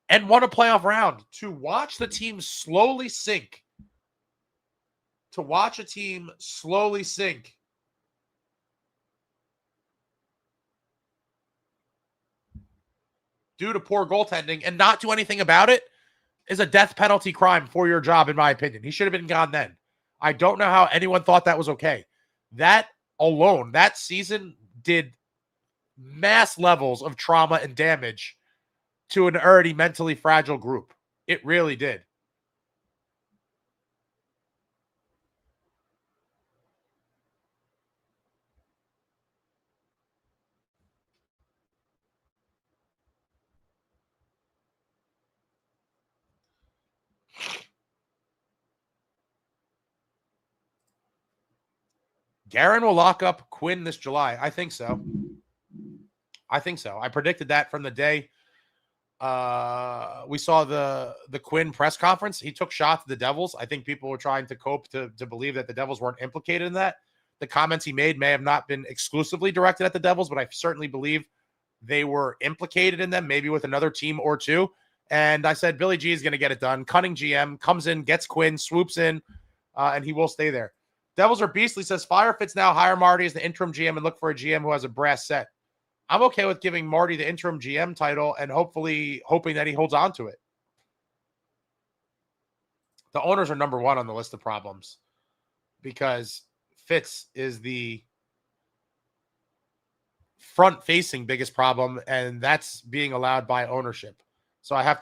and won a playoff round, to watch the team slowly sink. To watch a team slowly sink. Due to poor goaltending and not do anything about it is a death penalty crime for your job, in my opinion. He should have been gone then. I don't know how anyone thought that was okay. That alone, that season did mass levels of trauma and damage to an already mentally fragile group. It really did. Guerin will lock up Quinn this July. I think so. I predicted that from the day we saw the Quinn press conference. He took shots at the Devils. I think people were trying to cope to believe that the Devils weren't implicated in that. The comments he made may have not been exclusively directed at the Devils, but I certainly believe they were implicated in them, maybe with another team or two. And I said, Billy G is going to get it done. Cunning GM comes in, gets Quinn, swoops in, and he will stay there. Devils are beastly, says Firefitz now hire Marty as the interim GM and look for a GM who has a brass set. I'm okay with giving Marty the interim GM title and hoping that he holds on to it. The owners are number one on the list of problems because Fitz is the front-facing biggest problem, and that's being allowed by ownership. So I have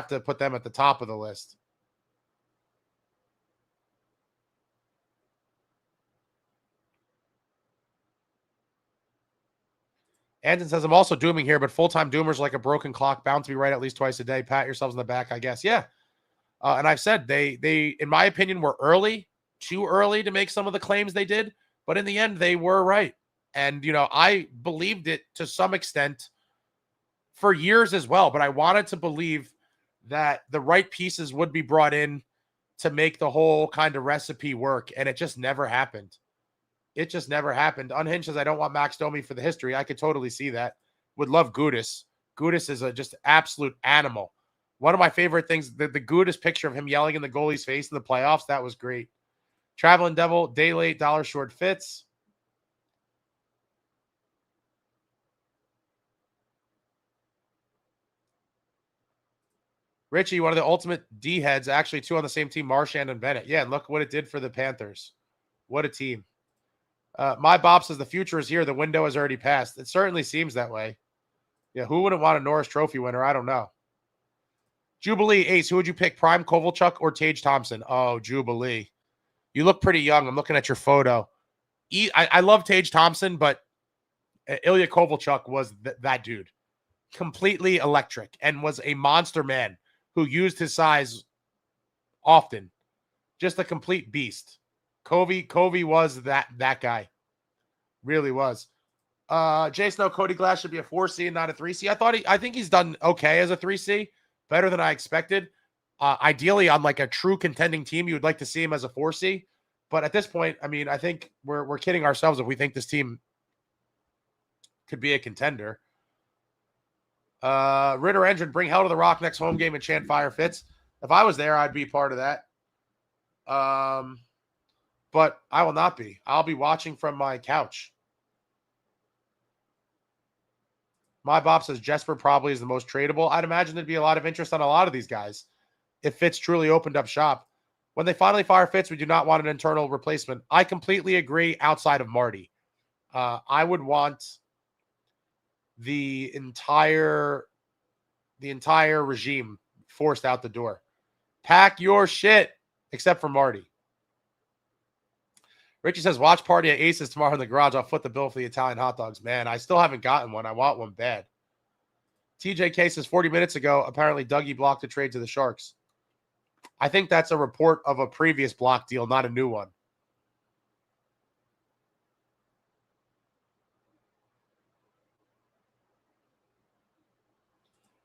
to put them at the top of the list. Anton says, I'm also dooming here, but full-time doomers like a broken clock, bound to be right at least twice a day. Pat yourselves in the back, I guess. Yeah. And I've said they, in my opinion, were too early to make some of the claims they did. But in the end, they were right. And, I believed it to some extent for years as well. But I wanted to believe that the right pieces would be brought in to make the whole kind of recipe work. And it just never happened. It just never happened. Unhinged says, I don't want Max Domi for the history. I could totally see that. Would love Gudis. Gudis is a just absolute animal. One of my favorite things, the Gudis picture of him yelling in the goalie's face in the playoffs, that was great. Traveling Devil, day late, dollar short Fitz. Richie, one of the ultimate D heads, actually two on the same team, Marchand and Bennett. Yeah, and look what it did for the Panthers. What a team. My Bob says the future is here. The window has already passed. It certainly seems that way. Yeah, who wouldn't want a Norris Trophy winner? I don't know. Jubilee, Ace, who would you pick, Prime Kovalchuk or Tage Thompson? Oh, Jubilee. You look pretty young. I'm looking at your photo. I love Tage Thompson, but Ilya Kovalchuk was that dude. Completely electric and was a monster man who used his size often. Just a complete beast. Covey was that guy. Really was. Jay Snow, Cody Glass should be a 4C and not a 3C. I think he's done okay as a 3C. Better than I expected. Ideally, on like a true contending team, you would like to see him as a 4C. But at this point, I mean, I think we're kidding ourselves if we think this team could be a contender. Ritter Engine, bring hell to the Rock next home game and chant firefitz. If I was there, I'd be part of that. But I will not be. I'll be watching from my couch. My Bob says Jesper probably is the most tradable. I'd imagine there'd be a lot of interest on a lot of these guys if Fitz truly opened up shop. When they finally fire Fitz, we do not want an internal replacement. I completely agree outside of Marty. I would want the entire regime forced out the door. Pack your shit, except for Marty. Richie says, watch party at Aces tomorrow in the garage. I'll foot the bill for the Italian hot dogs. Man, I still haven't gotten one. I want one bad. TJK says 40 minutes ago, apparently Dougie blocked a trade to the Sharks. I think that's a report of a previous block deal, not a new one.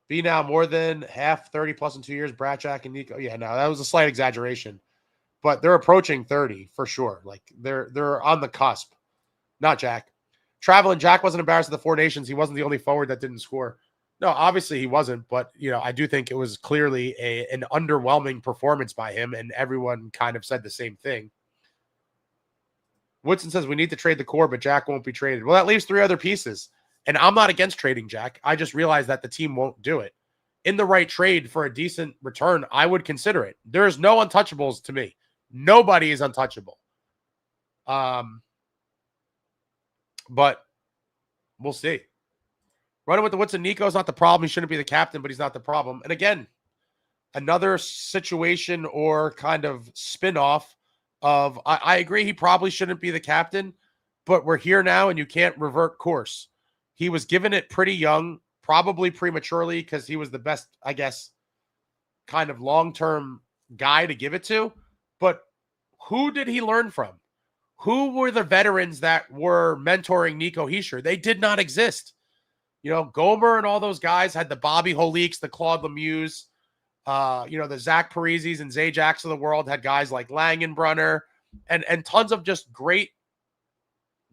Be now more than half 30 plus in 2 years. Bratjack and Nico. Yeah, no, that was a slight exaggeration. But they're approaching 30 for sure. Like they're on the cusp. Not Jack. Traveling Jack wasn't embarrassed of the Four Nations. He wasn't the only forward that didn't score. No, obviously he wasn't. But, I do think it was clearly an underwhelming performance by him. And everyone kind of said the same thing. Woodson says we need to trade the core, but Jack won't be traded. Well, that leaves 3 other pieces. And I'm not against trading Jack. I just realized that the team won't do it. In the right trade for a decent return, I would consider it. There's no untouchables to me. Nobody is untouchable. But we'll see. Running with the Woodson, Nico's not the problem. He shouldn't be the captain, but he's not the problem. And again, another situation or kind of spin-off of, I agree he probably shouldn't be the captain, but we're here now and you can't revert course. He was given it pretty young, probably prematurely because he was the best, I guess, kind of long-term guy to give it to. But who did he learn from? Who were the veterans that were mentoring Nico Hischier? They did not exist. Gomer and all those guys had the Bobby Holiques, the Claude Lemieux, the Zach Parisis and Zajaks of the world had guys like Langenbrunner and tons of just great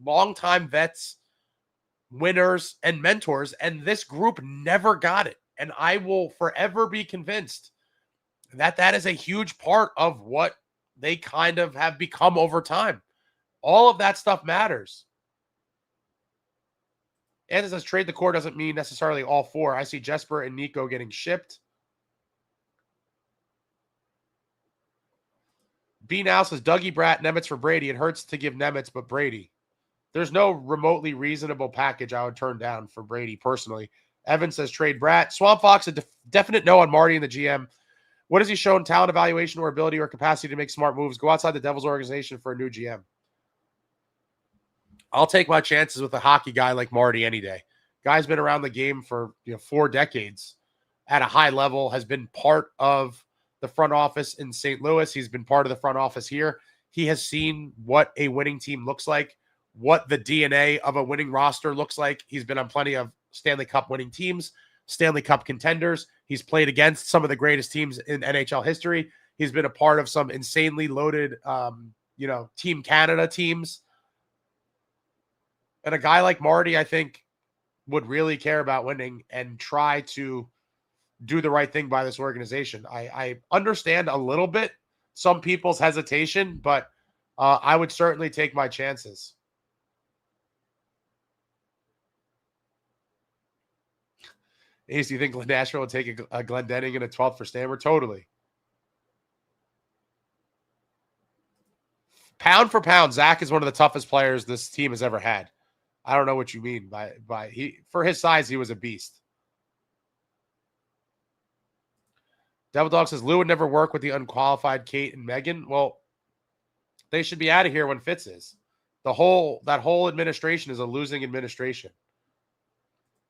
longtime vets, winners, and mentors. And this group never got it. And I will forever be convinced that is a huge part of what they kind of have become over time. All of that stuff matters. And it says trade the core doesn't mean necessarily all 4. I see Jesper and Nico getting shipped. B now says Dougie, Bratt, Nemitz for Brady. It hurts to give Nemitz, but Brady. There's no remotely reasonable package I would turn down for Brady personally. Evan says trade Bratt. Swamp Fox, a definite no on Marty and the GM. What has he shown? Talent evaluation or ability or capacity to make smart moves? Go outside the Devils organization for a new GM. I'll take my chances with a hockey guy like Marty any day. Guy's been around the game for 4 decades at a high level, has been part of the front office in St. Louis. He's been part of the front office here. He has seen what a winning team looks like, what the DNA of a winning roster looks like. He's been on plenty of Stanley Cup winning teams, Stanley Cup contenders. He's played against some of the greatest teams in NHL history. He's been a part of some insanely loaded, Team Canada teams. And a guy like Marty, I think, would really care about winning and try to do the right thing by this organization. I understand a little bit some people's hesitation, but I would certainly take my chances. Ace, do you think Nashville would take a Glendening and a 12th for Stammer? Totally. Pound for pound, Zach is one of the toughest players this team has ever had. I don't know what you mean by he, for his size, he was a beast. Devil Dog says Lou would never work with the unqualified Kate and Megan. Well, they should be out of here when Fitz is. That whole administration is a losing administration.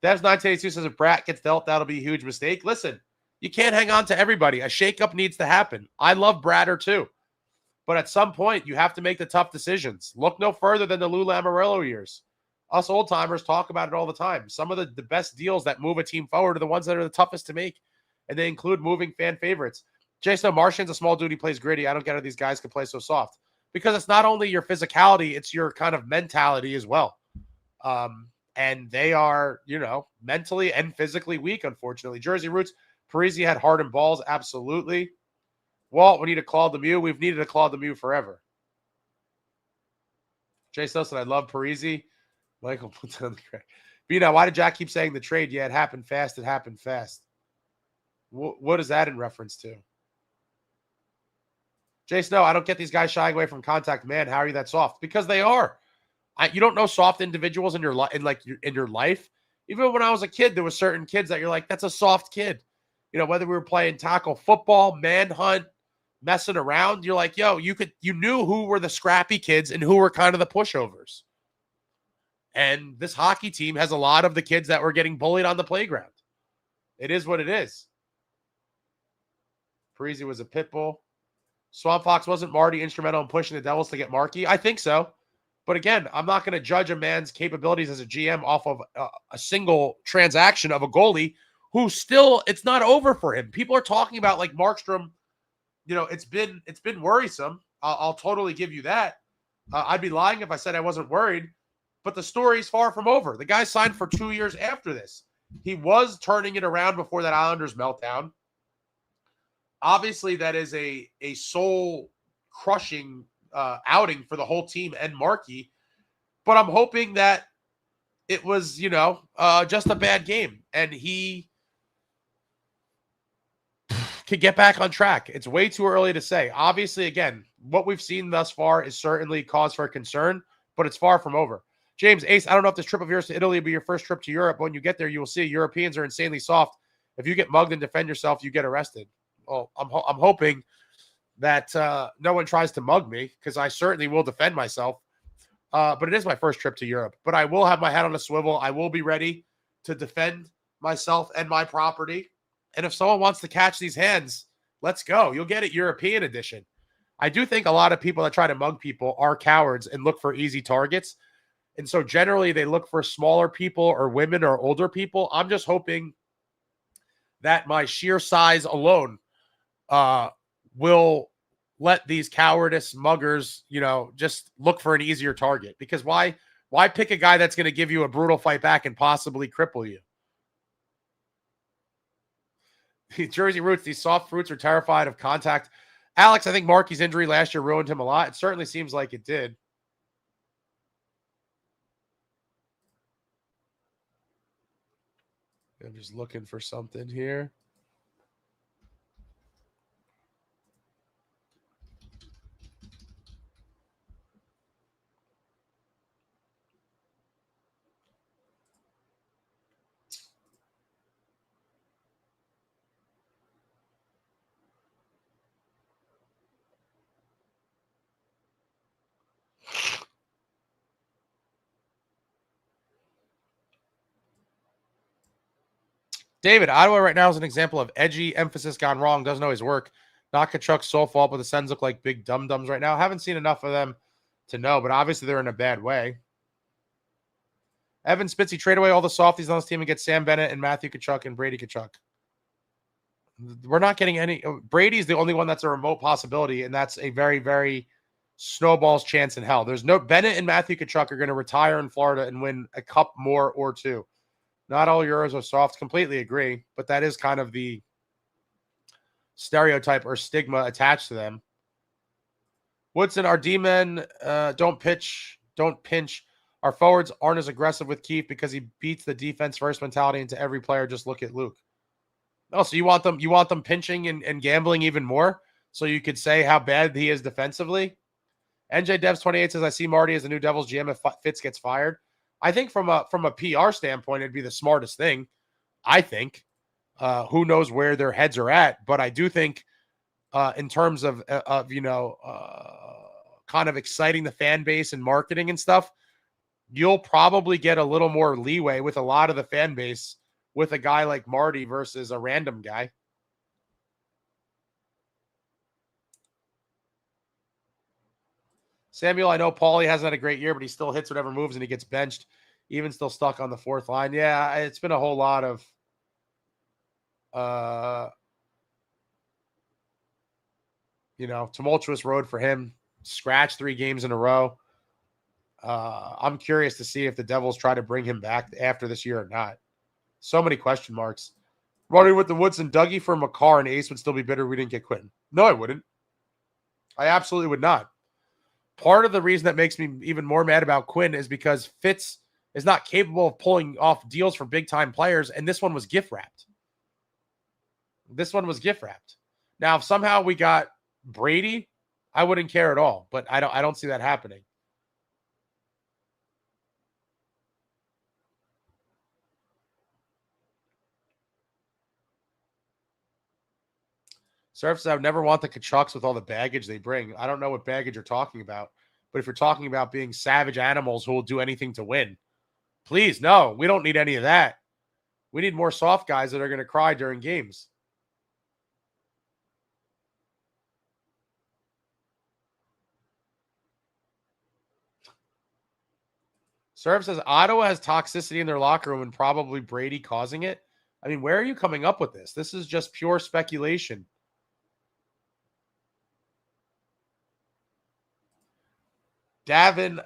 Devs 982 says if Brat gets dealt, that'll be a huge mistake. Listen, you can't hang on to everybody. A shakeup needs to happen. I love Bratter too. But at some point, you have to make the tough decisions. Look no further than the Lou Lamoriello years. Us old-timers talk about it all the time. Some of the best deals that move a team forward are the ones that are the toughest to make, and they include moving fan favorites. Jason Martian's a small dude. He plays gritty. I don't get how these guys can play so soft. Because it's not only your physicality, it's your kind of mentality as well. And they are, mentally and physically weak, unfortunately. Jersey Roots, Parisi had heart and balls, absolutely. Walt, we need a Claude Lemieux. We've needed a Claude Lemieux forever. Jay Nelson, I love Parisi. Michael puts on the credit. But why did Jack keep saying the trade? Yeah, it happened fast. It happened fast. What is that in reference to? Jay Snow, I don't get these guys shying away from contact. Man, how are you that soft? Because they are. You don't know soft individuals in your life. Even when I was a kid, there were certain kids that you're like, that's a soft kid. Whether we were playing tackle football, manhunt, messing around, you're like, yo, you knew who were the scrappy kids and who were kind of the pushovers. And this hockey team has a lot of the kids that were getting bullied on the playground. It is what it is. Parisi was a pit bull. Swamp Fox, wasn't Marty instrumental in pushing the Devils to get Markey? I think so. But again, I'm not going to judge a man's capabilities as a GM off of a single transaction of a goalie who still, it's not over for him. People are talking about like Markstrom, it's been worrisome. I'll totally give you that. I'd be lying if I said I wasn't worried. But the story's far from over. The guy signed for 2 years after this. He was turning it around before that Islanders meltdown. Obviously, that is a soul-crushing outing for the whole team and Markey. But I'm hoping that it was, just a bad game. And he could get back on track. It's way too early to say. Obviously, again, what we've seen thus far is certainly cause for concern, but it's far from over. James, Ace, I don't know if this trip of yours to Italy will be your first trip to Europe. But when you get there, you will see Europeans are insanely soft. If you get mugged and defend yourself, you get arrested. Well, I'm hoping that no one tries to mug me because I certainly will defend myself. But it is my first trip to Europe. But I will have my head on a swivel. I will be ready to defend myself and my property. And if someone wants to catch these hands, let's go. You'll get it European edition. I do think a lot of people that try to mug people are cowards and look for easy targets. And so generally they look for smaller people or women or older people. I'm just hoping that my sheer size alone will let these cowardice muggers, just look for an easier target. Because why pick a guy that's going to give you a brutal fight back and possibly cripple you? Jersey Roots, these soft fruits are terrified of contact. Alex, I think Markey's injury last year ruined him a lot. It certainly seems like it did. I'm just looking for something here. David, Ottawa right now is an example of edgy emphasis gone wrong. Doesn't always work. Not Kachuk's sole fault, but the Sens look like big dum-dums right now. Haven't seen enough of them to know, but obviously they're in a bad way. Evan Spitzy, trade away all the softies on this team and get Sam Bennett and Matthew Kachuk and Brady Kachuk. We're not getting any. Brady's the only one that's a remote possibility, and that's a very, very snowball's chance in hell. There's no Bennett and Matthew Kachuk are going to retire in Florida and win a cup more or two. Not all Euros are soft. Completely agree, but that is kind of the stereotype or stigma attached to them. Woodson, our D-men don't pinch. Our forwards aren't as aggressive with Keefe because he beats the defense first mentality into every player. Just look at Luke. Oh, so you want them pinching and gambling even more so you could say how bad he is defensively? NJDevs28 says, I see Marty as the new Devils GM if Fitz gets fired. I think from a PR standpoint, it'd be the smartest thing. I think. Who knows where their heads are at, but I do think in terms of kind of exciting the fan base and marketing and stuff, you'll probably get a little more leeway with a lot of the fan base with a guy like Marty versus a random guy. Samuel, I know Paulie hasn't had a great year, but he still hits whatever moves and he gets benched, even still stuck on the fourth line. Yeah, it's been a whole lot of tumultuous road for him. Scratched 3 games in a row. I'm curious to see if the Devils try to bring him back after this year or not. So many question marks. Running with the Woods and Dougie for McCarr and Ace would still be bitter we didn't get Quentin. No, I wouldn't. I absolutely would not. Part of the reason that makes me even more mad about Quinn is because Fitz is not capable of pulling off deals for big-time players, and this one was gift-wrapped. Now, if somehow we got Brady, I wouldn't care at all, but I don't see that happening. Surf says, I would never want the Kachucks with all the baggage they bring. I don't know what baggage you're talking about, but if you're talking about being savage animals who will do anything to win, please, no, we don't need any of that. We need more soft guys that are going to cry during games. Surf says, Ottawa has toxicity in their locker room and probably Brady causing it. I mean, where are you coming up with this? This is just pure speculation. Davin,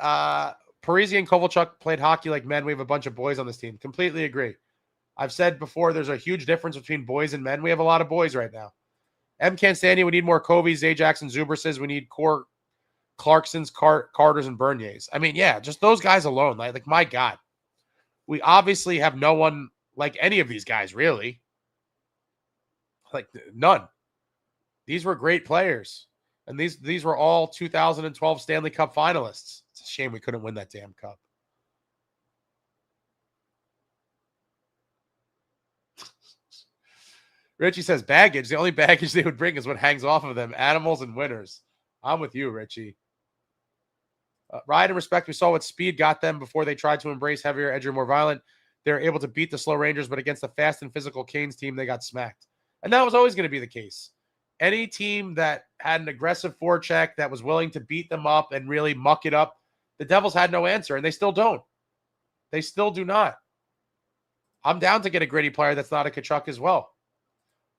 Parisi and Kovalchuk played hockey like men. We have a bunch of boys on this team. Completely agree. I've said before, there's a huge difference between boys and men. We have a lot of boys right now. M. Canstania, we need more Coveys, Zay Jackson, Zuber says we need core Clarksons, Carters, and Berniers. I mean, yeah, just those guys alone. Like my God. We obviously have no one like any of these guys, really. Like, none. These were great players. And these were all 2012 Stanley Cup finalists. It's a shame we couldn't win that damn cup. Richie says baggage. The only baggage they would bring is what hangs off of them. Animals and winners. I'm with you, Richie. Ride and respect. We saw what speed got them before they tried to embrace heavier, edgier, more violent. They were able to beat the slow Rangers, but against the fast and physical Canes team, they got smacked. And that was always going to be the case. Any team that had an aggressive forecheck that was willing to beat them up and really muck it up, the Devils had no answer, and they still don't. They still do not. I'm down to get a gritty player that's not a Kachuk as well.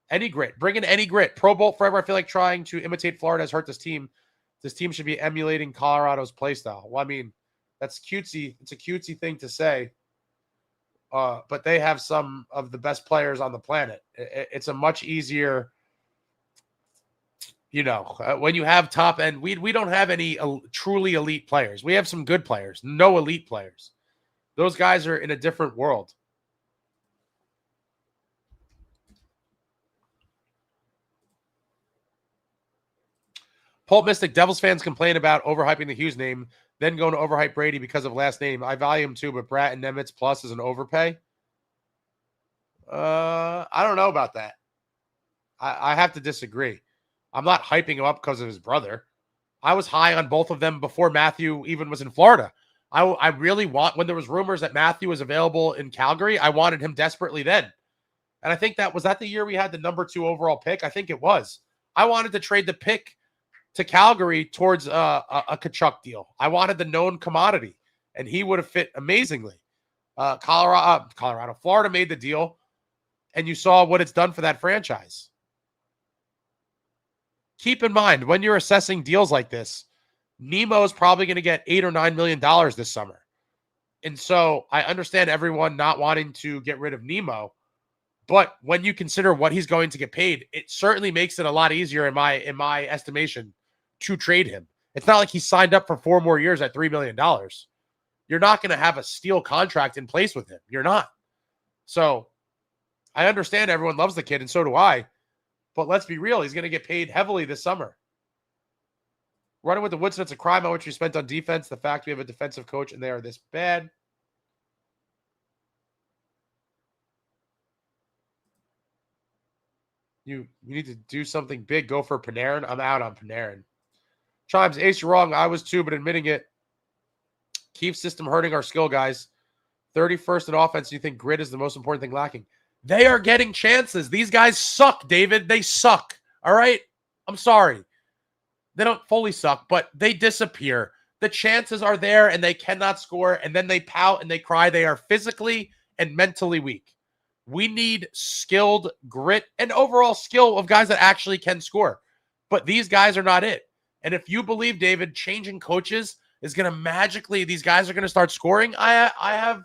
Any grit. Bring in any grit. Pro Bowl forever. I feel like trying to imitate Florida has hurt this team. This team should be emulating Colorado's play style. Well, I mean, that's cutesy. It's a cutesy thing to say. But they have some of the best players on the planet. It's a much easier... when you have top end, we don't have any truly elite players. We have some good players, no elite players. Those guys are in a different world. Pulp Mystic, Devils fans complain about overhyping the Hughes name, then going to overhype Brady because of last name. I value him too, but Bratt and Nemitz plus is an overpay. I don't know about that. I have to disagree. I'm not hyping him up because of his brother. I was high on both of them before Matthew even was in Florida. I really when there was rumors that Matthew was available in Calgary, I wanted him desperately then. And I think was that the year we had the number 2 overall pick? I think it was. I wanted to trade the pick to Calgary towards a Tkachuk deal. I wanted the known commodity, and he would have fit amazingly. Florida made the deal, and you saw what it's done for that franchise. Keep in mind, when you're assessing deals like this, Nemo is probably going to get $8 or $9 million this summer. And so I understand everyone not wanting to get rid of Nemo, but when you consider what he's going to get paid, it certainly makes it a lot easier in my estimation to trade him. It's not like he signed up for 4 more years at $3 million. You're not going to have a steal contract in place with him. You're not. So I understand everyone loves the kid, and so do I. But let's be real. He's going to get paid heavily this summer. Running with the Woodson, it's a crime how much we spent on defense. The fact we have a defensive coach and they are this bad. You need to do something big. Go for Panarin. I'm out on Panarin. Chimes, Ace, you're wrong. I was too, but admitting it. Keep system hurting our skill guys. 31st in offense. You think grit is the most important thing lacking? They are getting chances. These guys suck, David. They suck. All right? I'm sorry. They don't fully suck, but they disappear. The chances are there, and they cannot score, and then they pout and they cry. They are physically and mentally weak. We need skilled grit and overall skill of guys that actually can score. But these guys are not it. And if you believe, David, changing coaches is going to magically, these guys are going to start scoring, I have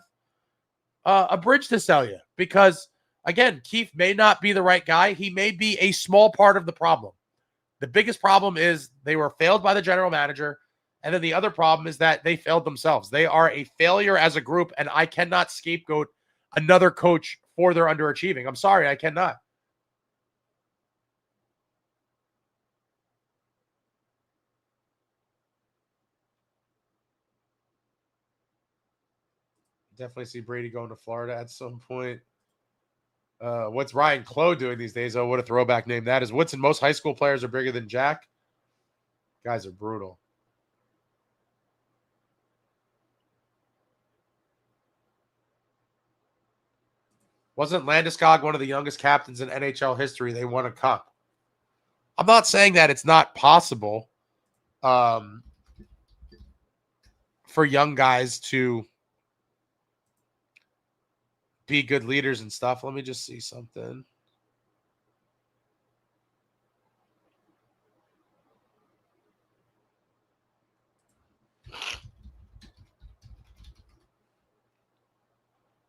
a bridge to sell you. Because, again, Keefe may not be the right guy. He may be a small part of the problem. The biggest problem is they were failed by the general manager. And then the other problem is that they failed themselves. They are a failure as a group, and I cannot scapegoat another coach for their underachieving. I'm sorry, I cannot. Definitely see Brady going to Florida at some point. What's Ryan Clough doing these days? Oh, what a throwback name that is. Woodson, most high school players are bigger than Jack. Guys are brutal. Wasn't Landeskog one of the youngest captains in NHL history? They won a cup. I'm not saying that it's not possible for young guys to be good leaders and stuff. Let me just see something.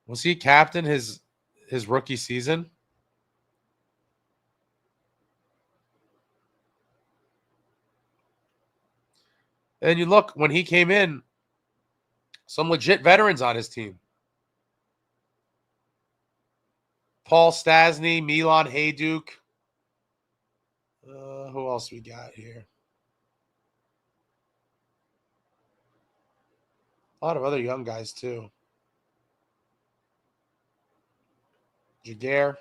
Was he captain his rookie season? And you look, when he came in, some legit veterans on his team. Paul Stastny, Milan Hajduk. Who else we got here? A lot of other young guys, too. Jaguar.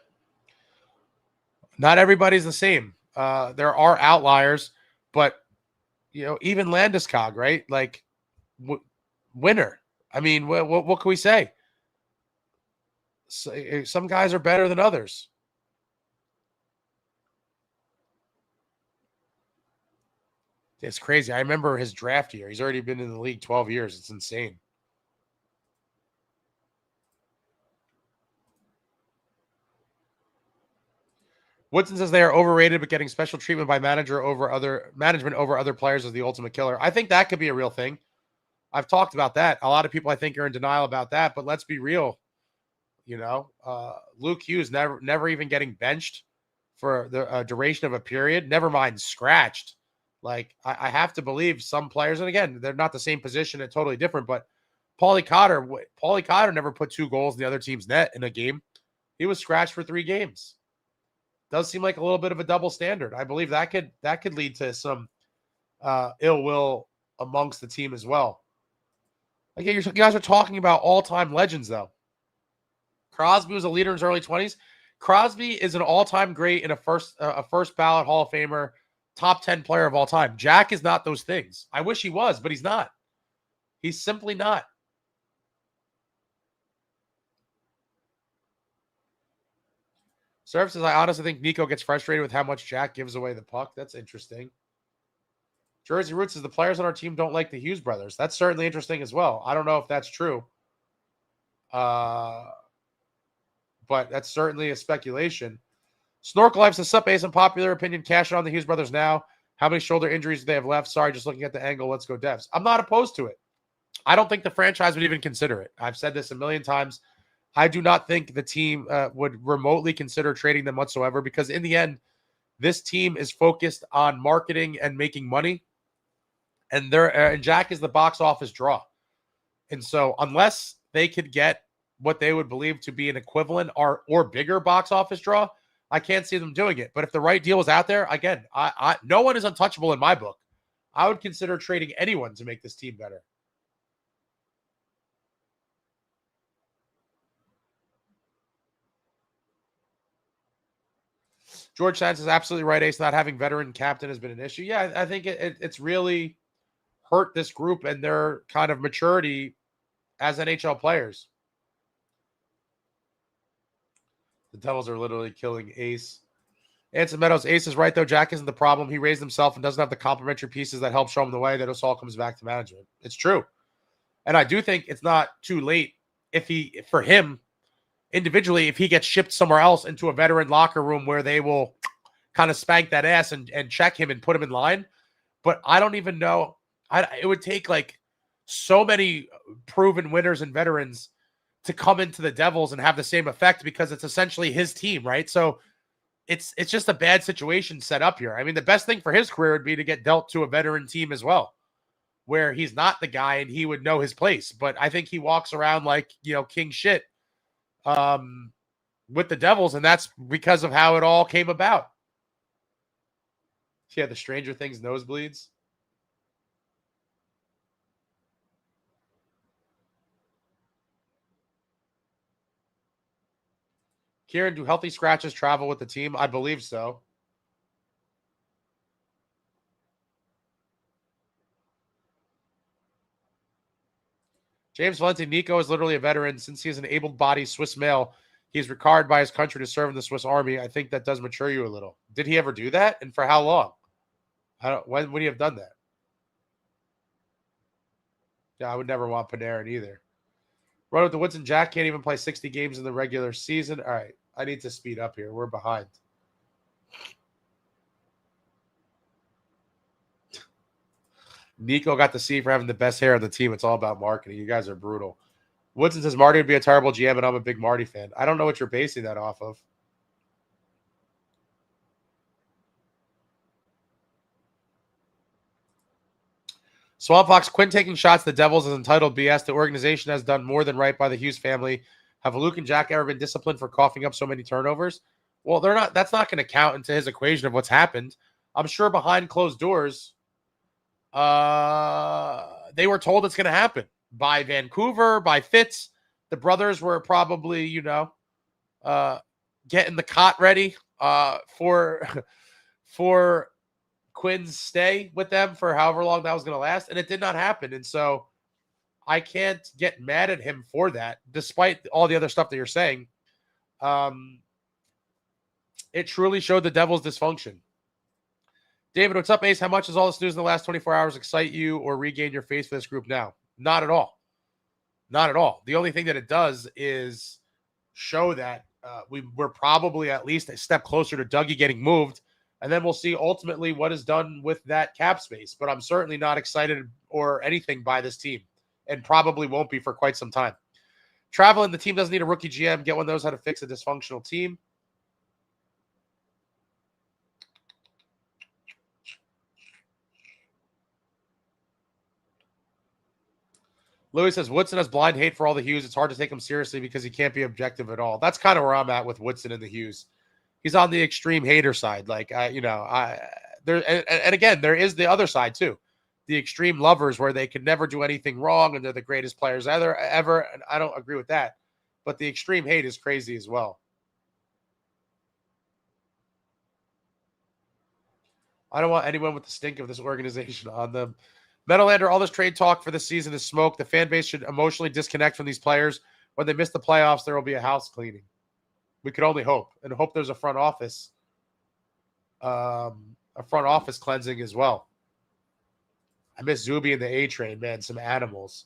Not everybody's the same. There are outliers, but, even Landeskog, right? Like, winner. I mean, what can we say? Some guys are better than others. It's crazy. I remember his draft year. He's already been in the league 12 years. It's insane. Woodson says they are overrated, but getting special treatment by management over other players is the ultimate killer. I think that could be a real thing. I've talked about that. A lot of people, I think, are in denial about that, but let's be real. Luke Hughes never even getting benched for the duration of a period, never mind scratched. Like, I have to believe some players, and again, they're not the same position and totally different, but Paulie Cotter never put 2 goals in the other team's net in a game. He was scratched for 3 games. Does seem like a little bit of a double standard. I believe that could lead to some ill will amongst the team as well. Again, you guys are talking about all-time legends, though. Crosby was a leader in his early 20s. Crosby is an all-time great and a first ballot Hall of Famer, top 10 player of all time. Jack is not those things. I wish he was, but he's not. He's simply not. Surf says, I honestly think Nico gets frustrated with how much Jack gives away the puck. That's interesting. Jersey Roots says, the players on our team don't like the Hughes brothers. That's certainly interesting as well. I don't know if that's true. But that's certainly a speculation. Snorkel Life says, sup, Ace, in popular opinion, cash it on the Hughes brothers now. How many shoulder injuries do they have left? Sorry, just looking at the angle. Let's go Devs. I'm not opposed to it. I don't think the franchise would even consider it. I've said this a million times. I do not think the team would remotely consider trading them whatsoever, because in the end, this team is focused on marketing and making money. And and Jack is the box office draw. And so unless they could get what they would believe to be an equivalent or bigger box office draw, I can't see them doing it. But if the right deal is out there, again, no one is untouchable in my book. I would consider trading anyone to make this team better. George Sands is absolutely right, Ace. Not having veteran captain has been an issue. Yeah, I think it's really hurt this group and their kind of maturity as NHL players. The Devils are literally killing Ace. Anson Meadows, Ace is right, though. Jack isn't the problem. He raised himself and doesn't have the complementary pieces that help show him the way. That all comes back to management. It's true. And I do think it's not too late for him individually, if he gets shipped somewhere else into a veteran locker room where they will kind of spank that ass and check him and put him in line. But I don't even know. It would take like so many proven winners and veterans to come into the Devils and have the same effect, because it's essentially his team, right? So it's just a bad situation set up here. I mean, the best thing for his career would be to get dealt to a veteran team as well, where he's not the guy and he would know his place. But I think he walks around like, king shit with the Devils, and that's because of how it all came about. Yeah, the Stranger Things nosebleeds. Kieran, do healthy scratches travel with the team? I believe so. James Valenti, Nico is literally a veteran. Since he is an able-bodied Swiss male, he's required by his country to serve in the Swiss Army. I think that does mature you a little. Did he ever do that? And for how long? When would he have done that? Yeah, I would never want Panarin either. Run with the Woods and Jack can't even play 60 games in the regular season. All right, I need to speed up here. We're behind. Nico got the C for having the best hair on the team. It's all about marketing. You guys are brutal. Woodson says Marty would be a terrible GM, and I'm a big Marty fan. I don't know what you're basing that off of. Swamp Fox, Quinn taking shots at the Devils is entitled BS. The organization has done more than right by the Hughes family. Have Luke and Jack ever been disciplined for coughing up so many turnovers? Well, they're not. That's not going to count into his equation of what's happened. I'm sure behind closed doors, they were told it's going to happen by Vancouver, by Fitz. The brothers were probably, getting the cot ready for Quinn's stay with them for however long that was going to last, and it did not happen. And so I can't get mad at him for that, despite all the other stuff that you're saying. It truly showed the Devils' dysfunction. David, what's up, Ace? How much does all this news in the last 24 hours excite you or regain your faith for this group now? Not at all. Not at all. The only thing that it does is show that we're probably at least a step closer to Dougie getting moved, and then we'll see ultimately what is done with that cap space. But I'm certainly not excited or anything by this team, and probably won't be for quite some time. Traveling, the team doesn't need a rookie GM. Get one that knows how to fix a dysfunctional team. Louis says, Woodson has blind hate for all the Hughes. It's hard to take him seriously because he can't be objective at all. That's kind of where I'm at with Woodson and the Hughes. He's on the extreme hater side. Like, there, and again, there is the other side too. The extreme lovers where they can never do anything wrong and they're the greatest players ever. And I don't agree with that. But the extreme hate is crazy as well. I don't want anyone with the stink of this organization on them. Metalander, all this trade talk for this season is smoke. The fan base should emotionally disconnect from these players. When they miss the playoffs, there will be a house cleaning. We could only hope, and hope there's a front office cleansing as well. I miss Zuby and the A-Train, man. Some animals.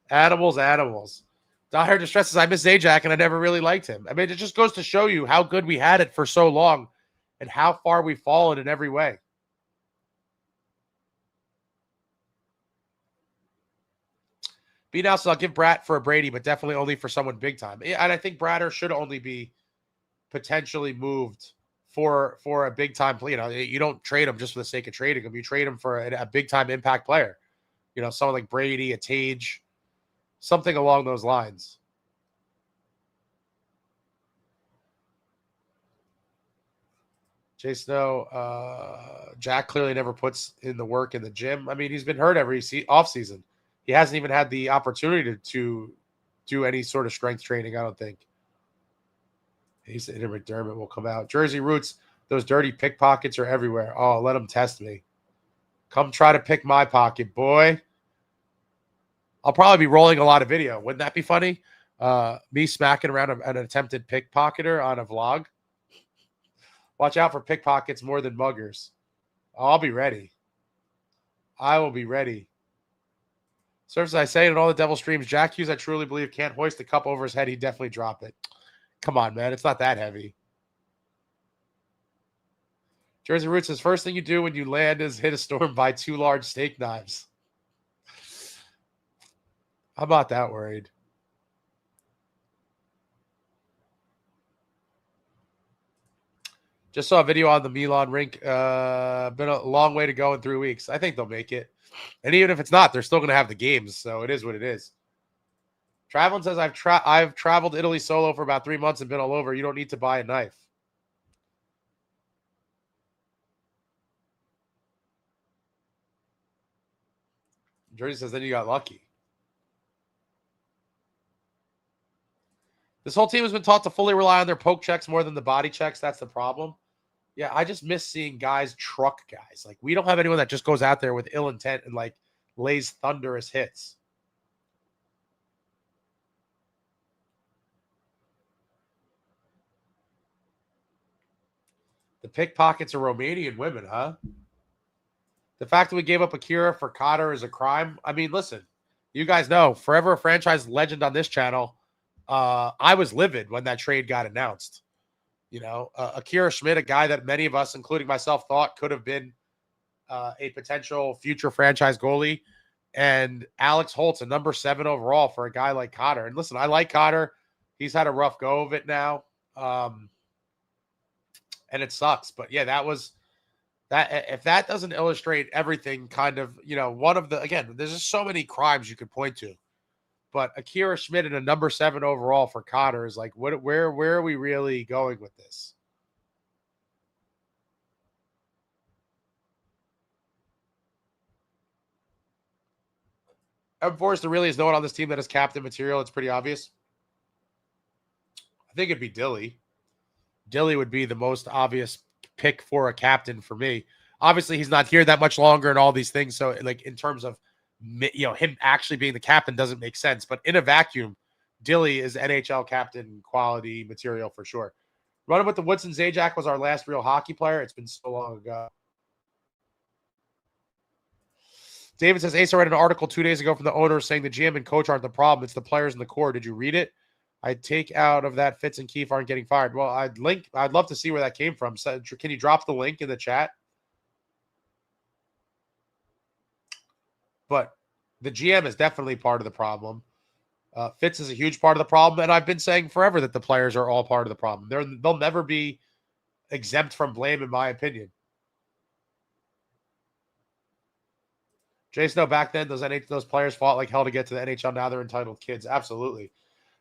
Animals. Dire Distress says, I miss Zajac, and I never really liked him. I mean, it just goes to show you how good we had it for so long and how far we've fallen in every way. B now says, I'll give Bratt for a Brady, but definitely only for someone big time. And I think Bratter should only be potentially moved for a big time player. You know, you don't trade him just for the sake of trading him. You trade him for a big time impact player. You know, someone like Brady, a Tage, something along those lines. Jay Snow, Jack clearly never puts in the work in the gym. I mean, he's been hurt every offseason. He hasn't even had the opportunity to do any sort of strength training, I don't think. He said McDermott will come out. Jersey Roots, those dirty pickpockets are everywhere. Oh, let them test me. Come try to pick my pocket, boy. I'll probably be rolling a lot of video. Wouldn't that be funny? Me smacking around an attempted pickpocketer on a vlog. Watch out for pickpockets more than muggers. I'll be ready. I will be ready. Serves, I say it in all the devil streams, Jack Hughes, I truly believe, can't hoist the cup over his head. He'd definitely drop it. Come on, man. It's not that heavy. Jersey Roots says, first thing you do when you land is hit a storm by 2 large steak knives. I'm not that worried. Just saw a video on the Milan rink. Been a long way to go in 3 weeks. I think they'll make it. And even if it's not, they're still going to have the games. So it is what it is. Traveling says, I've traveled Italy solo for about 3 months and been all over. You don't need to buy a knife. Jersey says, then you got lucky. This whole team has been taught to fully rely on their poke checks more than the body checks. That's the problem. Yeah, I just miss seeing guys truck guys. Like, we don't have anyone that just goes out there with ill intent and, like, lays thunderous hits. The pickpockets are Romanian women, huh? The fact that we gave up Akira for Cotter is a crime. I mean, listen, you guys know, forever a franchise legend on this channel. I was livid when that trade got announced. You know, Akira Schmidt, a guy that many of us, including myself, thought could have been a potential future franchise goalie. And Alex Holtz, a number 7 overall for a guy like Cotter. And listen, I like Cotter. He's had a rough go of it now. And it sucks. But yeah, that was that. If that doesn't illustrate everything, kind of, you know, one of the, again, there's just so many crimes you could point to. But Akira Schmidt and a number 7 overall for Cotter is like, where are we really going with this? Evan Forrester really is no one on this team that is captain material. It's pretty obvious. I think it'd be Dilly. Dilly would be the most obvious pick for a captain for me. Obviously, he's not here that much longer and all these things. So, like, in terms of, you know, him actually being the captain doesn't make sense. But in a vacuum, Dilly is NHL captain quality material for sure. Running with the Woodson, Zajac was our last real hockey player. It's been so long ago. David says, Ace, I read an article 2 days ago from the owner saying the GM and coach aren't the problem. It's the players in the core. Did you read it? I'd take out of that Fitz and Keefe aren't getting fired. Well, I'd love to see where that came from. So, can you drop the link in the chat? But the GM is definitely part of the problem. Fitz is a huge part of the problem. And I've been saying forever that the players are all part of the problem. They'll never be exempt from blame, in my opinion. Jason, no, back then, those players fought like hell to get to the NHL. Now they're entitled kids. Absolutely.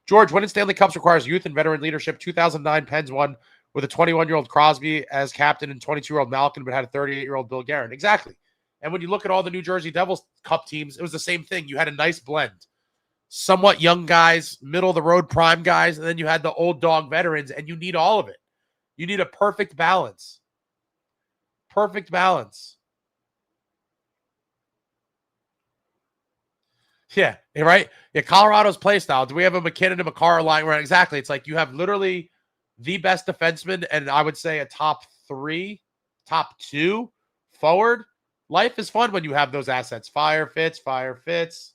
George, winning Stanley Cups requires youth and veteran leadership. 2009 Pens won with a 21-year-old Crosby as captain and 22-year-old Malkin, but had a 38-year-old Bill Guerin. Exactly. And when you look at all the New Jersey Devils Cup teams, it was the same thing. You had a nice blend. Somewhat young guys, middle-of-the-road prime guys, and then you had the old dog veterans, and you need all of it. You need a perfect balance. Perfect balance. Yeah, right? Yeah, Colorado's play style. Do we have a McKinnon and McCarr line? Right, exactly. It's like you have literally the best defenseman, and I would say a top 3, top 2 forward. Life is fun when you have those assets. Firefitz.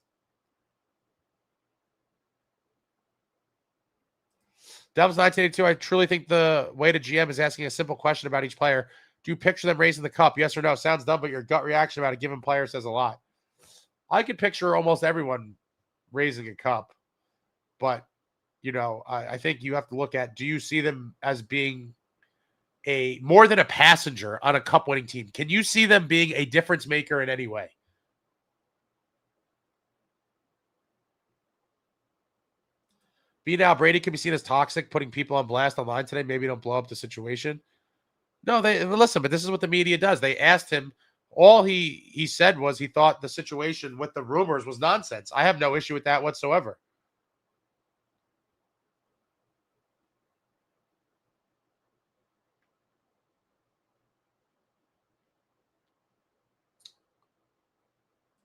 Devils 1982, I truly think the way to GM is asking a simple question about each player. Do you picture them raising the cup? Yes or no? Sounds dumb, but your gut reaction about a given player says a lot. I could picture almost everyone raising a cup, but, you know, I think you have to look at, do you see them as being more than a passenger on a cup-winning team? Can you see them being a difference maker in any way? Be now, Brady can be seen as toxic, putting people on blast online today. Maybe don't blow up the situation. No, listen, but this is what the media does. They asked him. All he said was he thought the situation with the rumors was nonsense. I have no issue with that whatsoever.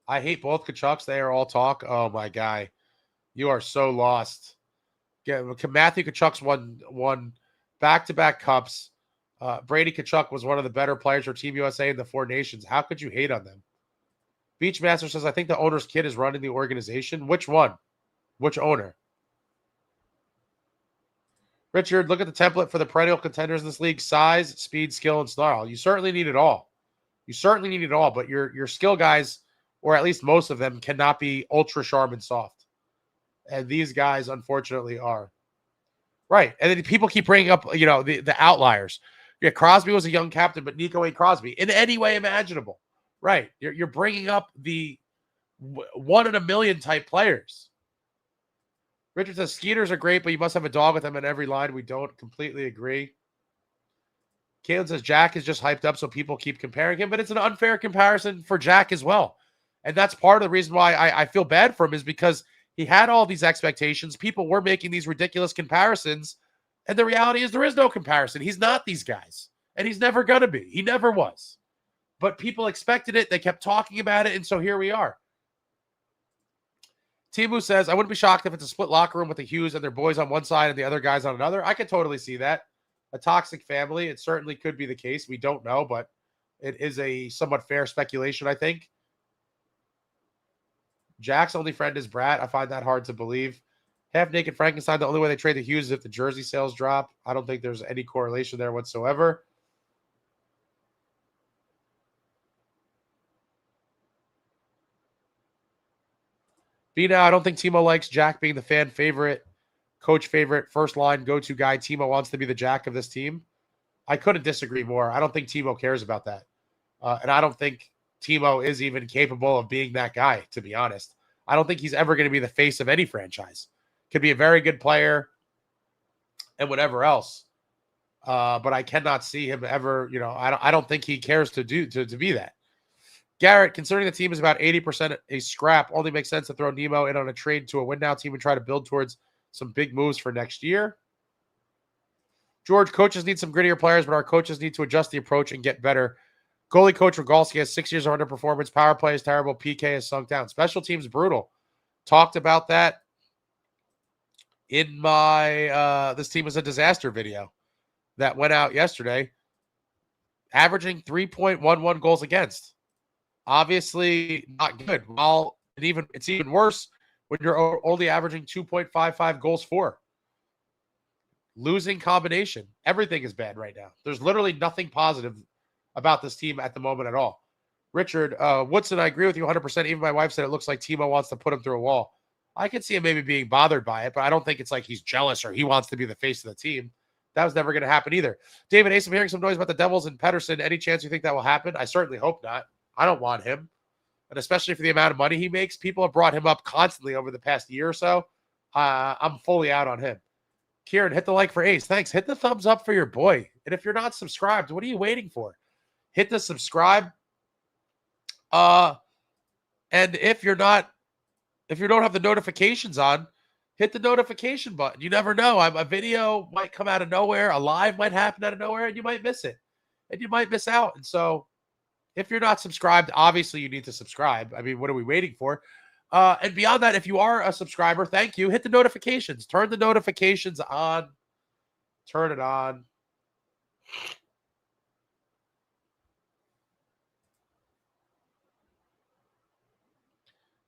I hate both Kachucks. They are all talk. Oh, my guy. You are so lost. Yeah, Matthew Tkachuk's won back-to-back cups. Brady Tkachuk was one of the better players for Team USA in the 4 nations. How could you hate on them? Beachmaster says, I think the owner's kid is running the organization. Which one? Which owner? Richard, look at the template for the perennial contenders in this league. Size, speed, skill, and snarl. You certainly need it all. But your skill guys, or at least most of them, cannot be ultra sharp and soft. And these guys, unfortunately, are. Right. And then people keep bringing up, you know, the outliers. Yeah, Crosby was a young captain, but Nico ain't Crosby in any way imaginable. Right. You're bringing up the 1 in a million type players. Richard says, Skeeters are great, but you must have a dog with them in every line. We don't completely agree. Caitlin says, Jack is just hyped up, so people keep comparing him, but it's an unfair comparison for Jack as well. And that's part of the reason why I feel bad for him, is because he had all these expectations. People were making these ridiculous comparisons, and the reality is there is no comparison. He's not these guys, and he's never going to be. He never was. But people expected it. They kept talking about it, and so here we are. Timu says, I wouldn't be shocked if it's a split locker room with the Hughes and their boys on one side and the other guys on another. I could totally see that. A toxic family, it certainly could be the case. We don't know, but it is a somewhat fair speculation, I think. Jack's only friend is Brat. I find that hard to believe. Half-naked Frankenstein, the only way they trade the Hughes is if the jersey sales drop. I don't think there's any correlation there whatsoever. Now, I don't think Timo likes Jack being the fan favorite, coach favorite, first line go-to guy. Timo wants to be the Jack of this team. I couldn't disagree more. I don't think Timo cares about that. And I don't think Timo is even capable of being that guy, to be honest. I don't think he's ever going to be the face of any franchise. Could be a very good player and whatever else. But I cannot see him ever, you know, I don't think he cares to be that. Garrett, considering the team is about 80% a scrap, only makes sense to throw Nemo in on a trade to a win now team and try to build towards some big moves for next year. George, coaches need some grittier players, but our coaches need to adjust the approach and get better. Goalie coach Rogalski has 6 years of underperformance. Power play is terrible. PK has sunk down. Special teams brutal. Talked about that in my this team is a disaster video that went out yesterday. Averaging 3.11 goals against. Obviously not good. Well, it's even worse when you're only averaging 2.55 goals for. Losing combination. Everything is bad right now. There's literally nothing positive about this team at the moment at all. Richard, Woodson, I agree with you 100%. Even my wife said it looks like Timo wants to put him through a wall. I can see him maybe being bothered by it, but I don't think it's like he's jealous or he wants to be the face of the team. That was never going to happen either. David Ace, I'm hearing some noise about the Devils and Pettersson. Any chance you think that will happen? I certainly hope not. I don't want him. And especially for the amount of money he makes, people have brought him up constantly over the past year or so. I'm fully out on him. Kieran, hit the like for Ace. Thanks. Hit the thumbs up for your boy. And if you're not subscribed, what are you waiting for? Hit the subscribe. And if you don't have the notifications on, hit the notification button. You never know. A video might come out of nowhere. A live might happen out of nowhere, and you might miss it. And you might miss out. And so if you're not subscribed, obviously you need to subscribe. I mean, what are we waiting for? And beyond that, if you are a subscriber, thank you. Hit the notifications. Turn the notifications on. Turn it on.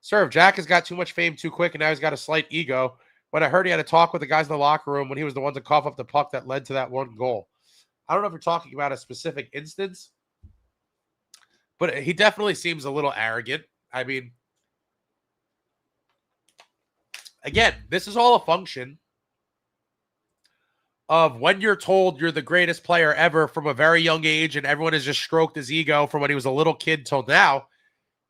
Sir, Jack has got too much fame too quick, and now he's got a slight ego. When I heard he had a talk with the guys in the locker room when he was the one to cough up the puck that led to that one goal. I don't know if you're talking about a specific instance, but he definitely seems a little arrogant. I mean, again, this is all a function of when you're told you're the greatest player ever from a very young age, and everyone has just stroked his ego from when he was a little kid till now,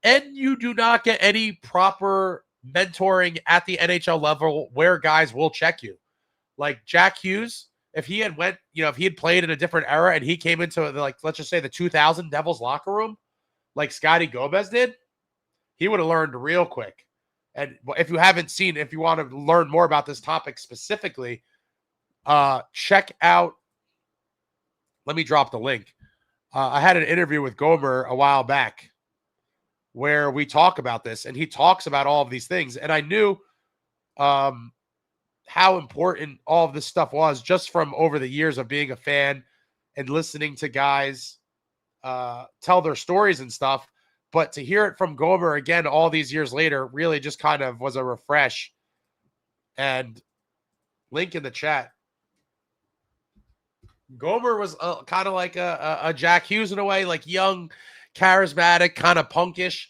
and you do not get any proper mentoring at the NHL level where guys will check you. Like Jackhughes, if he had played in a different era and he came into, like, let's just say the 2000 Devils locker room, like Scotty Gomez did, he would have learned real quick. And if you haven't seen, if you want to learn more about this topic specifically, check out, let me drop the link. I had an interview with Gomer a while back where we talk about this, and he talks about all of these things. And I knew how important all of this stuff was just from over the years of being a fan and listening to guys tell their stories and stuff. But to hear it from Gomer again all these years later really just kind of was a refresh. And link in the chat. Gomer was kind of like a Jack Hughes in a way, like young, charismatic, kind of punkish.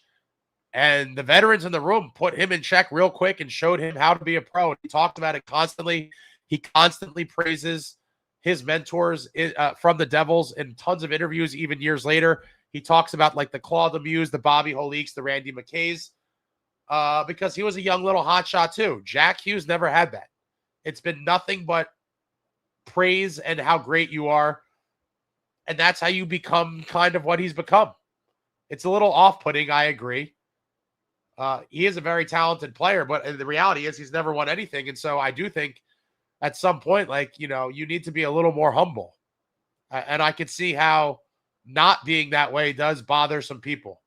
And the veterans in the room put him in check real quick and showed him how to be a pro. He talked about it constantly. He constantly praises his mentors from the Devils in tons of interviews, even years later. He talks about like the Claude Lemieux, the Bobby Holiques, the Randy McKays, because he was a young little hotshot too. Jack Hughes never had that. It's been nothing but praise and how great you are. And that's how you become kind of what he's become. It's a little off-putting, I agree. He is a very talented player, but the reality is he's never won anything. And so I do think at some point, like, you need to be a little more humble. And I could see how not being that way does bother some people.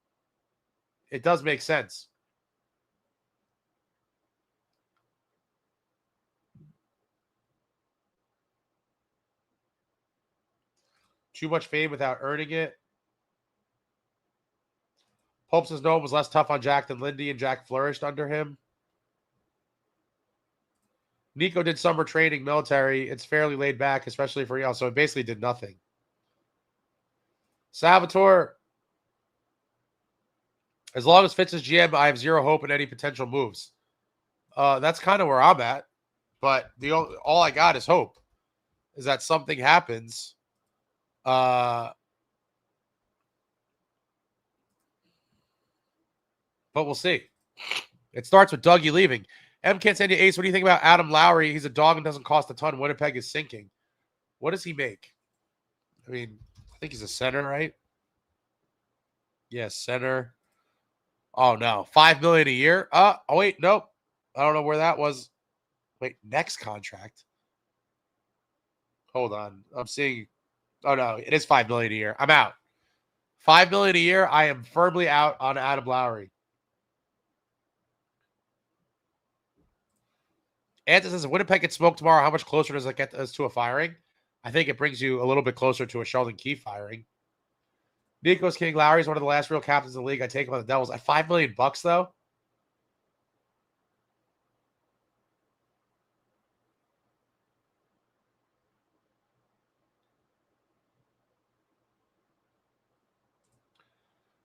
It does make sense. Too much fame without earning it. Pope says no one was less tough on Jack than Lindy, and Jack flourished under him. Nico did summer training, military. It's fairly laid back, especially for y'all. So it basically did nothing. Salvatore, as long as Fitz is GM, I have zero hope in any potential moves. That's kind of where I'm at. But all I got is hope, is that something happens. But we'll see. It starts with Dougie leaving. M. Can't send you Ace. What do you think about Adam Lowry? He's a dog and doesn't cost a ton. Winnipeg is sinking. What does he make? I mean, I think he's a center, right? Yes, center. Oh, no. $5 million a year? Oh, wait. Nope. I don't know where that was. Wait, next contract. Hold on. I'm seeing. Oh, no. It is $5 million a year. I'm out. $5 million a year. I am firmly out on Adam Lowry. Anton says, if Winnipeg gets smoked tomorrow, how much closer does it get us to a firing? I think it brings you a little bit closer to a Sheldon Keefe firing. Nico's King Lowry is one of the last real captains in the league. I take him on the Devils. At $5 million, though?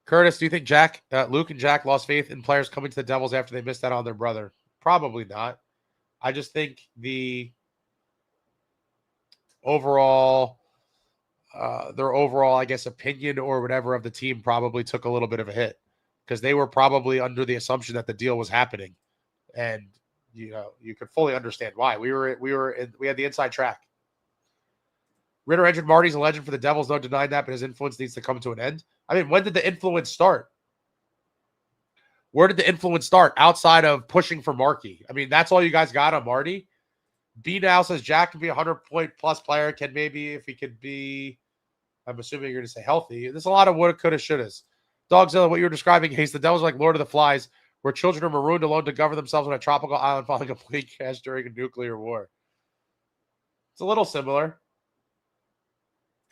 Curtis, do you think Luke and Jack lost faith in players coming to the Devils after they missed out on their brother? Probably not. I just think their overall, I guess, opinion or whatever of the team probably took a little bit of a hit because they were probably under the assumption that the deal was happening, and you could fully understand why. We had the inside track. Ritter Engine Marty's a legend for the Devils, no denying that, but his influence needs to come to an end. I mean, when did the influence start? Where did the influence start outside of pushing for Markey? I mean, that's all you guys got on Marty. B now says Jack can be a 100-point-plus player. Can maybe if he could be, I'm assuming you're going to say healthy. There's a lot of woulda, coulda, shouldas. Dogzilla, what you're describing, Hayes, the Devils are like Lord of the Flies, where children are marooned alone to govern themselves on a tropical island following a plane crash during a nuclear war. It's a little similar.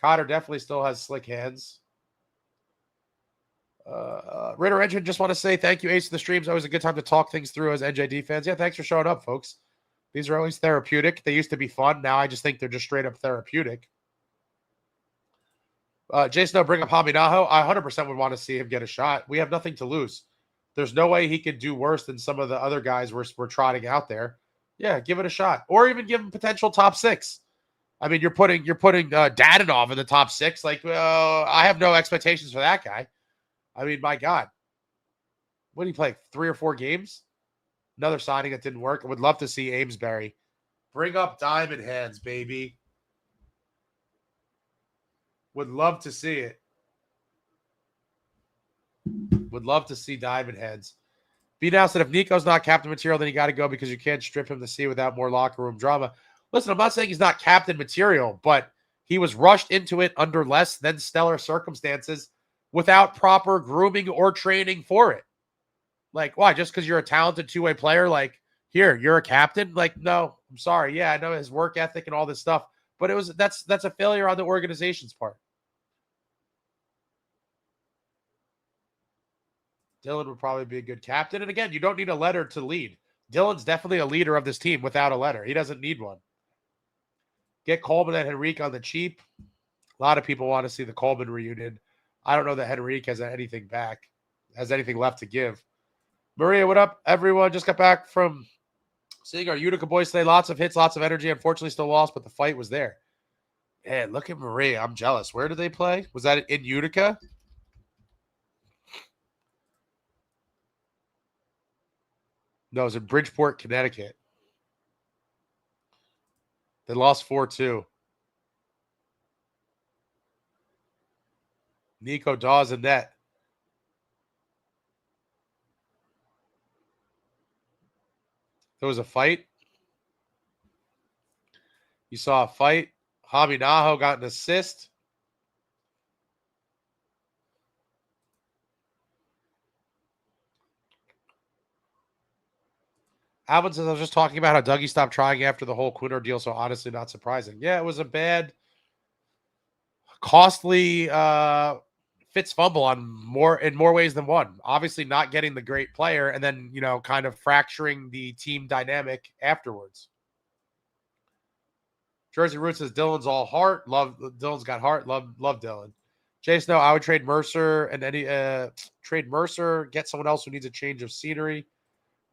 Cotter definitely still has slick hands. Ritter Engine, just want to say thank you, Ace, of the streams. Always a good time to talk things through as NJD fans. Yeah, thanks for showing up, folks. These are always therapeutic. They used to be fun. Now I just think they're just straight up therapeutic. Jason, bring up Haminaho. I 100% would want to see him get a shot. We have nothing to lose. There's no way he could do worse than some of the other guys we're trotting out there. Yeah, give it a shot. Or even give him potential top 6. I mean, you're putting Dadonov in the top 6. Like, I have no expectations for that guy. I mean, my God. What did he play? 3 or 4 games? Another signing that didn't work. I would love to see Amesbury. Bring up Diamond Hands, baby. Would love to see it. Would love to see Diamond Hands. B now said if Nico's not captain material, then you got to go because you can't strip him to sea without more locker room drama. Listen, I'm not saying he's not captain material, but he was rushed into it under less than stellar circumstances without proper grooming or training for it. Like, why? Just because you're a talented two-way player, like, here, you're a captain? Like, no, I'm sorry. Yeah, I know his work ethic and all this stuff, but that's a failure on the organization's part. Dylan would probably be a good captain. And again, you don't need a letter to lead. Dylan's definitely a leader of this team without a letter. He doesn't need one. Get Coleman and Henrique on the cheap. A lot of people want to see the Coleman reunion. I don't know that Henrique has anything left to give. Maria, what up, everyone? Just got back from seeing our Utica boys today. Lots of hits, lots of energy. Unfortunately, still lost, but the fight was there. Man, look at Maria. I'm jealous. Where did they play? Was that in Utica? No, it was in Bridgeport, Connecticut. They lost 4-2. Nico Dawes and net. There was a fight. You saw a fight. Javi Najo got an assist. Alvin says, I was just talking about how Dougie stopped trying after the whole Quinn ordeal, so honestly not surprising. Yeah, it was a bad, costly Fitz fumble in more ways than one. Obviously not getting the great player and then, kind of fracturing the team dynamic afterwards. Jersey Roots says Dylan's all heart. Dylan's got heart. Love Dylan. Jason, no, I would trade Mercer and get someone else who needs a change of scenery.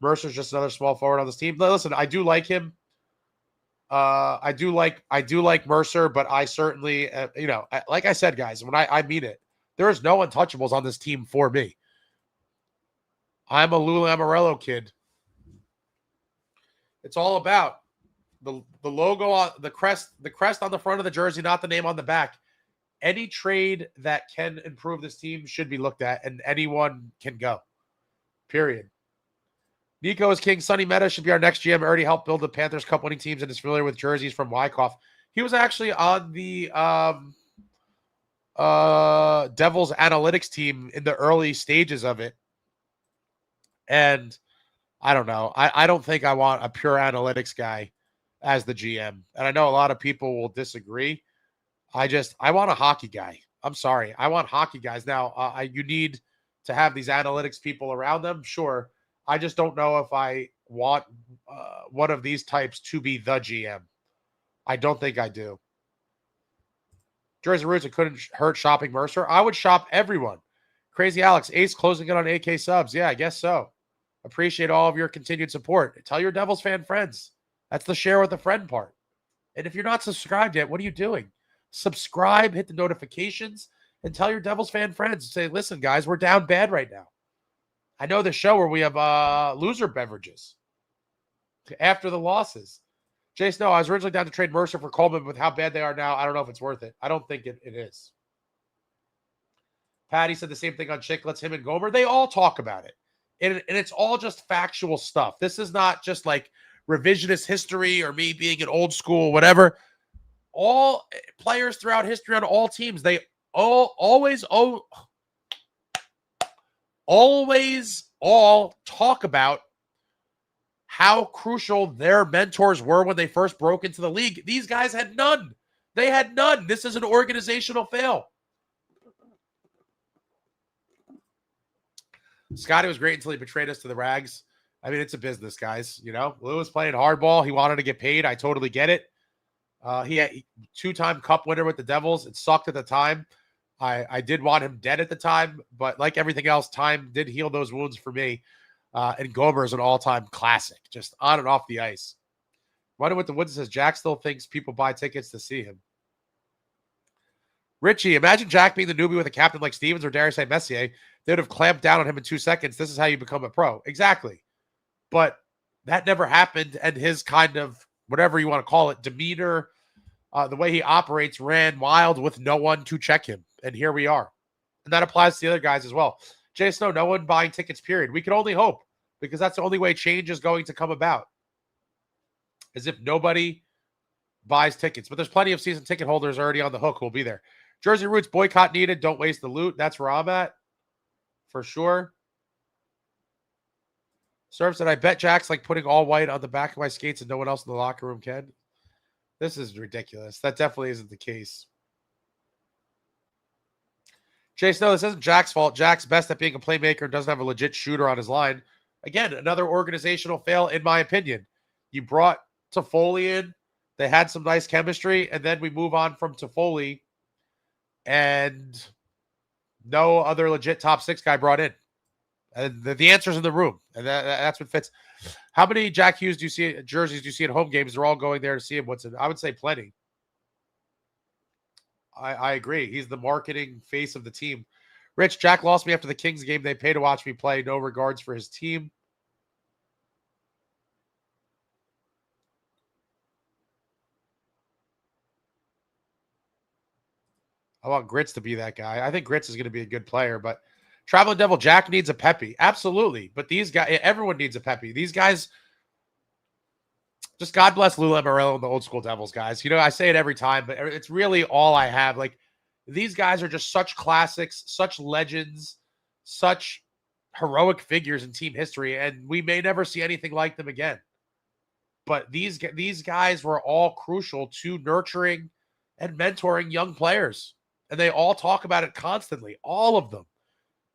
Mercer's just another small forward on this team. Listen, I do like him. I do like Mercer, but I certainly, like I said, guys, when I mean it, there is no untouchables on this team for me. I'm a Lou Lamoriello kid. It's all about the logo on the crest on the front of the jersey, not the name on the back. Any trade that can improve this team should be looked at, and anyone can go. Period. Nico is king. Sonny Meta should be our next GM. Already helped build the Panthers Cup winning teams and is familiar with jerseys from Wyckoff. He was actually on the Devils analytics team in the early stages of it. And I don't know. I don't think I want a pure analytics guy as the GM. And I know a lot of people will disagree. I want a hockey guy. I'm sorry. I want hockey guys. Now, you need to have these analytics people around them. Sure. I just don't know if I want one of these types to be the GM. I don't think I do. Jersey Roots, it couldn't hurt shopping Mercer. I would shop everyone. Crazy Alex, Ace closing in on AK subs. Yeah, I guess so. Appreciate all of your continued support. Tell your Devils fan friends. That's the share with a friend part. And if you're not subscribed yet, what are you doing? Subscribe, hit the notifications, and tell your Devils fan friends. Say, listen, guys, we're down bad right now. I know the show where we have loser beverages after the losses. Jason, no, I was originally down to trade Mercer for Coleman. With how bad they are now, I don't know if it's worth it. I don't think it is. Patty said the same thing on Chicklets, him and Gomer. They all talk about it. And it's all just factual stuff. This is not just like revisionist history or me being an old school, whatever. All players throughout history on all teams, they always all talk about how crucial their mentors were when they first broke into the league. These guys had none. They had none. This is an organizational fail. Scotty was great until he betrayed us to the rags. I mean, it's a business, guys. You know, Lou was playing hardball. He wanted to get paid. I totally get it. He had two-time cup winner with the Devils. It sucked at the time. I did want him dead at the time, but like everything else, time did heal those wounds for me. And Gomer is an all-time classic, just on and off the ice. Running with the Woods says Jack still thinks people buy tickets to see him. Richie, imagine Jack being the newbie with a captain like Stevens or Darius Messier. They would have clamped down on him in 2 seconds. This is how you become a pro. Exactly. But that never happened, and his kind of, whatever you want to call it, demeanor, the way he operates ran wild with no one to check him. And here we are. And that applies to the other guys as well. Jay Snow, no one buying tickets, period. We can only hope, because that's the only way change is going to come about. As if nobody buys tickets. But there's plenty of season ticket holders already on the hook who will be there. Jersey Roots, boycott needed. Don't waste the loot. That's where I'm at. For sure. Serve said, I bet Jack's like putting all white on the back of my skates and no one else in the locker room can. This is ridiculous. That definitely isn't the case. Chase, no, this isn't Jack's fault. Jack's best at being a playmaker and doesn't have a legit shooter on his line. Again, another organizational fail, in my opinion. You brought Toffoli in. They had some nice chemistry, and then we move on from Toffoli, and no other legit top six guy brought in. And the answer's in the room, and that's what fits. How many Jack Hughes do you see jerseys do you see at home games? They're all going there to see him. I would say plenty. I agree. He's the marketing face of the team. Rich, Jack lost me after the Kings game. They pay to watch me play. No regards for his team. I want Grits to be that guy. I think Grits is going to be a good player, but Traveling Devil Jack needs a Pepe. Absolutely. But these guys, everyone needs a Pepe. These guys, just God bless Lou Lamoriello and the old school Devils, guys. You know, I say it every time, but it's really all I have. Like, these guys are just such classics, such legends, such heroic figures in team history, and we may never see anything like them again. But these guys were all crucial to nurturing and mentoring young players, and they all talk about it constantly, all of them.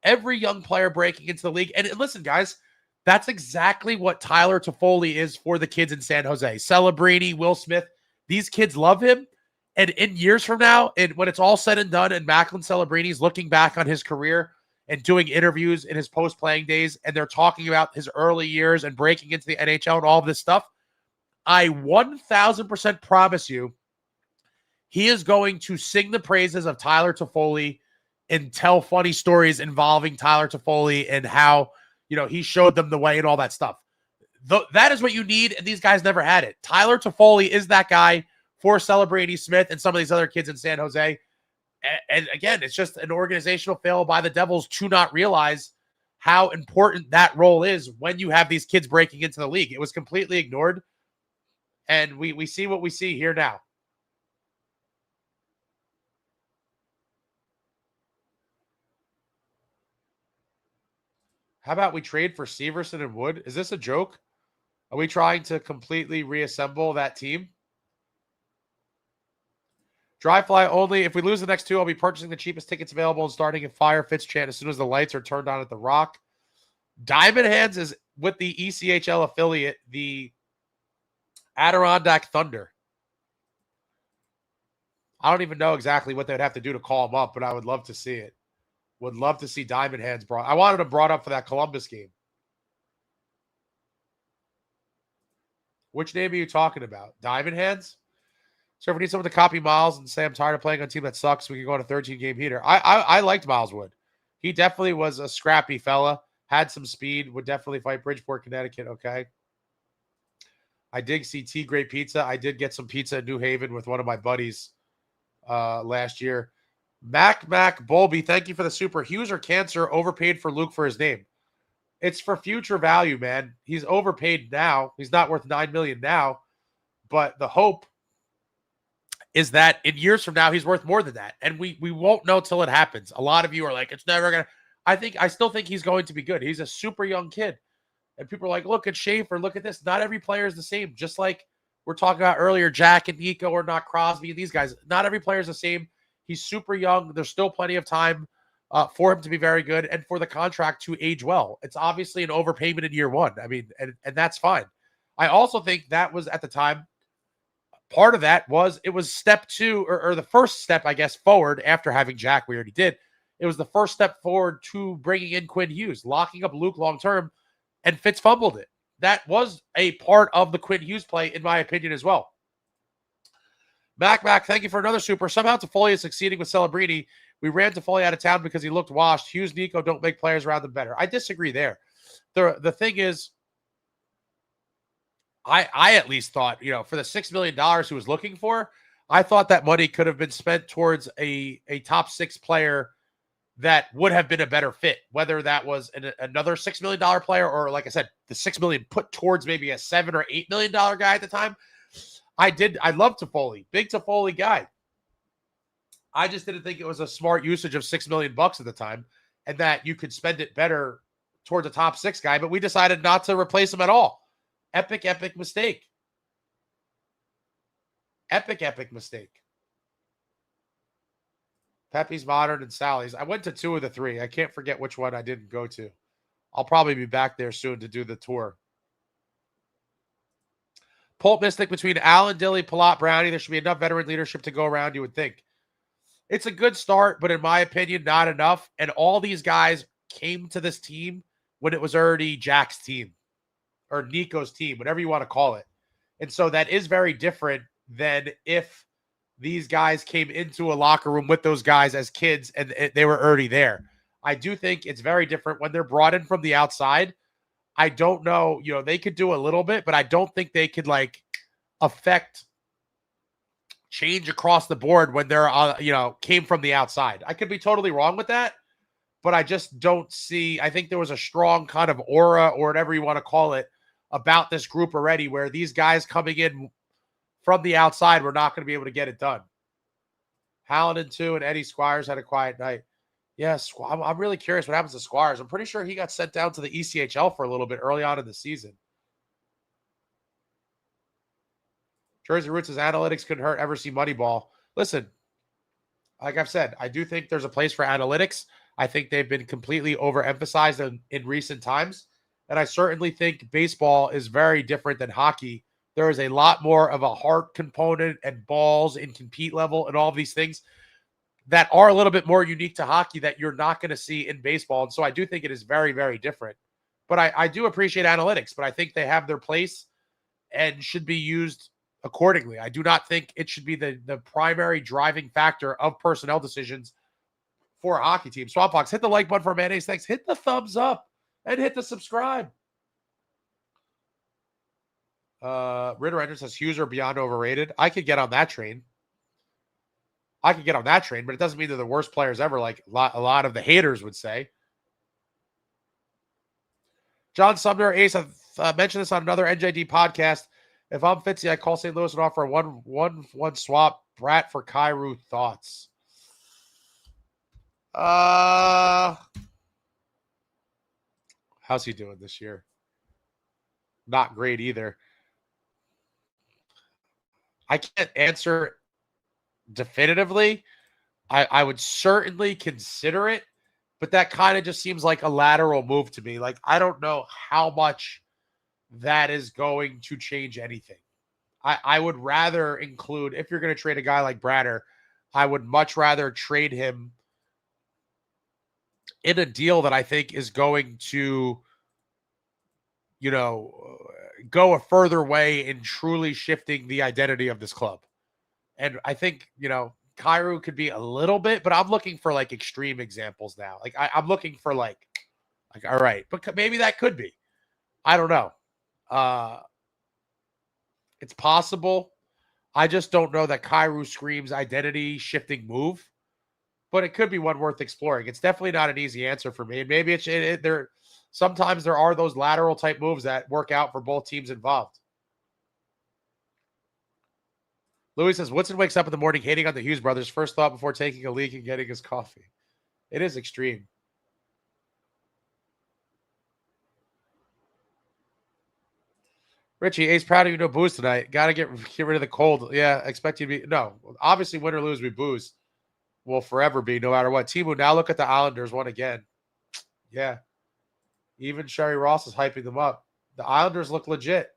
Every young player breaking into the league. And listen, guys, that's exactly what Tyler Toffoli is for the kids in San Jose. Celebrini, Will Smith, these kids love him. And in years from now, and when it's all said and done, and Macklin Celebrini's looking back on his career and doing interviews in his post-playing days, and they're talking about his early years and breaking into the NHL and all of this stuff, I 1,000% promise you, he is going to sing the praises of Tyler Toffoli and tell funny stories involving Tyler Toffoli and how, you know, he showed them the way and all that stuff. That is what you need, and these guys never had it. Tyler Toffoli is that guy for Celebrini, Smith, and some of these other kids in San Jose. And again, it's just an organizational fail by the Devils to not realize how important that role is when you have these kids breaking into the league. It was completely ignored, and we see what we see here now. How about we trade for Severson and Wood? Is this a joke? Are we trying to completely reassemble that team? Dry fly only. If we lose the next two, I'll be purchasing the cheapest tickets available and starting a firefitz chant as soon as the lights are turned on at the Rock. Diamond Hands is with the ECHL affiliate, the Adirondack Thunder. I don't even know exactly what they would have to do to call them up, but I would love to see it. Would love to see Diamond Hands brought. I wanted them brought up for that Columbus game. Which name are you talking about? Diamond Hands? So if we need someone to copy Miles and say, I'm tired of playing on a team that sucks, we can go on a 13-game heater. I liked Miles Wood. He definitely was a scrappy fella. Had some speed. Would definitely fight Bridgeport, Connecticut. Okay. I did see T Great Pizza. I did get some pizza in New Haven with one of my buddies last year. Mac Bolby, thank you for the super. Hughes or Cancer overpaid for Luke for his name. It's for future value, man. He's overpaid now. He's not worth $9 million now, but the hope is that in years from now he's worth more than that, and we won't know till it happens. A lot of you are like, it's never gonna. I still think he's going to be good. He's a super young kid, And people are like, look at Schaefer, look at this. Not every player is the same. Just like we're talking about earlier, Jack and Nico are not Crosby and these guys. Not every player is the same. He's super young. There's still plenty of time for him to be very good and for the contract to age well. It's obviously an overpayment in year one. I mean, and that's fine. I also think that was at the time, part of that was it was step two or the first step, I guess, forward after having Jack. We already did. It was the first step forward to bringing in Quinn Hughes, locking up Luke long-term, and Fitz fumbled it. That was a part of the Quinn Hughes play, in my opinion, as well. Mac, thank you for another super. Somehow Toffoli is succeeding with Celebrini. We ran Toffoli out of town because he looked washed. Hughes, Nico don't make players around them better. I disagree there. The thing is, I at least thought, for the $6 million he was looking for, I thought that money could have been spent towards a top six player that would have been a better fit, whether that was another $6 million player or, like I said, the $6 million put towards maybe a $7 or $8 million guy at the time. I love Toffoli, big Toffoli guy. I just didn't think it was a smart usage of $6 million at the time and that you could spend it better towards a top six guy, but we decided not to replace him at all. Epic mistake. Epic mistake. Pepe's Modern and Sally's. I went to 2 of the 3. I can't forget which one I didn't go to. I'll probably be back there soon to do the tour. Pulp Mystic between Allen, Dilly, Palat, Brownie. There should be enough veteran leadership to go around, you would think. It's a good start, but in my opinion, not enough. And all these guys came to this team when it was already Jack's team or Nico's team, whatever you want to call it. And so that is very different than if these guys came into a locker room with those guys as kids and they were already there. I do think it's very different when they're brought in from the outside. I don't know, they could do a little bit, but I don't think they could affect change across the board when they're, came from the outside. I could be totally wrong with that, but I just don't see, I think there was a strong kind of aura or whatever you want to call it about this group already where these guys coming in from the outside were not going to be able to get it done. Hallinan too, and Eddie Squires had a quiet night. Yes, I'm really curious what happens to Squires. I'm pretty sure he got sent down to the ECHL for a little bit early on in the season. Jersey Roots' analytics couldn't hurt. Ever see Moneyball? Listen, like I've said, I do think there's a place for analytics. I think they've been completely overemphasized in recent times. And I certainly think baseball is very different than hockey. There is a lot more of a heart component and balls and compete level and all of these things that are a little bit more unique to hockey that you're not going to see in baseball. And so I do think it is very, very different. But I do appreciate analytics, but I think they have their place and should be used accordingly. I do not think it should be the primary driving factor of personnel decisions for a hockey team. Swampbox, hit the like button for Mayonnaise. Thanks. Hit the thumbs up and hit the subscribe. Ritter Ender says Hughes are beyond overrated. I could get on that train. But it doesn't mean they're the worst players ever, like a lot of the haters would say. John Sumner, Ace, I've mentioned this on another NJD podcast. If I'm Fitzy, I call St. Louis and offer a one swap. Brat for Kyrou. Thoughts? How's he doing this year? Not great either. I can't answer definitively. I would certainly consider it, but that kind of just seems like a lateral move to me. Like, I don't know how much that is going to change anything. I would rather include, if you're going to trade a guy like Bratter, I would much rather trade him in a deal that I think is going to, go a further way in truly shifting the identity of this club. And I think, Kyrou could be a little bit, but I'm looking for extreme examples now. I'm looking for all right, but maybe that could be. I don't know. It's possible. I just don't know that Kyrou screams identity shifting move, but it could be one worth exploring. It's definitely not an easy answer for me. And maybe sometimes there are those lateral type moves that work out for both teams involved. Louis says, Woodson wakes up in the morning hating on the Hughes brothers. First thought before taking a leak and getting his coffee. It is extreme. Richie, Ace, proud of you. No booze tonight. Got to get rid of the cold. Yeah, expect you to be. No, obviously, win or lose, we booze. Will forever be, no matter what. Timu, now look at the Islanders won again. Yeah. Even Sherry Ross is hyping them up. The Islanders look legit.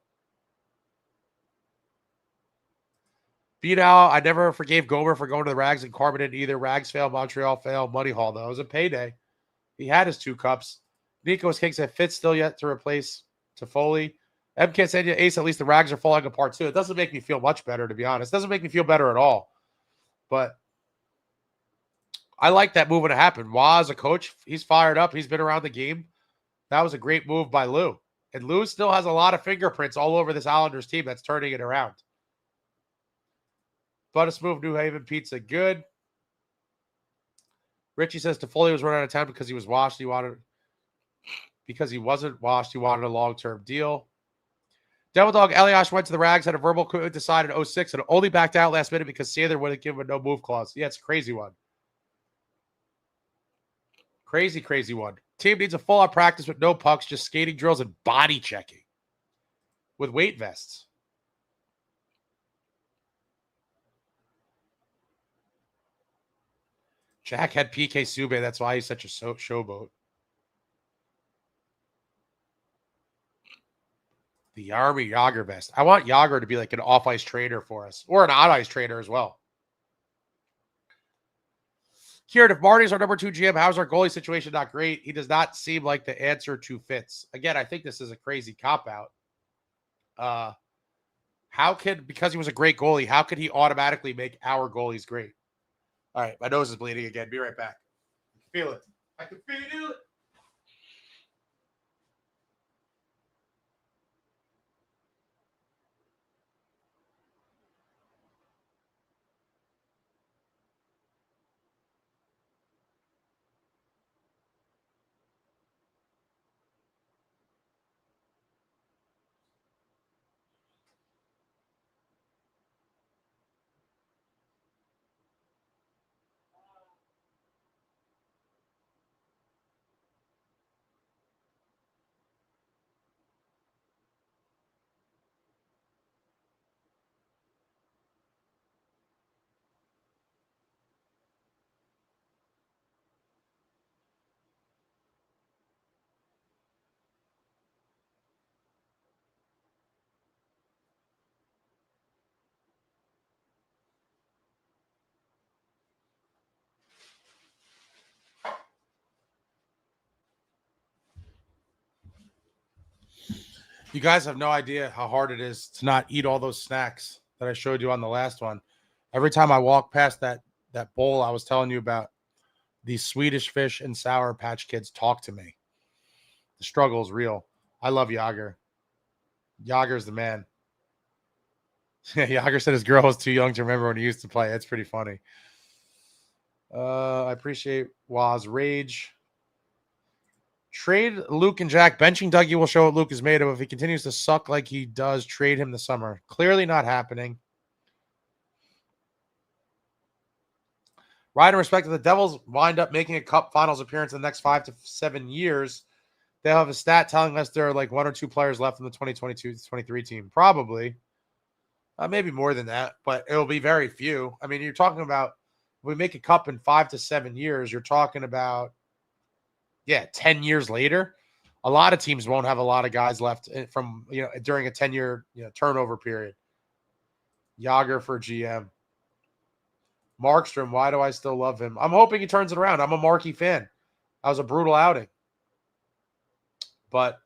Beat out. I never forgave Gomer for going to the Rags and Carbon didn't either. Rags failed, Montreal failed, Money Hall, though. It was a payday. He had his 2 cups. Nico's King said Fitz still yet to replace Toffoli. MK said, Ace, at least the Rags are falling apart too. It doesn't make me feel much better, to be honest. It doesn't make me feel better at all. But I like that move when it happened. Wah, as a coach, he's fired up. He's been around the game. That was a great move by Lou. And Lou still has a lot of fingerprints all over this Islanders team that's turning it around. Buttus move, New Haven Pizza, good. Richie says Toffoli was run out of town because he was washed. He wanted, because he wasn't washed, he wanted a long-term deal. Devil Dog Eliash went to the Rags, had a verbal commitment decided in 06 and only backed out last minute because Sandler wouldn't give him a no move clause. Yeah, it's a crazy one. Crazy, crazy one. Team needs a full-out practice with no pucks, just skating drills and body checking with weight vests. Jack had PK Subban. That's why he's such a showboat. The Army Yager vest. I want Yager to be like an off-ice trainer for us, or an on-ice trainer as well. Kieran, if Marty's our number 2 GM, how's our goalie situation not great? He does not seem like the answer to Fitz. Again, I think this is a crazy cop-out. How could, because he was a great goalie, how could he automatically make our goalies great? All right, my nose is bleeding again. Be right back. Feel it. I can feel it. You guys have no idea how hard it is to not eat all those snacks that I showed you on the last one. Every time I walk past that bowl I was telling you about, these Swedish fish and Sour Patch Kids talk to me. The struggle is real. I love Yager. Yager's the man. Yager said his girl was too young to remember when he used to play. That's pretty funny. I appreciate Waz Rage. Trade Luke and Jack. Benching Dougie will show what Luke is made of. If he continues to suck like he does, trade him this summer. Clearly not happening. Right in respect to the Devils wind up making a Cup Finals appearance in the next 5 to 7 years, they'll have a stat telling us there are like 1 or 2 players left in the 2022-23 team. Probably. Maybe more than that, but it'll be very few. I mean, you're talking about, if we make a Cup in 5 to 7 years, you're talking about, 10 years later. A lot of teams won't have a lot of guys left from, during a 10-year turnover period. Yager for GM. Markstrom, why do I still love him? I'm hoping he turns it around. I'm a Markey fan. That was a brutal outing. But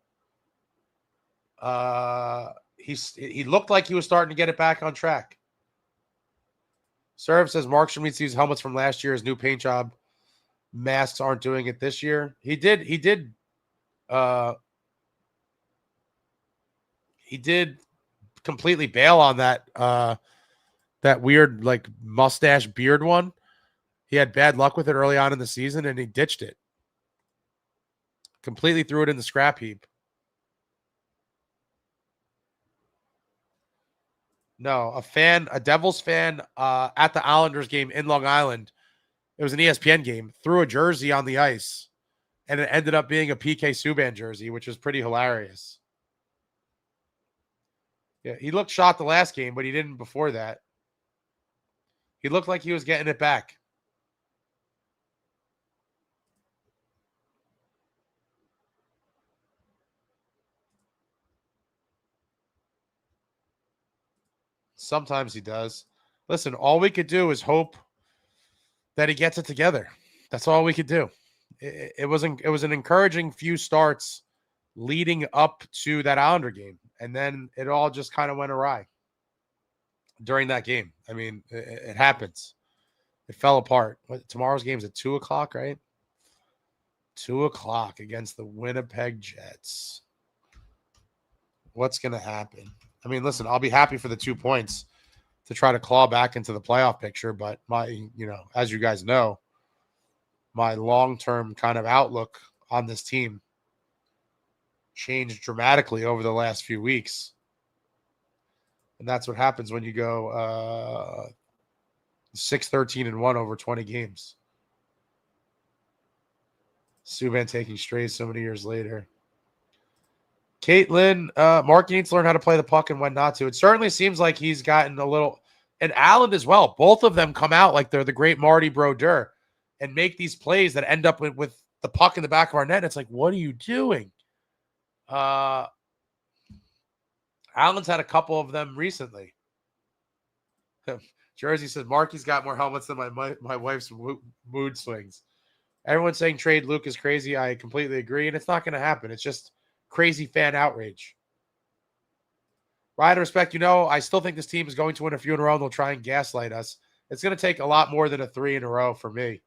he looked like he was starting to get it back on track. Serve says Markstrom needs to use helmets from last year's new paint job. Masks aren't doing it this year. He did completely bail on that weird like mustache beard one. He had bad luck with it early on in the season and he ditched it. Completely threw it in the scrap heap. No, a Devils fan at the Islanders game in Long Island. It was an ESPN game, threw a jersey on the ice, and it ended up being a PK Subban jersey, which was pretty hilarious. Yeah, he looked shot the last game, but he didn't before that. He looked like he was getting it back. Sometimes he does. Listen, all we could do is hope that he gets it together. That's all we could do. It was an encouraging few starts leading up to that Islander game, and then it all just kind of went awry during that game. I mean, it happens. It fell apart. Tomorrow's game's at 2:00, right? 2:00 against the Winnipeg Jets. What's going to happen? I mean, listen, I'll be happy for the 2 points to try to claw back into the playoff picture, but as you guys know, my long-term kind of outlook on this team changed dramatically over the last few weeks. And that's what happens when you go 6-13-1 over 20 games. Subban taking strays so many years later. Caitlin, Mark needs to learn how to play the puck and when not to. It certainly seems like he's gotten a little, and Allen as well. Both of them come out like they're the great Marty Brodeur and make these plays that end up with the puck in the back of our net. It's like, what are you doing? Allen's had a couple of them recently. Jersey says, Marky's got more helmets than my wife's mood swings. Everyone's saying trade Luke is crazy. I completely agree, and it's not going to happen. It's just crazy fan outrage. Ryan, respect, I still think this team is going to win a few in a row, and they'll try and gaslight us. It's going to take a lot more than a 3 in a row for me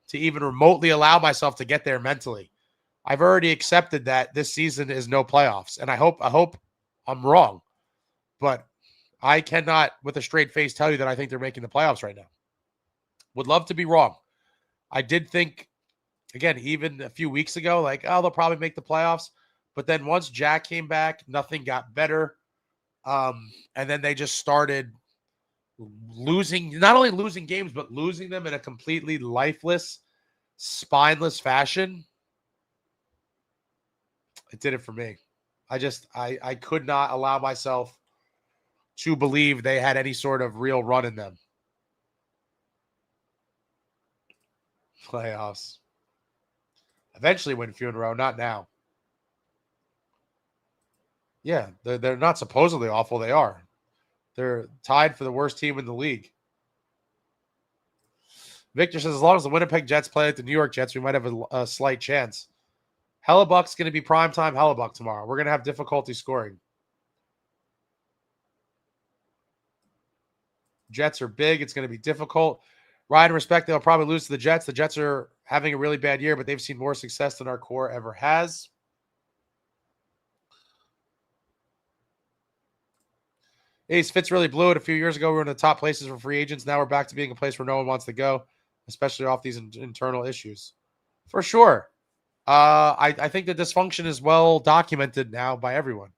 to even remotely allow myself to get there mentally. I've already accepted that this season is no playoffs, and I hope I'm wrong, but I cannot, with a straight face, tell you that I think they're making the playoffs right now. Would love to be wrong. I did think, again, even a few weeks ago, like, they'll probably make the playoffs. But then once Jack came back, nothing got better. And then they just started losing, not only losing games, but losing them in a completely lifeless, spineless fashion. It did it for me. I could not allow myself to believe they had any sort of real run in them. Playoffs. Eventually win a few in a row, not now. Yeah, they're not supposedly awful. They are. They're tied for the worst team in the league. Victor says, as long as the Winnipeg Jets play like the New York Jets, we might have a slight chance. Hellebuck's going to be primetime Hellebuck tomorrow. We're going to have difficulty scoring. Jets are big. It's going to be difficult. Ryan, respect, they'll probably lose to the Jets. The Jets are having a really bad year, but they've seen more success than our core ever has. Ace Fitz really blew it a few years ago. We were in the top places for free agents. Now we're back to being a place where no one wants to go, especially off these internal issues. For sure. I think the dysfunction is well documented now by everyone.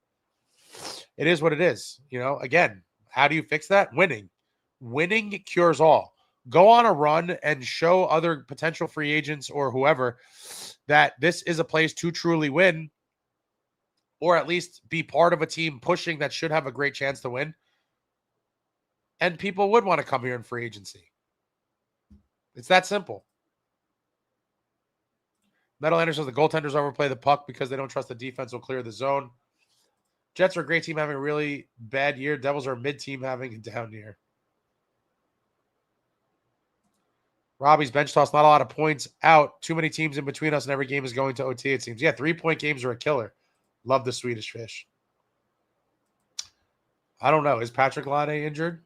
It is what it is. Again, how do you fix that? Winning. Winning cures all. Go on a run and show other potential free agents or whoever that this is a place to truly win, or at least be part of a team pushing that should have a great chance to win. And people would want to come here in free agency. It's that simple. Metal Anderson says the goaltenders overplay the puck because they don't trust the defense will clear the zone. Jets are a great team having a really bad year. Devils are a mid-team having a down year. Robbie's bench toss, not a lot of points out. Too many teams in between us, and every game is going to OT, it seems. Yeah, 3-point games are a killer. Love the Swedish Fish. I don't know. Is Patrick Laine injured?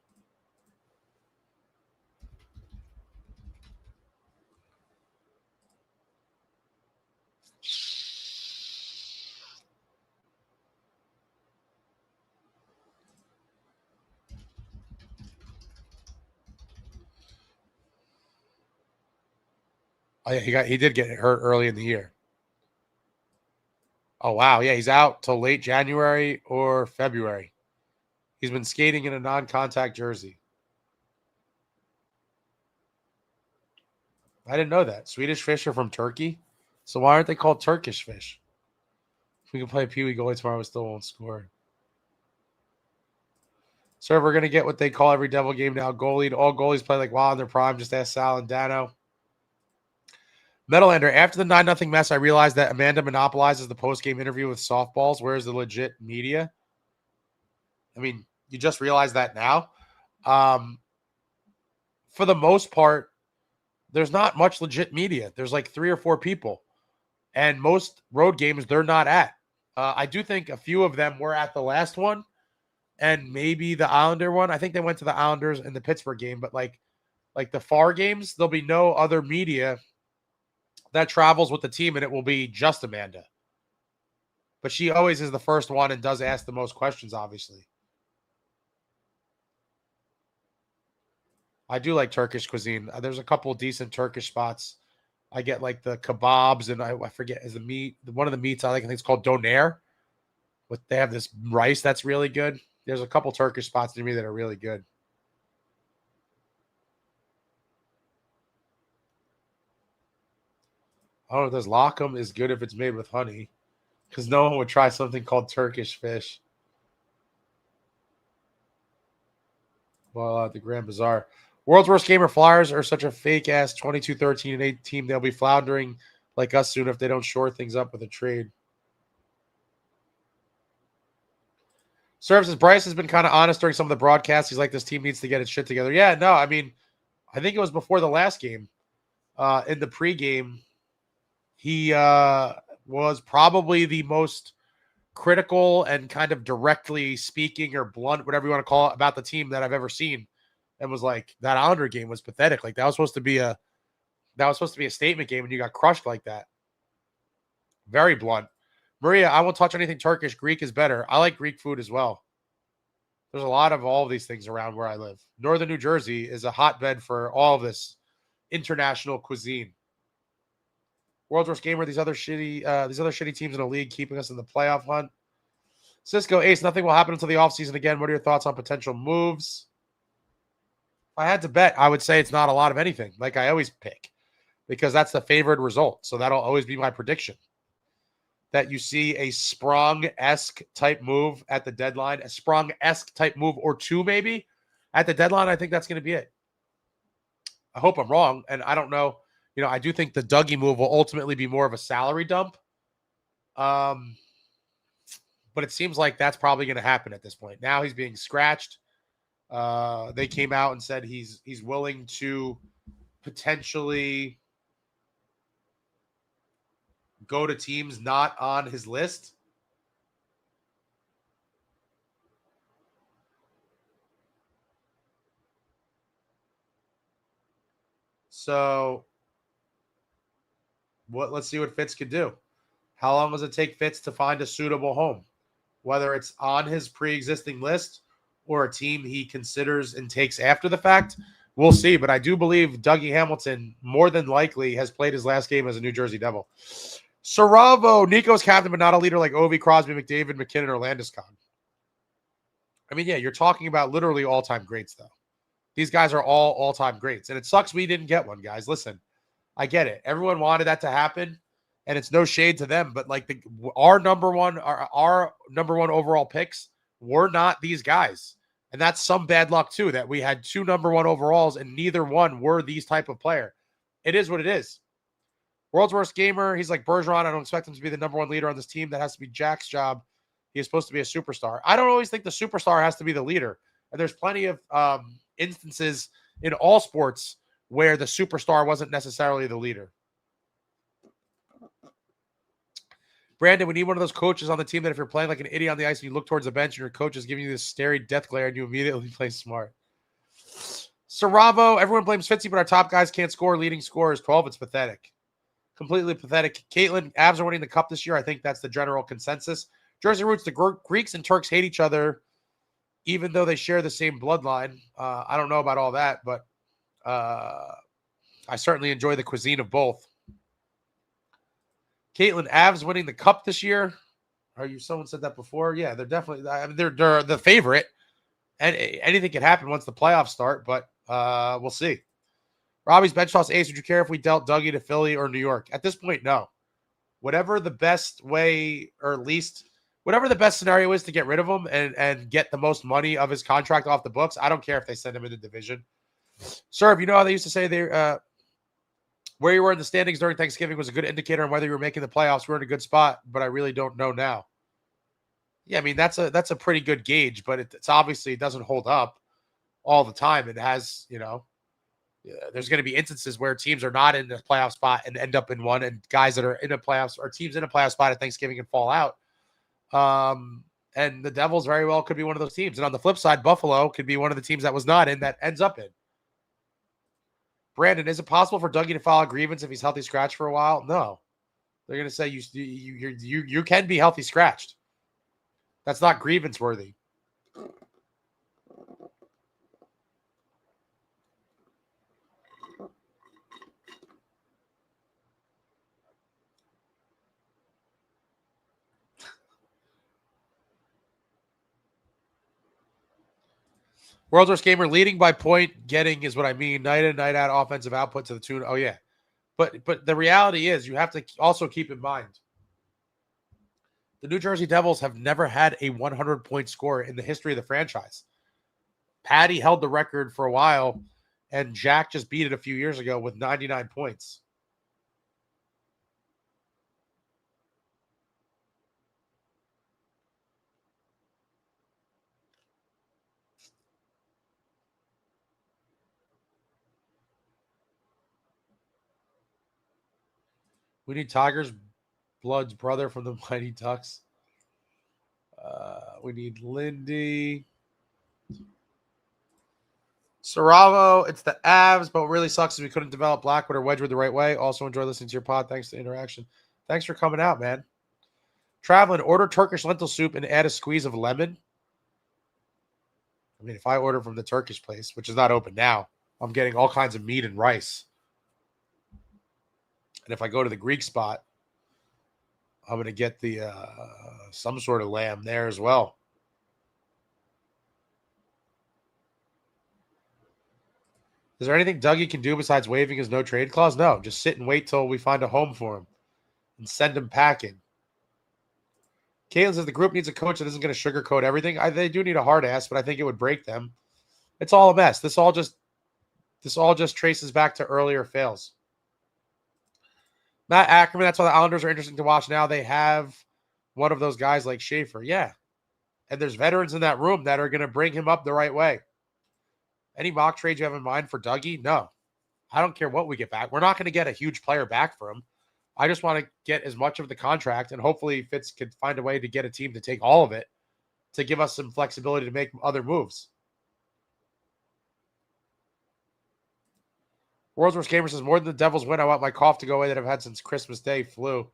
Oh, yeah, he did get hurt early in the year. Oh, wow. Yeah, he's out till late January or February. He's been skating in a non-contact jersey. I didn't know that. Swedish fish are from Turkey? So why aren't they called Turkish fish? If we can play Pee Wee goalie tomorrow, we still won't score. So we're going to get what they call every Devil game now. Goalie. All goalies play like wild in their prime. Just ask Sal and Dano. Metalander, after the 9-0 mess, I realized that Amanda monopolizes the post-game interview with softballs. Where's the legit media? I mean, you just realized that now. For the most part, there's not much legit media. There's like 3 or 4 people. And most road games, they're not at. I do think a few of them were at the last one and maybe the Islander one. I think they went to the Islanders in the Pittsburgh game. But like the far games, there'll be no other media that travels with the team, and it will be just Amanda. But she always is the first one and does ask the most questions, obviously. I do like Turkish cuisine. There's a couple of decent Turkish spots. I get like the kebabs, and I forget is the meat. One of the meats I like, I think it's called doner. But they have this rice that's really good. There's a couple Turkish spots near me that are really good. Oh, this lakum is good if it's made with honey, because no one would try something called Turkish fish. Well, at the Grand Bazaar. World's Worst Gamer Flyers are such a fake-ass 22-13-8 team. They'll be floundering like us soon if they don't shore things up with a trade. Services Bryce has been kind of honest during some of the broadcasts. He's like, this team needs to get its shit together. Yeah, no, I mean, I think it was before the last game. In the pregame, he was probably the most critical and kind of directly speaking or blunt, whatever you want to call it, about the team that I've ever seen. And was like, that Islander game was pathetic. Like that was supposed to be a statement game, and you got crushed like that. Very blunt. Maria, I won't touch anything Turkish. Greek is better. I like Greek food as well. There's a lot of all of these things around where I live. Northern New Jersey is a hotbed for all of this international cuisine. World's Worst Gamer, these other shitty teams in the league keeping us in the playoff hunt. Cisco Ace, nothing will happen until the offseason again. What are your thoughts on potential moves? If I had to bet, I would say it's not a lot of anything, like I always pick, because that's the favored result. So that'll always be my prediction. That you see a Sprong-esque type move at the deadline, a Sprong-esque type move or two maybe at the deadline. I think that's going to be it. I hope I'm wrong, and I don't know. You know, I do think the Dougie move will ultimately be more of a salary dump. But it seems like that's probably going to happen at this point. Now he's being scratched. They came out and said he's willing to potentially go to teams not on his list. So let's see what Fitz could do. How long does it take Fitz to find a suitable home? Whether it's on his pre-existing list or a team he considers and takes after the fact, we'll see. But I do believe Dougie Hamilton more than likely has played his last game as a New Jersey Devil. Saravo, Nico's captain, but not a leader like Ovi, Crosby, McDavid, McKinnon, or Landeskog. I mean, yeah, you're talking about literally all-time greats, though. These guys are all-time greats. And it sucks we didn't get one, guys. Listen, I get it. Everyone wanted that to happen, and it's no shade to them. But like our number one overall picks were not these guys. And that's some bad luck, too, that we had 2 number 1 overalls, and neither one were these type of player. It is what it is. World's Worst Gamer, he's like Bergeron. I don't expect him to be the number 1 leader on this team. That has to be Jack's job. He is supposed to be a superstar. I don't always think the superstar has to be the leader. And there's plenty of instances in all sports where the superstar wasn't necessarily the leader. Brandon, we need one of those coaches on the team that if you're playing like an idiot on the ice and you look towards the bench and your coach is giving you this starry death glare and you immediately play smart. Saravo, everyone blames Fitzy, but our top guys can't score. Leading scorer is 12. It's pathetic. Completely pathetic. Caitlin, Avs are winning the cup this year. I think that's the general consensus. Jersey Roots, the Greeks and Turks hate each other, even though they share the same bloodline. I don't know about all that, but I certainly enjoy the cuisine of both. Caitlin, Avs winning the cup this year. Someone said that before? Yeah, they're definitely. I mean, they're the favorite, and anything can happen once the playoffs start. But we'll see. Robbie's bench toss ace. Would you care if we dealt Dougie to Philly or New York? At this point, no. Whatever the best way or least whatever the best scenario is to get rid of him and get the most money of his contract off the books. I don't care if they send him in the division. Sir, you know how they used to say where you were in the standings during Thanksgiving was a good indicator on whether you were making the playoffs. We're in a good spot, but I really don't know now. Yeah, I mean, that's a pretty good gauge, but it's obviously it doesn't hold up all the time. It has, there's going to be instances where teams are not in the playoff spot and end up in one, and guys that are in the playoffs or teams in a playoff spot at Thanksgiving can fall out. And the Devils very well could be one of those teams. And on the flip side, Buffalo could be one of the teams that was not in that ends up in. Brandon, is it possible for Dougie to file a grievance if he's healthy scratched for a while? No. They're going to say you can be healthy scratched. That's not grievance worthy. World's Worst Gamer leading by point getting is what I mean. Night in, night out offensive output to the tune. Oh, yeah. But the reality is you have to also keep in mind the New Jersey Devils have never had a 100-point score in the history of the franchise. Patty held the record for a while, and Jack just beat it a few years ago with 99 points. We need Tiger's Blood's brother from the Mighty Ducks. We need Lindy. Saravo, it's the Avs, but what really sucks is we couldn't develop Blackwood or Wedgwood the right way. Also enjoy listening to your pod. Thanks to the interaction. Thanks for coming out, man. Traveling, order Turkish lentil soup and add a squeeze of lemon. I mean, if I order from the Turkish place, which is not open now, I'm getting all kinds of meat and rice. And if I go to the Greek spot, I'm going to get the some sort of lamb there as well. Is there anything Dougie can do besides waiving his no trade clause? No, just sit and wait till we find a home for him and send him packing. Caitlin says the group needs a coach that isn't going to sugarcoat everything. They do need a hard ass, but I think it would break them. It's all a mess. This all just traces back to earlier fails. Matt Ackerman, that's why the Islanders are interesting to watch now. They have one of those guys like Schaefer. Yeah. And there's veterans in that room that are going to bring him up the right way. Any mock trades you have in mind for Dougie? No. I don't care what we get back. We're not going to get a huge player back for him. I just want to get as much of the contract, and hopefully Fitz could find a way to get a team to take all of it to give us some flexibility to make other moves. World's Worst Gamer says, more than the Devils win, I want my cough to go away that I've had since Christmas Day flu.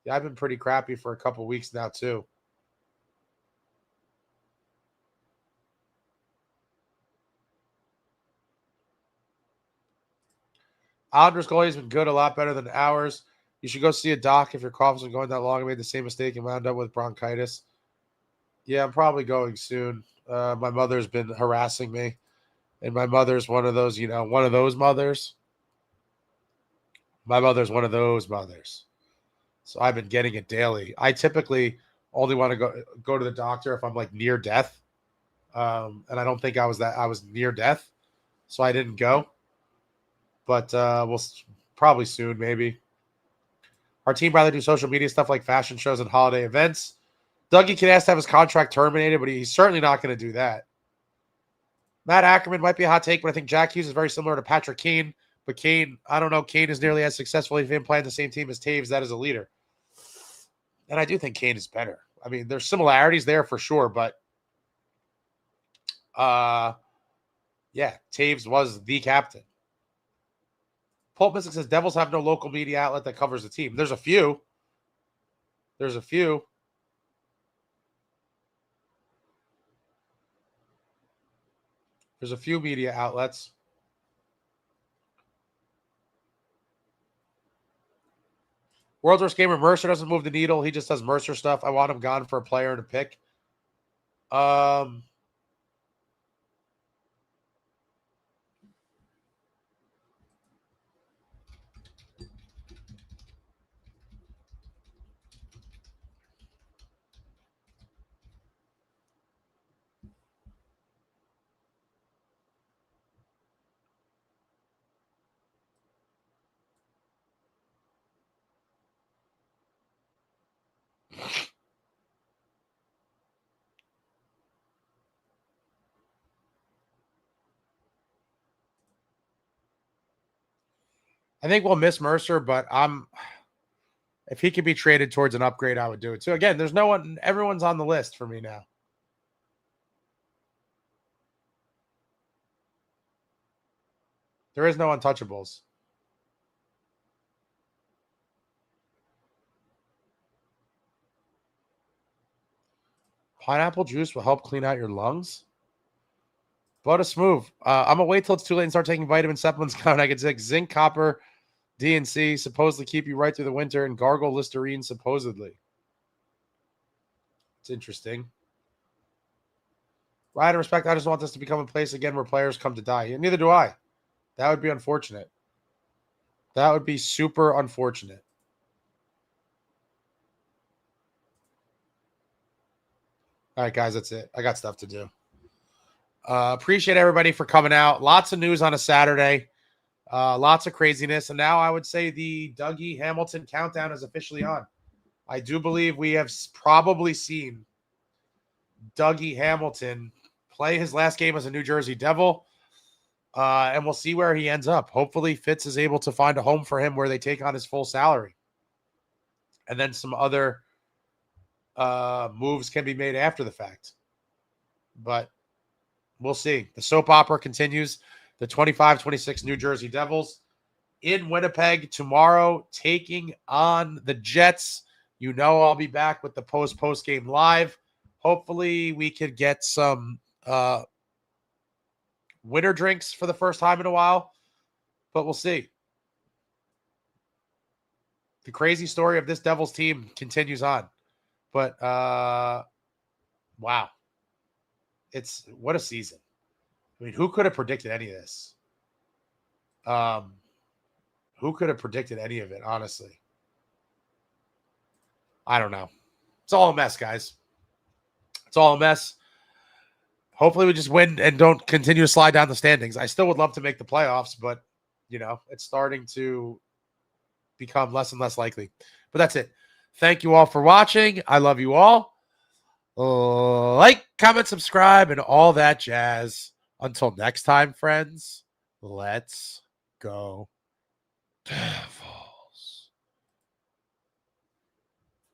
Yeah, I've been pretty crappy for a couple weeks now, too. Islanders goalie has been good, a lot better than ours. You should go see a doc if your cough's been going that long. I made the same mistake and wound up with bronchitis. Yeah, I'm probably going soon. My mother's been harassing me. And my mother's one of those, one of those mothers. My mother's one of those mothers. So I've been getting it daily. I typically only want to go to the doctor if I'm like near death. And I don't think I was near death. So I didn't go. But we'll probably soon, maybe. Our team rather do social media stuff like fashion shows and holiday events. Dougie can ask to have his contract terminated, but he's certainly not going to do that. Matt Ackerman might be a hot take, but I think Jack Hughes is very similar to Patrick Kane. But Kane, I don't know, Kane is nearly as successful if he playing the same team as Taves. That is a leader. And I do think Kane is better. I mean, there's similarities there for sure, but yeah, Taves was the captain. Pulp Mystic says Devils have no local media outlet that covers the team. There's a few. There's a few media outlets. World's Worst Gamer Mercer doesn't move the needle. He just does Mercer stuff. I want him gone for a player and a pick. I think we'll miss Mercer, but if he could be traded towards an upgrade, I would do it too. Again, there's no one, everyone's on the list for me now. There is no untouchables. Pineapple juice will help clean out your lungs. But a smooth. I'm going to wait till it's too late and start taking vitamin supplements. I could take zinc, copper, D and C, supposedly keep you right through the winter, and gargle Listerine, supposedly. It's interesting. Right and respect, I just want this to become a place again where players come to die. And neither do I. That would be unfortunate. That would be super unfortunate. All right, guys, that's it. I got stuff to do. Appreciate everybody for coming out. Lots of news on a Saturday. Lots of craziness. And now I would say the Dougie Hamilton countdown is officially on. I do believe we have probably seen Dougie Hamilton play his last game as a New Jersey Devil. And we'll see where he ends up. Hopefully Fitz is able to find a home for him where they take on his full salary. And then some other moves can be made after the fact. But we'll see. The soap opera continues. The 25-26 New Jersey Devils in Winnipeg tomorrow, taking on the Jets. You know I'll be back with the post-game live. Hopefully we could get some winter drinks for the first time in a while, but we'll see. The crazy story of this Devils team continues on. But, wow. What a season. I mean, who could have predicted any of this? Who could have predicted any of it, honestly? I don't know. It's all a mess, guys. It's all a mess. Hopefully we just win and don't continue to slide down the standings. I still would love to make the playoffs, but, it's starting to become less and less likely. But that's it. Thank you all for watching. I love you all. Like, comment, subscribe, and all that jazz. Until next time, friends, let's go.